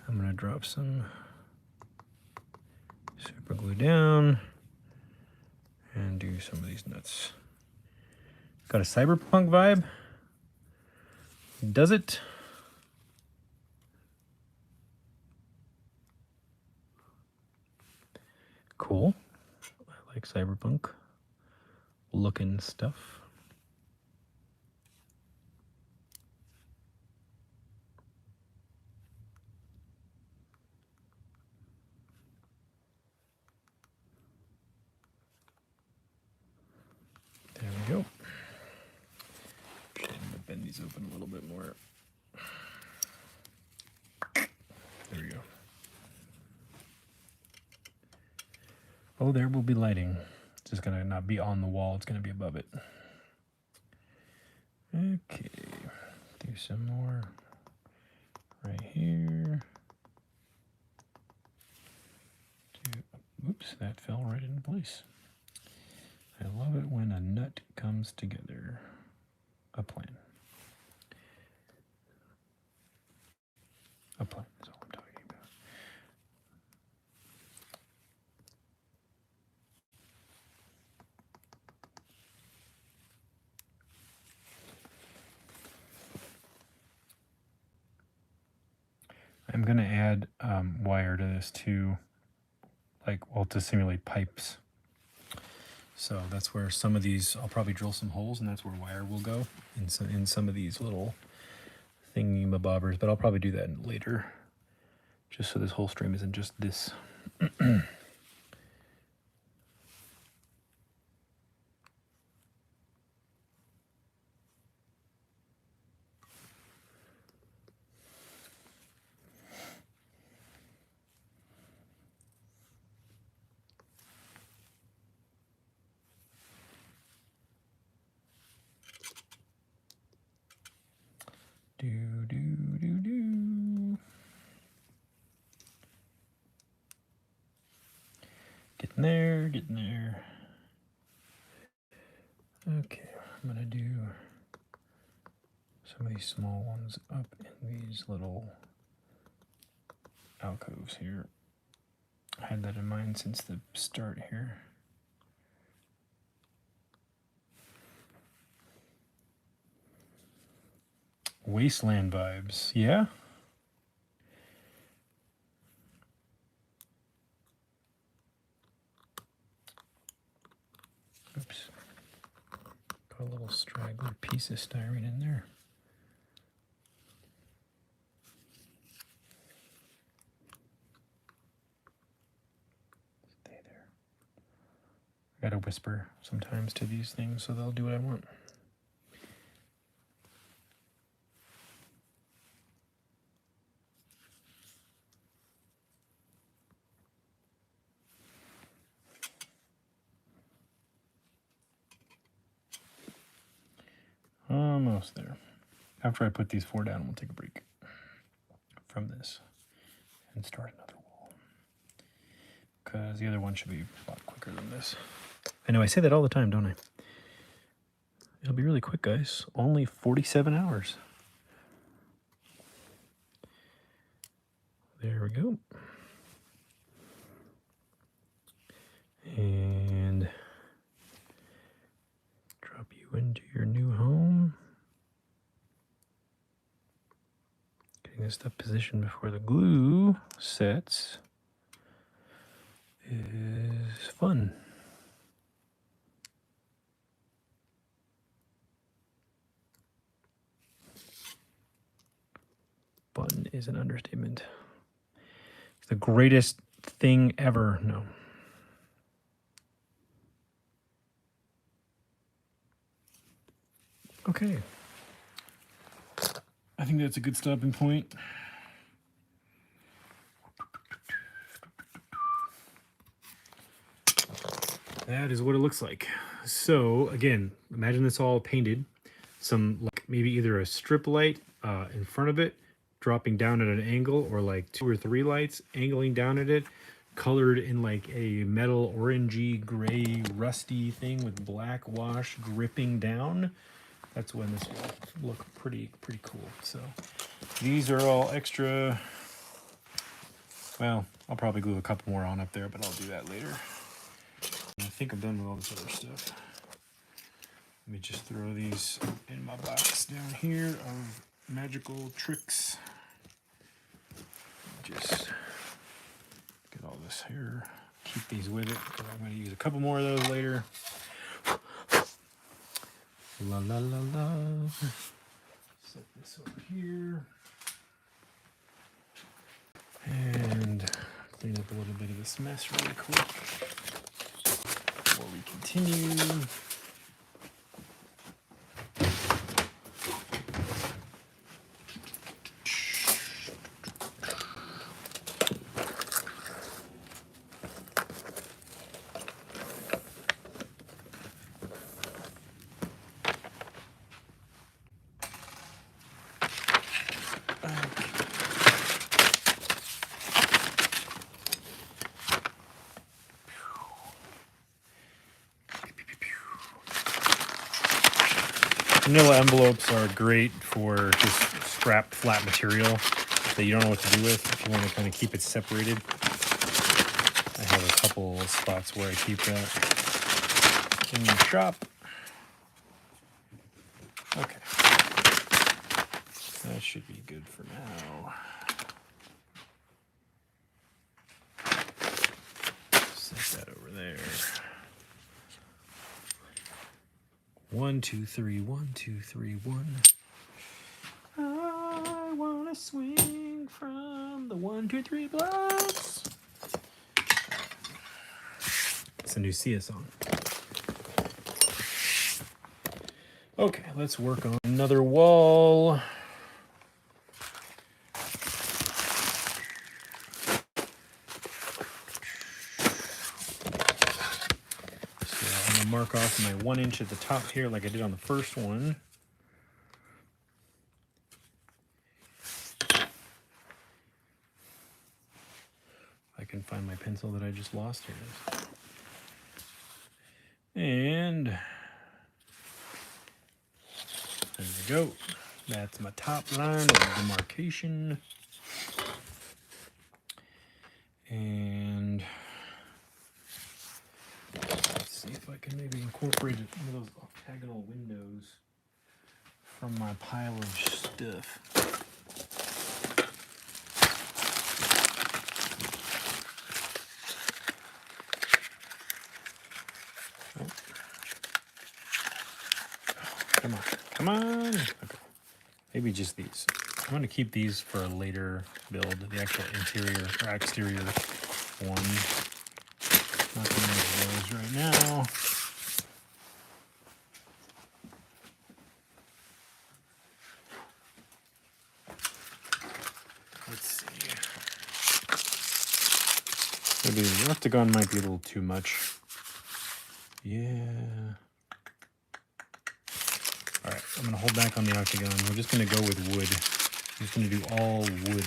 I'm going to drop some super glue down and do some of these nuts. Got a cyberpunk vibe? Does it? Cool. I like cyberpunk looking stuff. There we go. I'm gonna bend these open a little bit more. There we go. Oh, there will be lighting. It's just gonna not be on the wall, it's gonna be above it. Okay, do some more right here. Oops, that fell right into place. I love it when a nut comes together. A plan. A plan is all I'm talking about. I'm going to add wire to this too, to simulate pipes. So that's where some of these, I'll probably drill some holes, and that's where wire will go in some of these little thingy-mabobbers, but I'll probably do that later, just so this whole stream isn't just this. Getting there. Okay, I'm gonna do some of these small ones up in these little alcoves here. I had that in mind since the start here. Wasteland vibes, yeah? put a little straggler piece of styrene in there. Stay there. I gotta whisper sometimes to these things so they'll do what I want. Almost there. After I put these 4 down, we'll take a break from this and start another wall. Because the other one should be a lot quicker than this. I know I say that all the time, don't I? It'll be really quick, guys. Only 47 hours. There we go. And drop you into your new home. Getting this stuff positioned before the glue sets is fun. Fun is an understatement. It's the greatest thing ever. No. Okay. I think that's a good stopping point. That is what it looks like. So again, imagine this all painted. Some like maybe either a strip light in front of it, dropping down at an angle, or like 2 or 3 lights angling down at it, colored in like a metal orangey gray rusty thing with black wash gripping down. That's when this will look pretty cool. So these are all extra. Well, I'll probably glue a couple more on up there, but I'll do that later. I think I'm done with all this other stuff. Let me just throw these in my box down here of magical tricks. Just get all this here. Keep these with it, because I'm going to use a couple more of those later. La la la la. Set this over here. And clean up a little bit of this mess really quick before we continue. Manila envelopes are great for just scrap flat material that you don't know what to do with if you want to kind of keep it separated. I have a couple spots where I keep that in the shop. Okay. That should be good for now. Set that over there. 1, 2, 3, 1, 2, 3, 1. I wanna swing from the 1, 2, 3 blocks. It's a new Sia song. Okay, let's work on another wall. Mark off my 1 inch at the top here like I did on the first one. I can find my pencil that I just lost. Here it is. And there we go. That's my top line of demarcation. And see if I can maybe incorporate one of those octagonal windows from my pile of stuff. Come on. Come on. Okay. Maybe just these. I'm going to keep these for a later build, the actual interior or exterior one. Not going to use those right now. Let's see. Maybe the octagon might be a little too much. Yeah. All right, I'm going to hold back on the octagon. We're just going to go with wood. I'm just going to do all wood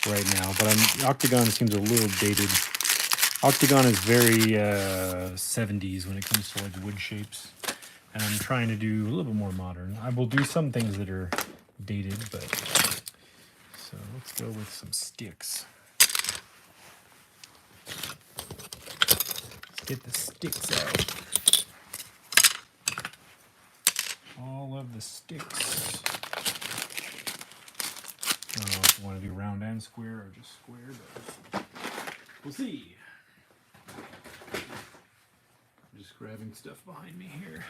right now. But the octagon seems a little dated. Octagon is very 70s when it comes to like wood shapes. And I'm trying to do a little bit more modern. I will do some things that are dated, but... So let's go with some sticks. Let's get the sticks out. All of the sticks. I don't know if you want to do round and square or just square, but we'll see. I'm just grabbing stuff behind me here.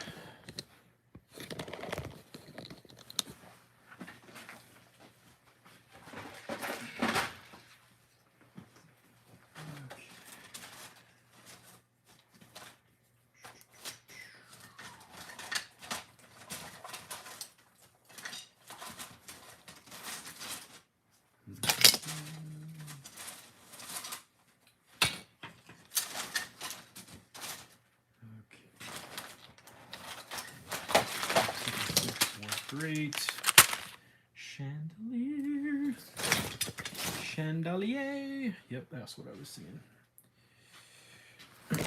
Great. Chandelier. Chandelier. Yep, that's what I was singing. All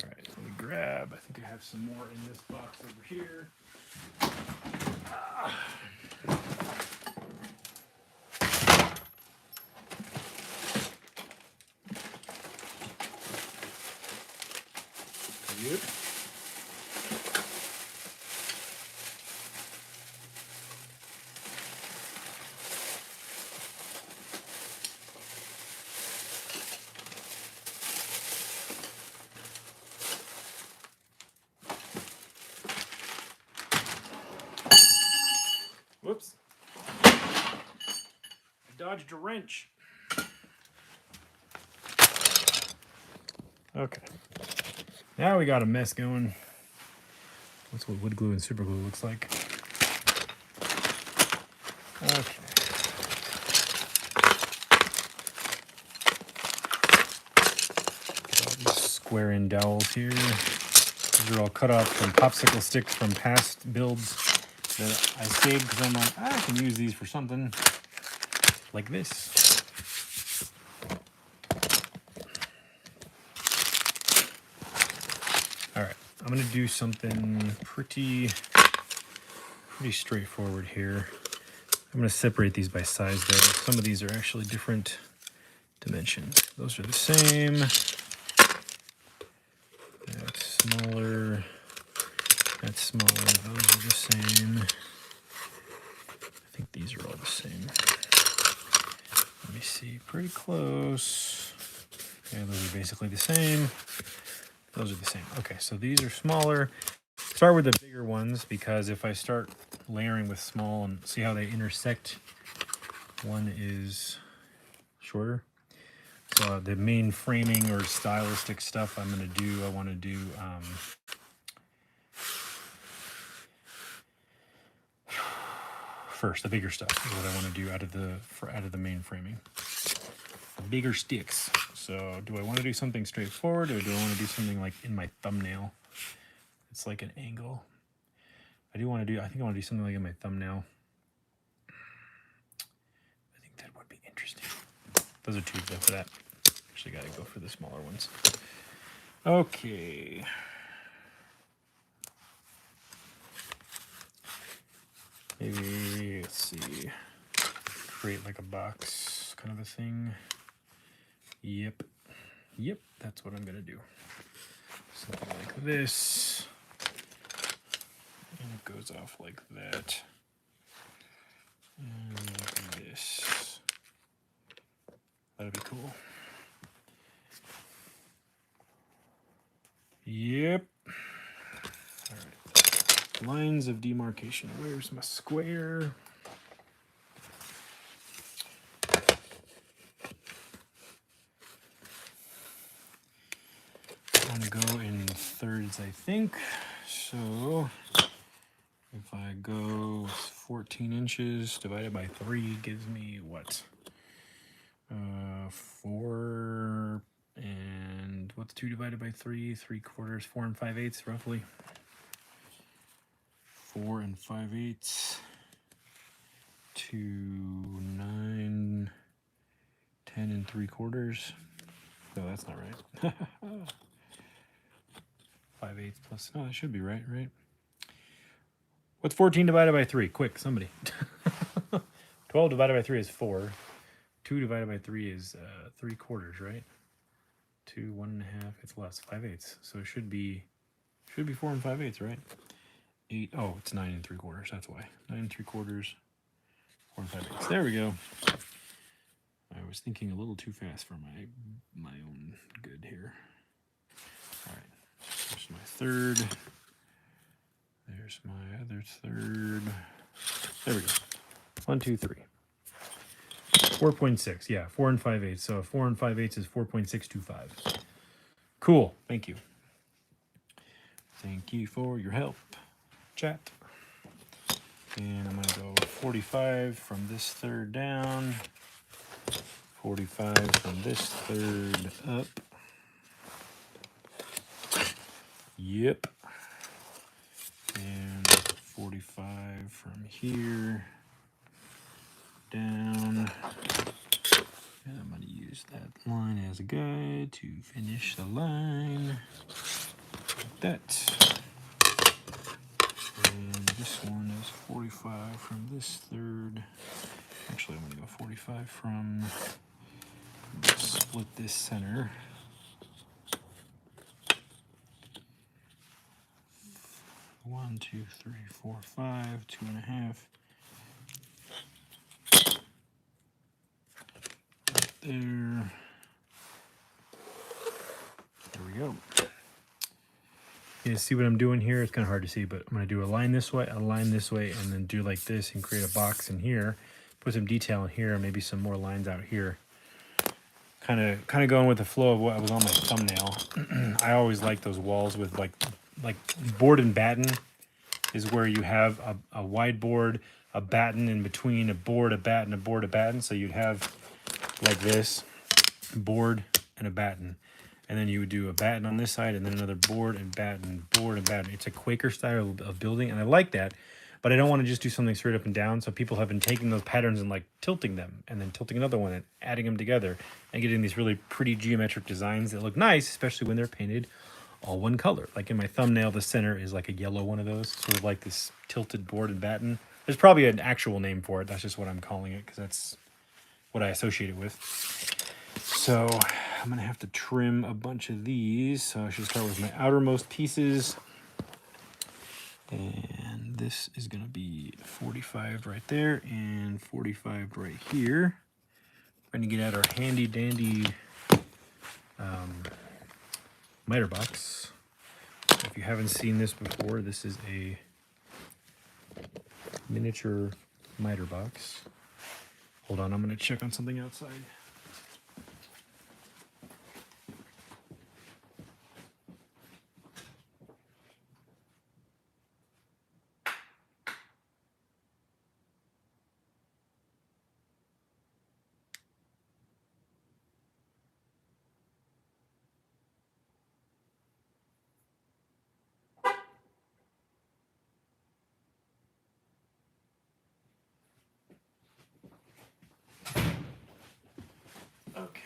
right, let me grab. I think I have some more in this box over here. Yep. Whoops. I dodged a wrench. Okay. Now we got a mess going. That's what wood glue and super glue looks like. Okay. Got all these square end dowels here. These are all cut off from popsicle sticks from past builds that I saved because I'm like, I can use these for something like this. All right, I'm gonna do something pretty straightforward here. I'm gonna separate these by size though. Some of these are actually different dimensions. Those are the same. That's smaller. That's smaller. Those are the same. I think these are all the same. Let me see. Pretty close. Yeah, those are basically the same. Those are the same. Okay, so these are smaller. Start with the bigger ones because if I start layering with small and see how they intersect, one is shorter. So the main framing or stylistic stuff I'm going to do, I want to do first. The bigger stuff is what I want to do out of the main framing. The bigger sticks. So do I want to do something straightforward or do I want to do something like in my thumbnail? It's like an angle. I think I want to do something like in my thumbnail. I think that would be interesting. Those are two though for that. Actually got to go for the smaller ones. Okay. Maybe, let's see, create like a box kind of a thing. Yep, that's what I'm gonna do. Something like this. And it goes off like that. And like this. That'd be cool. Yep. Lines of demarcation. Where's my square? I'm gonna go in thirds, I think. So if I go 14 inches divided by 3 gives me what? 4, and what's 2 divided by 3? 3/4, 4 and 5/8 roughly. 4 and 5/8 to 9, 10 and 3/4. No, that's not right. 5/8 plus, no, that should be right, right? What's 14 divided by 3? Quick, somebody. 12 divided by 3 is 4. 2 divided by 3 is 3/4, right? 2, 1 1/2, it's less, 5/8. So it should be 4 and 5/8, right? 8, oh, it's 9 and 3/4, that's why. 9 and 3/4, 4 and 5/8. There we go. I was thinking a little too fast for my own good here. All right, there's my third. There's my other third. There we go. 1, 2, 3. 4.6, yeah, 4 and 5/8. So 4 and 5/8 is 4.625. Cool, thank you. Thank you for your help, chat. And I'm gonna go 45 from this third down, 45 from this third up. Yep. And 45 from here down. And I'm going to use that line as a guide to finish the line. Like that. And this one is 45 from this third. Actually, I'm going to go 45 from, split this center. 1, 2, 3, 4, 5, 2 1/2. There. There we go. You see what I'm doing here? It's kind of hard to see, but I'm going to do a line this way, and then do like this and create a box in here. Put some detail in here, maybe some more lines out here. Kind of going with the flow of what was on my thumbnail. I always like those walls with like board and batten is where you have a wide board, a batten in between, a board, a batten, a board, a batten. So you'd have like this, board and a batten. And then you would do a batten on this side and then another board and batten, board and batten. It's a Quaker style of building, and I like that. But I don't want to just do something straight up and down. So people have been taking those patterns and like tilting them and then tilting another one and adding them together and getting these really pretty geometric designs that look nice, especially when they're painted all one color. Like in my thumbnail, the center is like a yellow one of those, sort of like this tilted board and batten. There's probably an actual name for it. That's just what I'm calling it because that's what I associate it with. So I'm going to have to trim a bunch of these. So I should start with my outermost pieces. And this is going to be 45 right there and 45 right here. We're going to get out our handy dandy miter box. If you haven't seen this before, this is a miniature miter box. Hold on, I'm going to check on something outside. Okay.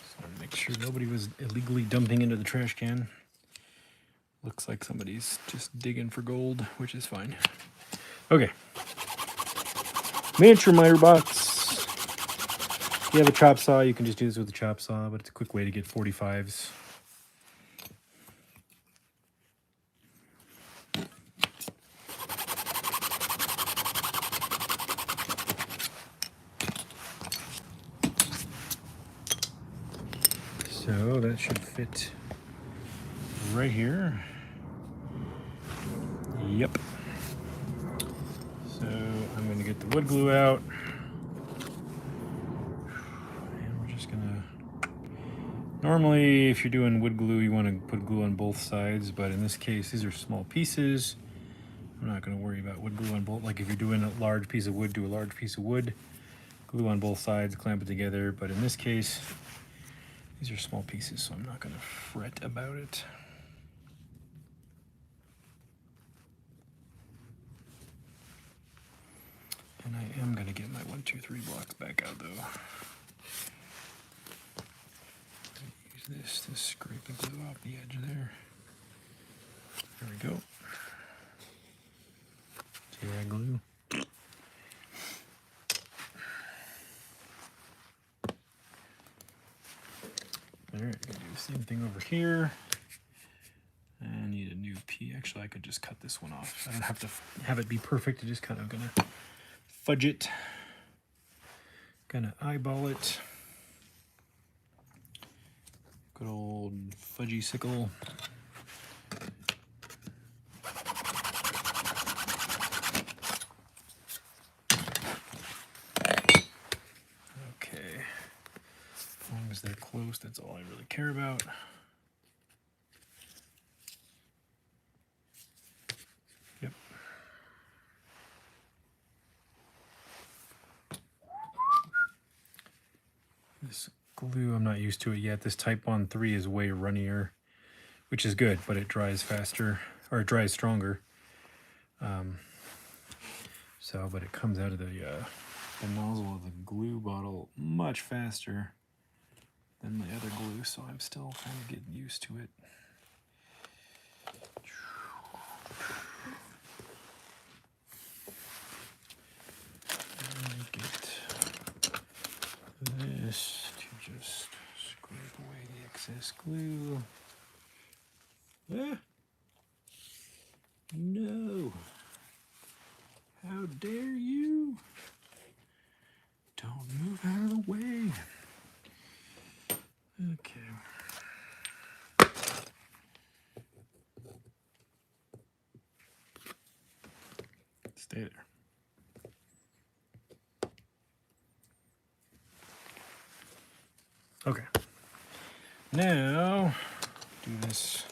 So make sure nobody was illegally dumping into the trash can. Looks like somebody's just digging for gold, which is fine. Okay. Miniature miter box. If you have a chop saw, you can just do this with a chop saw, but it's a quick way to get 45s. So that should fit right here. Yep. So I'm going to get the wood glue out. And we're just going to... Normally, if you're doing wood glue, you want to put glue on both sides. But in this case, these are small pieces. I'm not going to worry about wood glue on both. Like if you're doing a large piece of wood, do a large piece of wood. Glue on both sides, clamp it together. But in this case, these are small pieces, so I'm not going to fret about it. And I am going to get my 1, 2, 3 blocks back out, though. Use this to scrape the glue off the edge there. There we go. See that glue? All right, do the same thing over here. I need a new P. Actually, I could just cut this one off. I don't have to have it be perfect. I'm just kind of gonna fudge it. Gonna eyeball it. Good old fudgy sickle. Okay. As long as they're close, that's all I really care about. Yep. This glue, I'm not used to it yet. This Type 1-3 is way runnier, which is good, but it dries faster, or it dries stronger. But it comes out of the nozzle of the glue bottle much faster than my other glue, so I'm still kind of getting used to it. And get this to just scrape away the excess glue. Ah! No! How dare you! Don't move out of the way. Okay. Stay there. Okay. Now, do this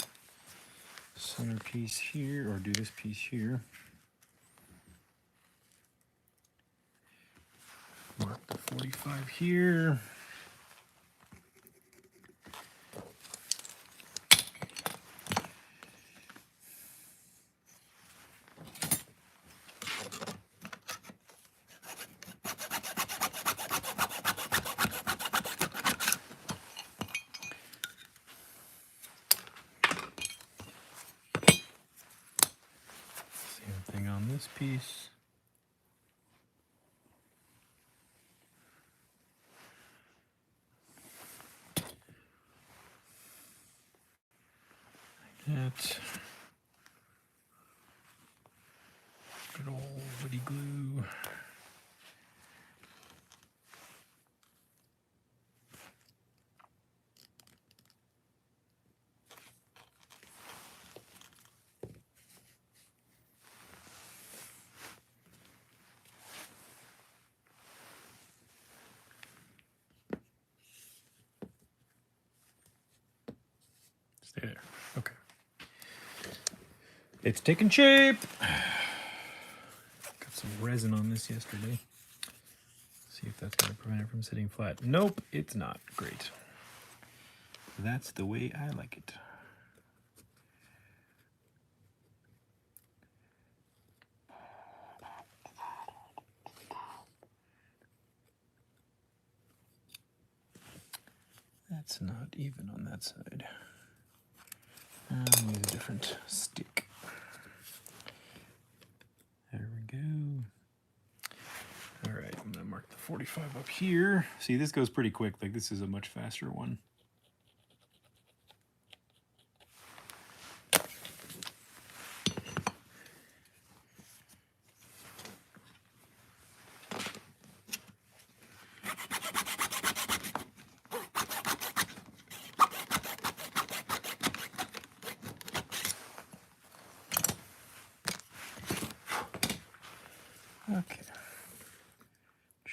center piece here, or do this piece here. Mark the 45 here. Same thing on this piece. That good old woody glue. Stay there. Okay. It's taking shape. Got some resin on this yesterday. See if that's going to prevent it from sitting flat. Nope, it's not. Great. That's the way I like it. That's not even on that side. Use a different stick. There we go. All right, I'm gonna mark the 45 up here. See, this goes pretty quick. Like, this is a much faster one.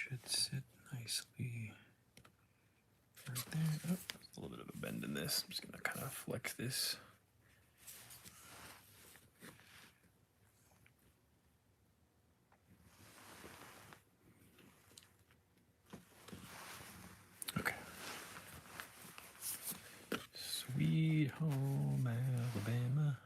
should sit nicely right there. Oh, there's a little bit of a bend in this. I'm just gonna kind of flex this. Okay. Sweet home Alabama.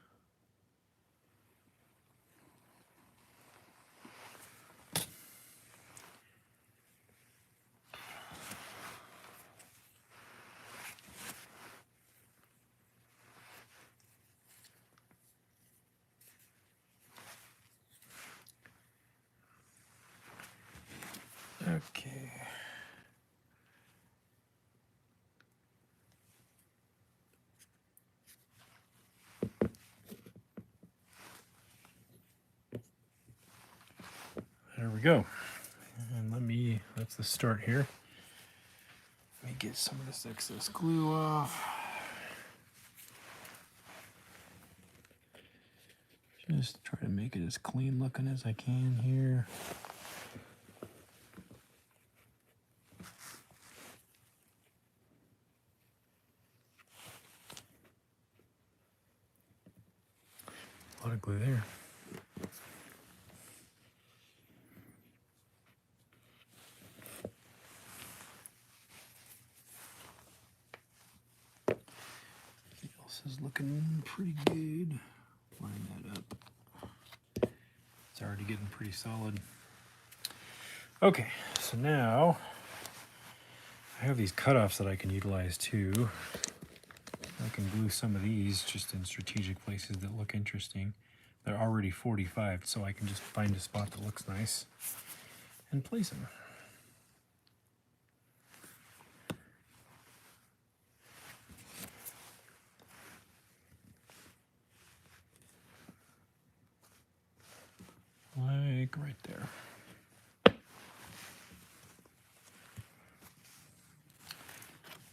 Okay. There we go. And that's the start here. Let me get some of this excess glue off. Just try to make it as clean looking as I can here. A lot of glue there. Everything else is looking pretty good. Line that up. It's already getting pretty solid. Okay, so now I have these cutoffs that I can utilize too. I can glue some of these just in strategic places that look interesting. They're already 45, so I can just find a spot that looks nice and place them. Like right there.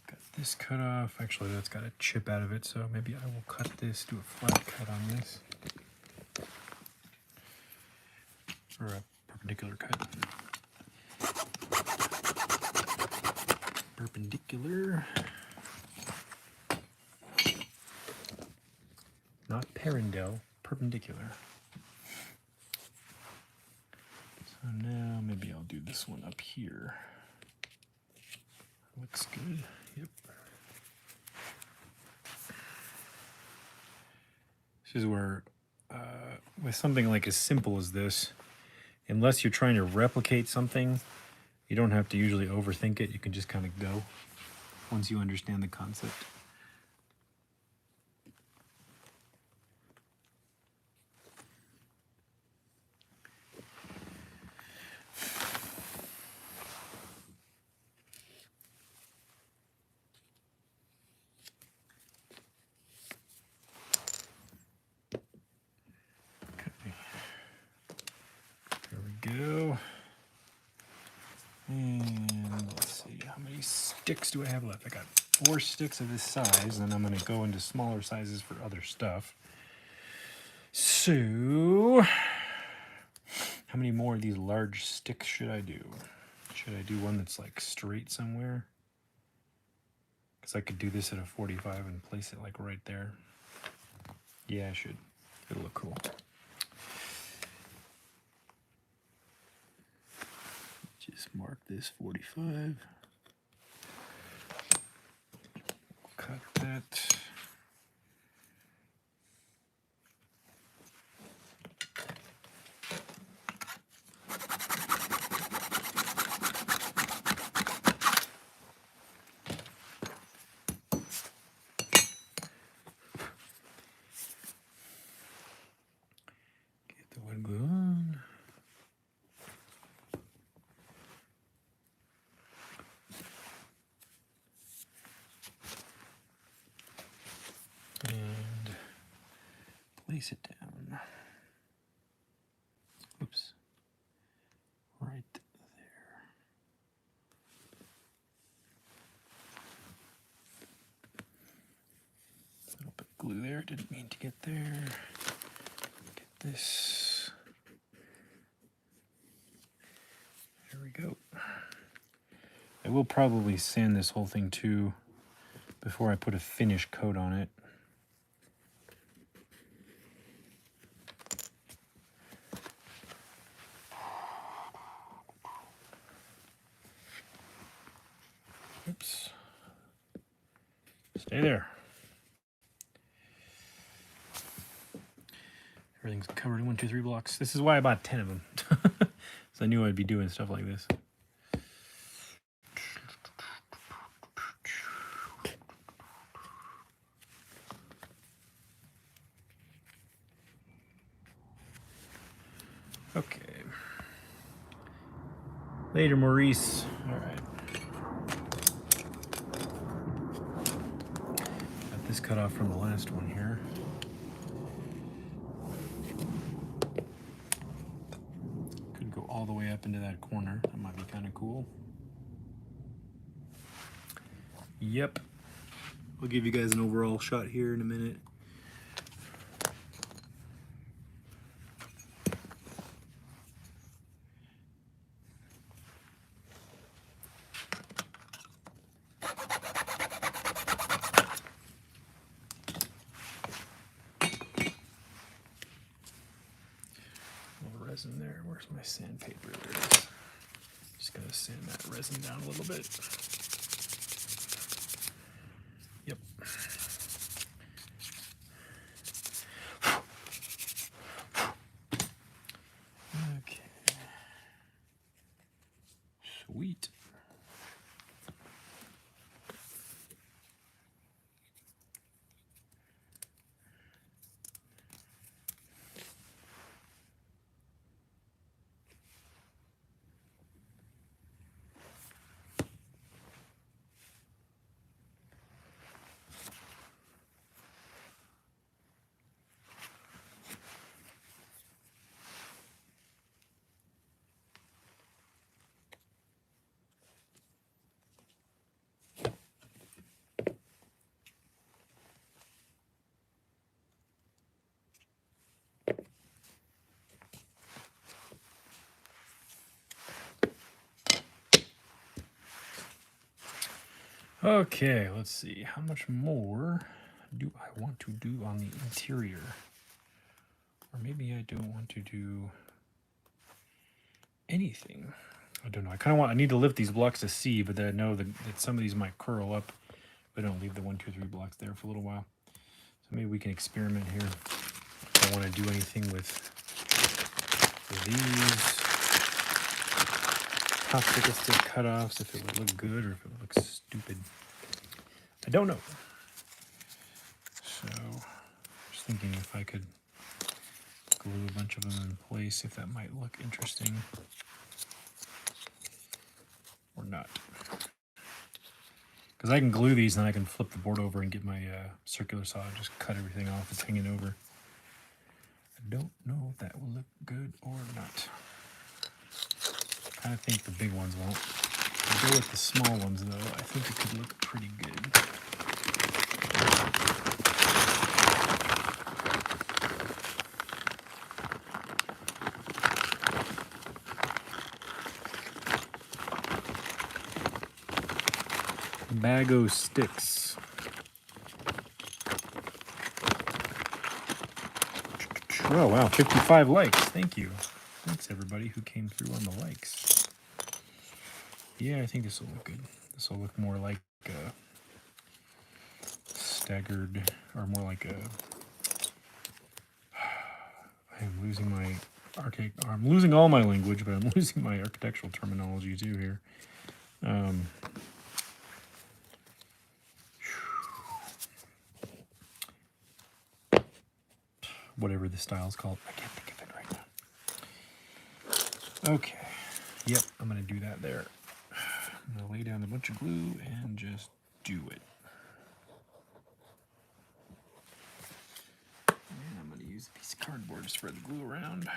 Got this cut off. Actually, that's got a chip out of it, so maybe I will cut this, do a flat cut on this. Or a perpendicular cut. Perpendicular. Not parendel, perpendicular. So now maybe I'll do this one up here. Looks good. Yep. This is where, with something like as simple as this, unless you're trying to replicate something, you don't have to usually overthink it. You can just kind of go once you understand the concept. Go. And let's see, how many sticks do I have left? I got 4 sticks of this size, and I'm going to go into smaller sizes for other stuff. So, how many more of these large sticks should I do? Should I do one that's like straight somewhere? Because I could do this at a 45 and place it like right there. Yeah, I should. It'll look cool. Just mark this 45. Cut that. Get the wood glue on. And place it down. Oops. Right there. A little bit of glue there. Didn't mean to get there. Get this. There we go. I will probably sand this whole thing too before I put a finish coat on it. Oops. Stay there. Everything's covered in 1, 2, 3 blocks. This is why I bought 10 of them. So I knew I'd be doing stuff like this. Okay. Later, Maurice. All right. Got this cut off from the last one here. Could go all the way up into that corner. That might be kind of cool. Yep. I'll give you guys an overall shot here in a minute. Resin there. Where's my sandpaper? There it is. Just gonna sand that resin down a little bit. Yep. Okay. Sweet. Okay, let's see. How much more do I want to do on the interior? Or maybe I don't want to do anything. I don't know. I need to lift these blocks to see, but then I know that some of these might curl up if I don't leave the 1, 2, 3 blocks there for a little while. So maybe we can experiment here. I don't want to do anything with these popsicle stick cutoffs, if it would look good or if it would look stupid. I don't know. So, just thinking if I could glue a bunch of them in place, if that might look interesting or not. Because I can glue these and then I can flip the board over and get my circular saw and just cut everything off that's hanging over. I don't know if that will look good or not. I think the big ones won't. I'll go with the small ones though. I think it could look pretty good. Bago sticks. Oh wow, 55 likes. Thank you. Thanks everybody who came through on the likes. Yeah, I think this will look good. This will look more like a staggered, or more like a... I'm losing my I'm losing all my language, but I'm losing my architectural terminology too here. Whatever the style's called. I can't think of it right now. Okay. Yep, I'm going to do that there. I'm going to lay down a bunch of glue and just do it. And I'm going to use a piece of cardboard to spread the glue around.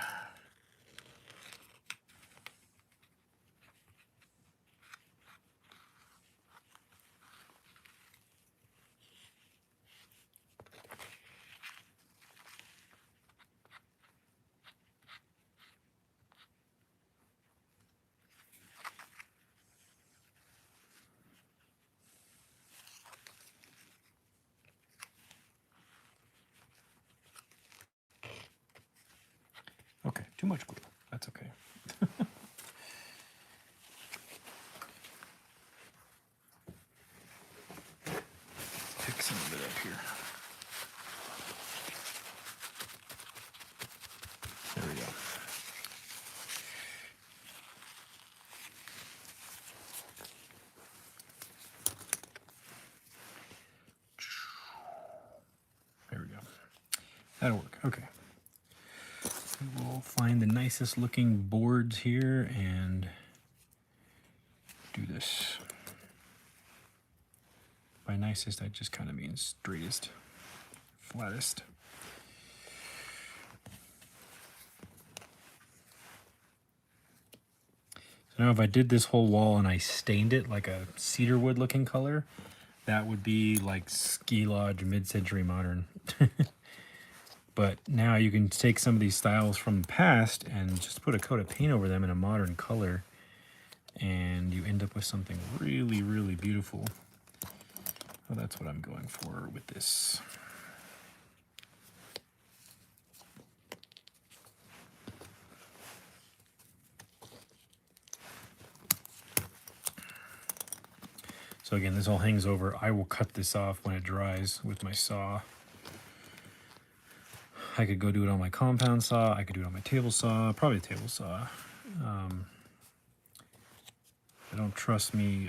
Too much glue. That's okay. Pick some of it up here. There we go. There we go. That'll work. Okay. We will find the nicest looking boards here and do this. By nicest, I just kind of mean straightest, flattest. So now if I did this whole wall and I stained it like a cedar wood looking color, that would be like ski lodge mid-century modern. But now you can take some of these styles from the past and just put a coat of paint over them in a modern color, and you end up with something really, really beautiful. Oh, that's what I'm going for with this. So again, this all hangs over. I will cut this off when it dries with my saw. I could go do it on my compound saw. I could do it on my table saw, probably a table saw. I don't trust my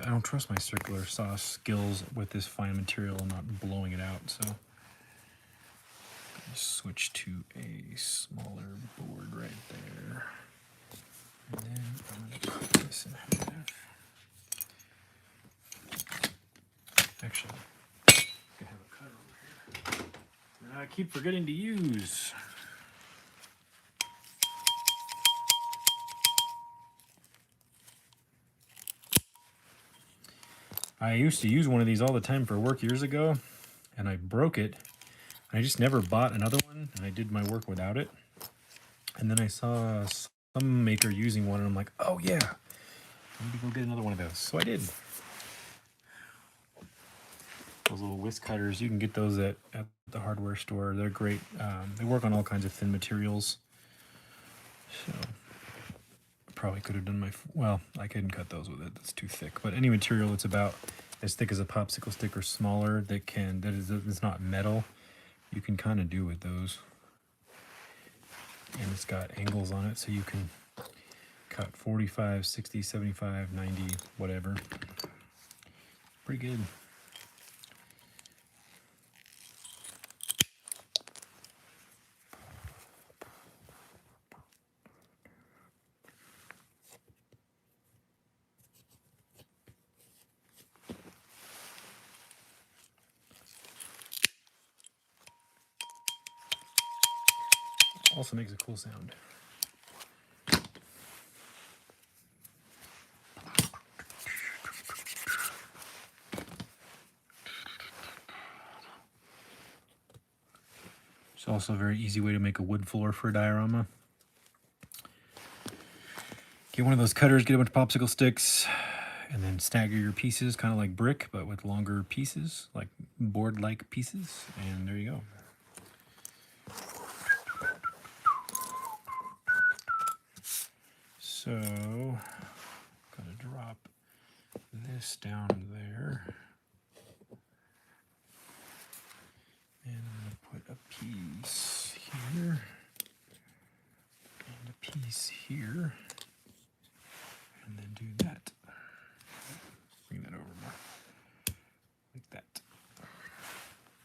circular saw skills with this fine material and not blowing it out, so switch to a smaller board right there. And then I'm going to cut this in half. Actually, I have a cutter over here that I keep forgetting to use. I used to use one of these all the time for work years ago, and I broke it. I just never bought another one, and I did my work without it. And then I saw some maker using one, and I'm like, oh yeah, I need to go get another one of those. So I did. Those little whisk cutters, you can get those at the hardware store. They're great. They work on all kinds of thin materials. So probably could have done my, well, I couldn't cut those with it. That's too thick. But any material that's about as thick as a popsicle stick or smaller that's not metal, you can kind of do with those. And it's got angles on it, so you can cut 45, 60, 75, 90, whatever. Pretty good. Also makes a cool sound. It's also a very easy way to make a wood floor for a diorama. Get one of those cutters, get a bunch of popsicle sticks, and then stagger your pieces, kind of like brick, but with longer pieces, like board-like pieces, and there you go. So, gonna drop this down there. And I'm gonna put a piece here, and a piece here, and then do that. Bring that over more, like that.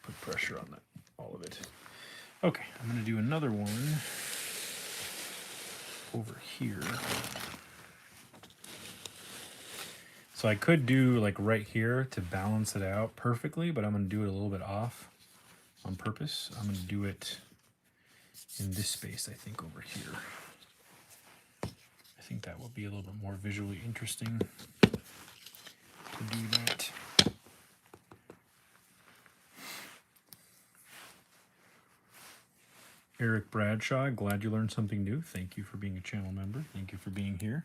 Put pressure on that, all of it. Okay, I'm gonna do another one over here. So I could do like right here to balance it out perfectly, but I'm gonna do it a little bit off on purpose. I'm gonna do it in this space, I think, over here. I think that will be a little bit more visually interesting to do that. Eric Bradshaw, glad you learned something new. Thank you for being a channel member. Thank you for being here.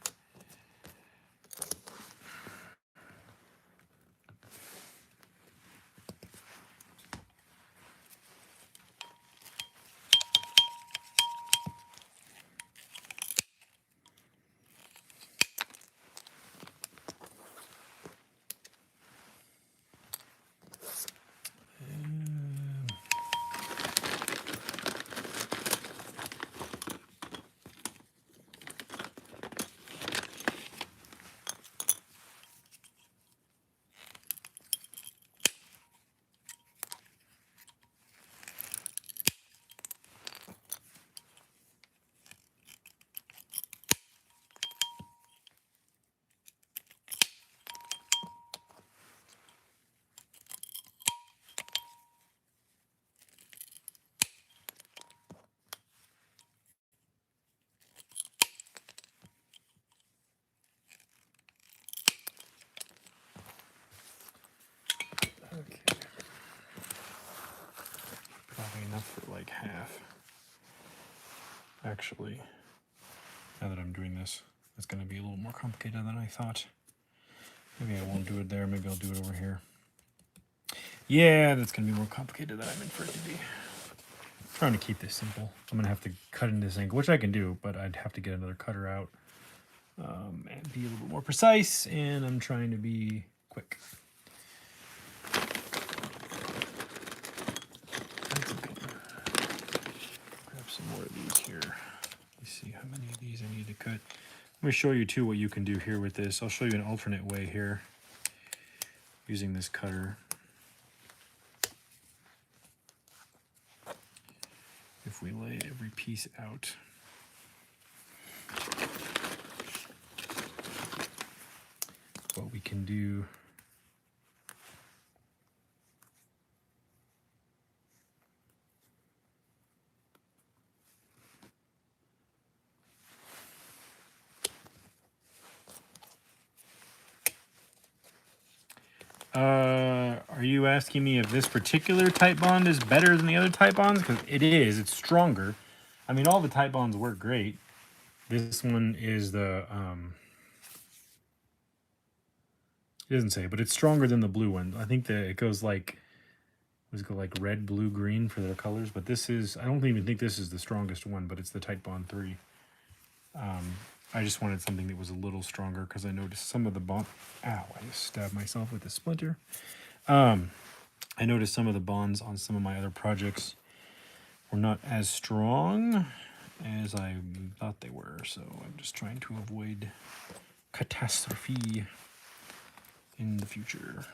Okay. Probably enough for like half. Actually, now that I'm doing this, it's going to be a little more complicated than I thought. Maybe I won't do it there. Maybe I'll do it over here. Yeah, that's going to be more complicated than I meant for it to be. I'm trying to keep this simple. I'm going to have to cut into this angle, which I can do, but I'd have to get another cutter out and be a little bit more precise, and I'm trying to be quick. That's okay. Grab some more of these here. Let's see how many of these I need to cut. Let me show you too what you can do here with this. I'll show you an alternate way here using this cutter. If we lay every piece out, what we can do are you asking me if this particular type bond is better than the other type bonds? Because it is. It's stronger. I mean, all the type bonds work great. This one is the it doesn't say, but it's stronger than the blue one. I think that it goes like, let's go like red, blue, green for their colors. But this is, I don't even think this is the strongest one, but it's the Type Bond 3. I just wanted something that was a little stronger because I noticed some of the bond. Ow! I just stabbed myself with a splinter. I noticed some of the bonds on some of my other projects were not as strong as I thought they were. So I'm just trying to avoid catastrophe in the future.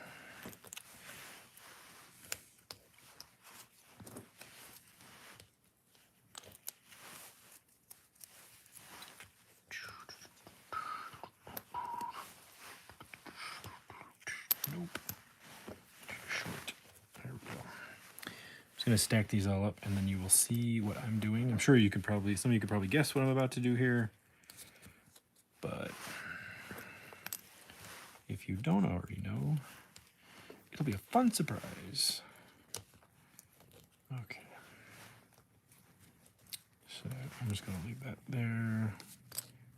Nope. Too short. There we go. I'm just gonna stack these all up, and then you will see what I'm doing. I'm sure you could probably, some of you could probably guess what I'm about to do here, but if you don't already know, it'll be a fun surprise. Okay. So I'm just gonna leave that there.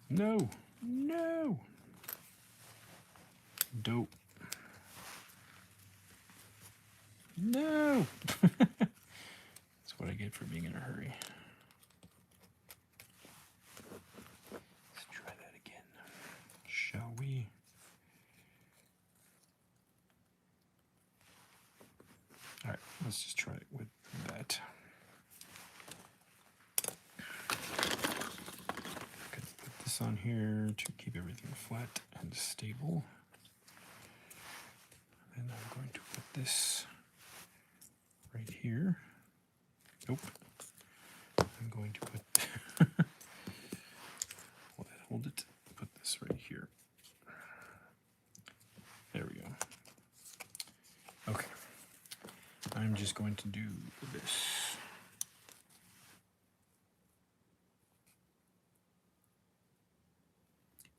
No, no. Dope. No. That's what I get for being in a hurry. Let's try that again. Shall we? All right, let's just try it with that. I'm gonna put this on here to keep everything flat and stable. And I'm going to put this right here. Nope. I'm going to put, hold it, put this right here. There we go. Okay. I'm just going to do this.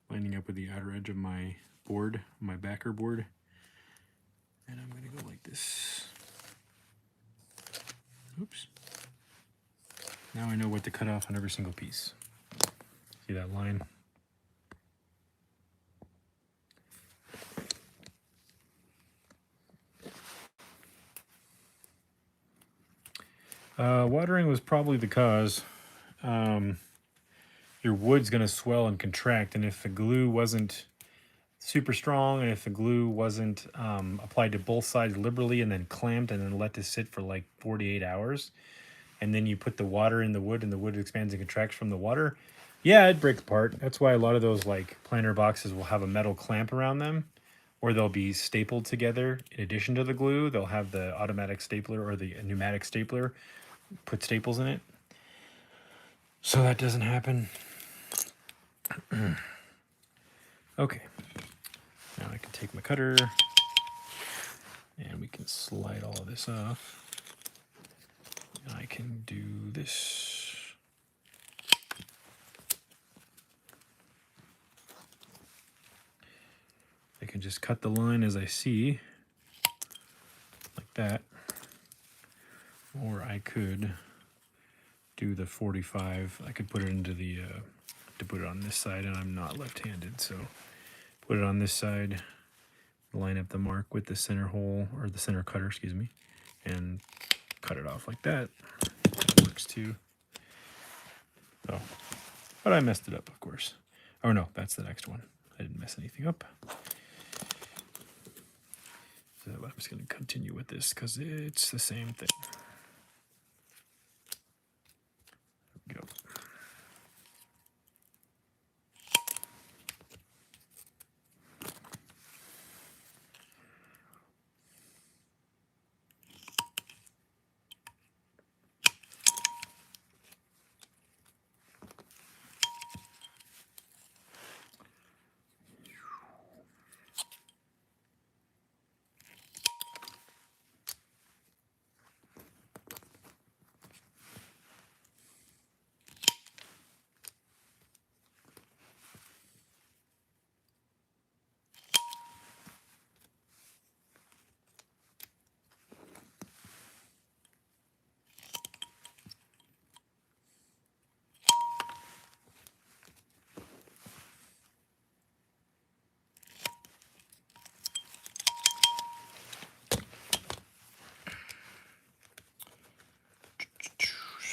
Lining up with the outer edge of my board, my backer board. And I'm going to go like this. Oops. Now I know what to cut off on every single piece. See that line? Watering was probably the cause. Your wood's going to swell and contract, and if the glue wasn't super strong, and if the glue wasn't applied to both sides liberally and then clamped and then let this sit for like 48 hours, and then you put the water in the wood and the wood expands and contracts from the water, yeah, it'd break apart. That's why a lot of those like planter boxes will have a metal clamp around them, or they'll be stapled together. In addition to the glue, they'll have the automatic stapler or the pneumatic stapler put staples in it, so that doesn't happen. Okay, now I can take my cutter and we can slide all of this off. And I can do this. I can just cut the line as I see. that. Or I could do the 45. I could put it into the, to put it on this side, and I'm not left-handed, so put it on this side, line up the mark with the center hole, or the center cutter, excuse me, and cut it off like that. That works too. So, but I messed it up, of course. Oh no, that's the next one. I didn't mess anything up. So I'm just going to continue with this because it's the same thing. There we go.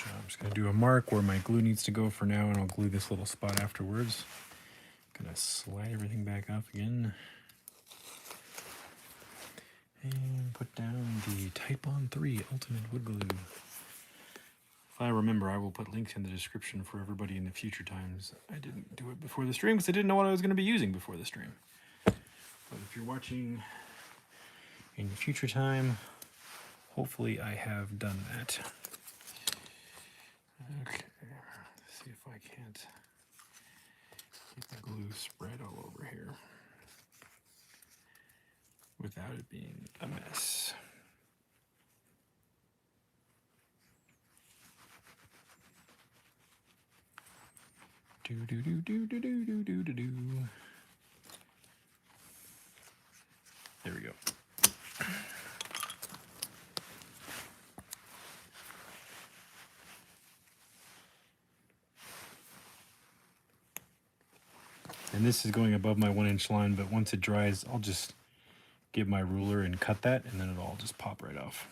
I'm just going to do a mark where my glue needs to go for now, and I'll glue this little spot afterwards. Going to slide everything back up again. And put down the Type On 3 Ultimate Wood Glue. If I remember, I will put links in the description for everybody in the future times. I didn't do it before the stream because I didn't know what I was going to be using before the stream. But if you're watching in the future time, hopefully I have done that. Okay, let's see if I can't get the glue spread all over here without it being a mess. Do do do do do do do do do do. There we go. And this is going above my 1-inch line, but once it dries, I'll just get my ruler and cut that, and then it'll all just pop right off.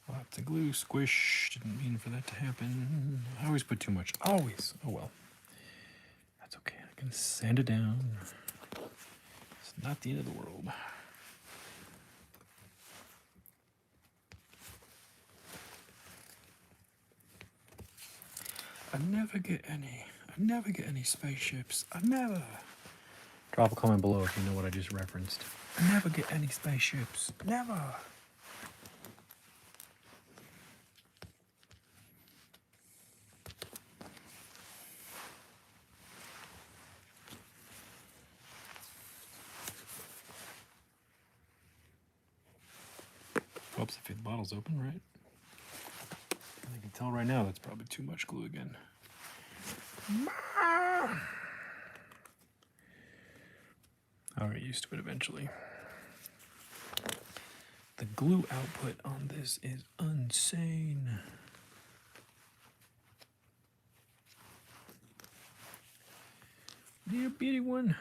Lots of glue, squish. Didn't mean for that to happen. I always put too much. Always. Oh well. That's okay. I can sand it down. It's not the end of the world. I never get any spaceships. I never. Drop a comment below if you know what I just referenced. I never get any spaceships. Never. Oops, if the bottle's open, right? I can tell right now that's probably too much glue again. I'll get used to it eventually. The glue output on this is insane. Little bitty one.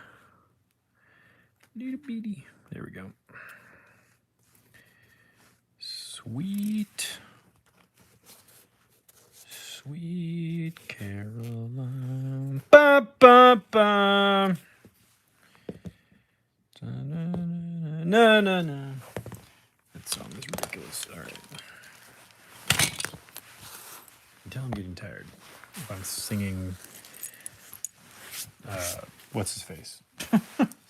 Little bitty. There we go. Sweet. Sweet Caroline. Ba ba ba. Na na na. That song is ridiculous. All right. Until I'm getting tired. If I'm singing, what's his face?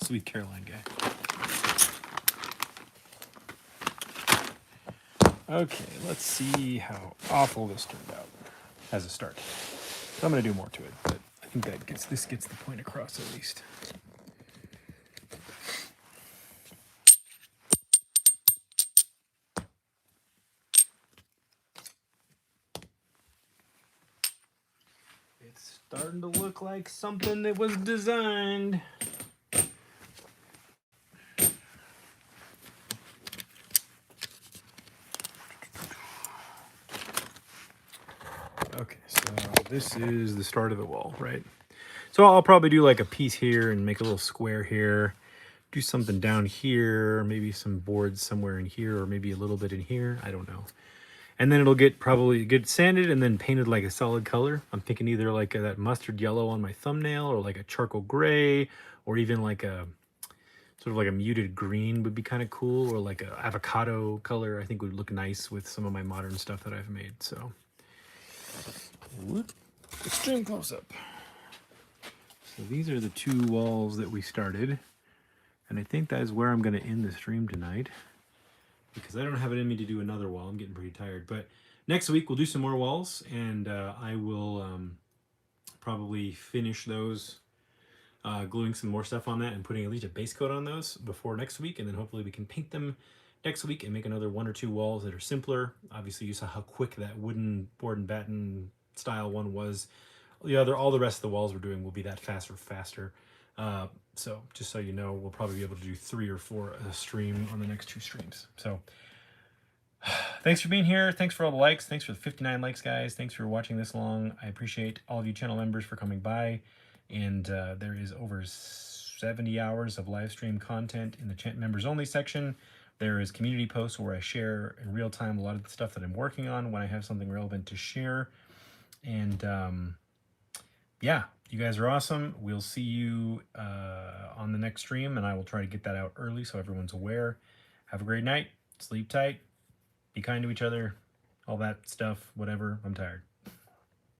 Sweet Caroline guy. Okay, let's see how awful this turned out as a start. So I'm going to do more to it, but I think that gets the point across at least. It's starting to look like something that was designed. Okay, so this is the start of the wall, right? So I'll probably do like a piece here and make a little square here. Do something down here, maybe some boards somewhere in here, or maybe a little bit in here. I don't know. And then it'll probably get sanded and then painted like a solid color. I'm thinking either like that mustard yellow on my thumbnail, or like a charcoal gray, or even like a sort of like a muted green would be kind of cool, or like a avocado color I think would look nice with some of my modern stuff that I've made. So whoop, extreme close up. So these are the two walls that we started, and I think that is where I'm going to end the stream tonight, because I don't have it in me to do another wall. I'm getting pretty tired. But next week we'll do some more walls, and I will probably finish those, gluing some more stuff on that and putting at least a base coat on those before next week, and then hopefully we can paint them next week and make another 1 or 2 walls that are simpler. Obviously you saw how quick that wooden board and batten style one was. All the rest of the walls we're doing will be that faster. So just so you know, we'll probably be able to do 3 or 4 a stream on the next 2 streams. So thanks for being here. Thanks for all the likes. Thanks for the 59 likes, guys. Thanks for watching this long. I appreciate all of you channel members for coming by. And there is over 70 hours of live stream content in the members only section. There is community posts where I share in real time a lot of the stuff that I'm working on when I have something relevant to share. And yeah, you guys are awesome. We'll see you on the next stream, and I will try to get that out early so everyone's aware. Have a great night. Sleep tight. Be kind to each other. All that stuff. Whatever. I'm tired.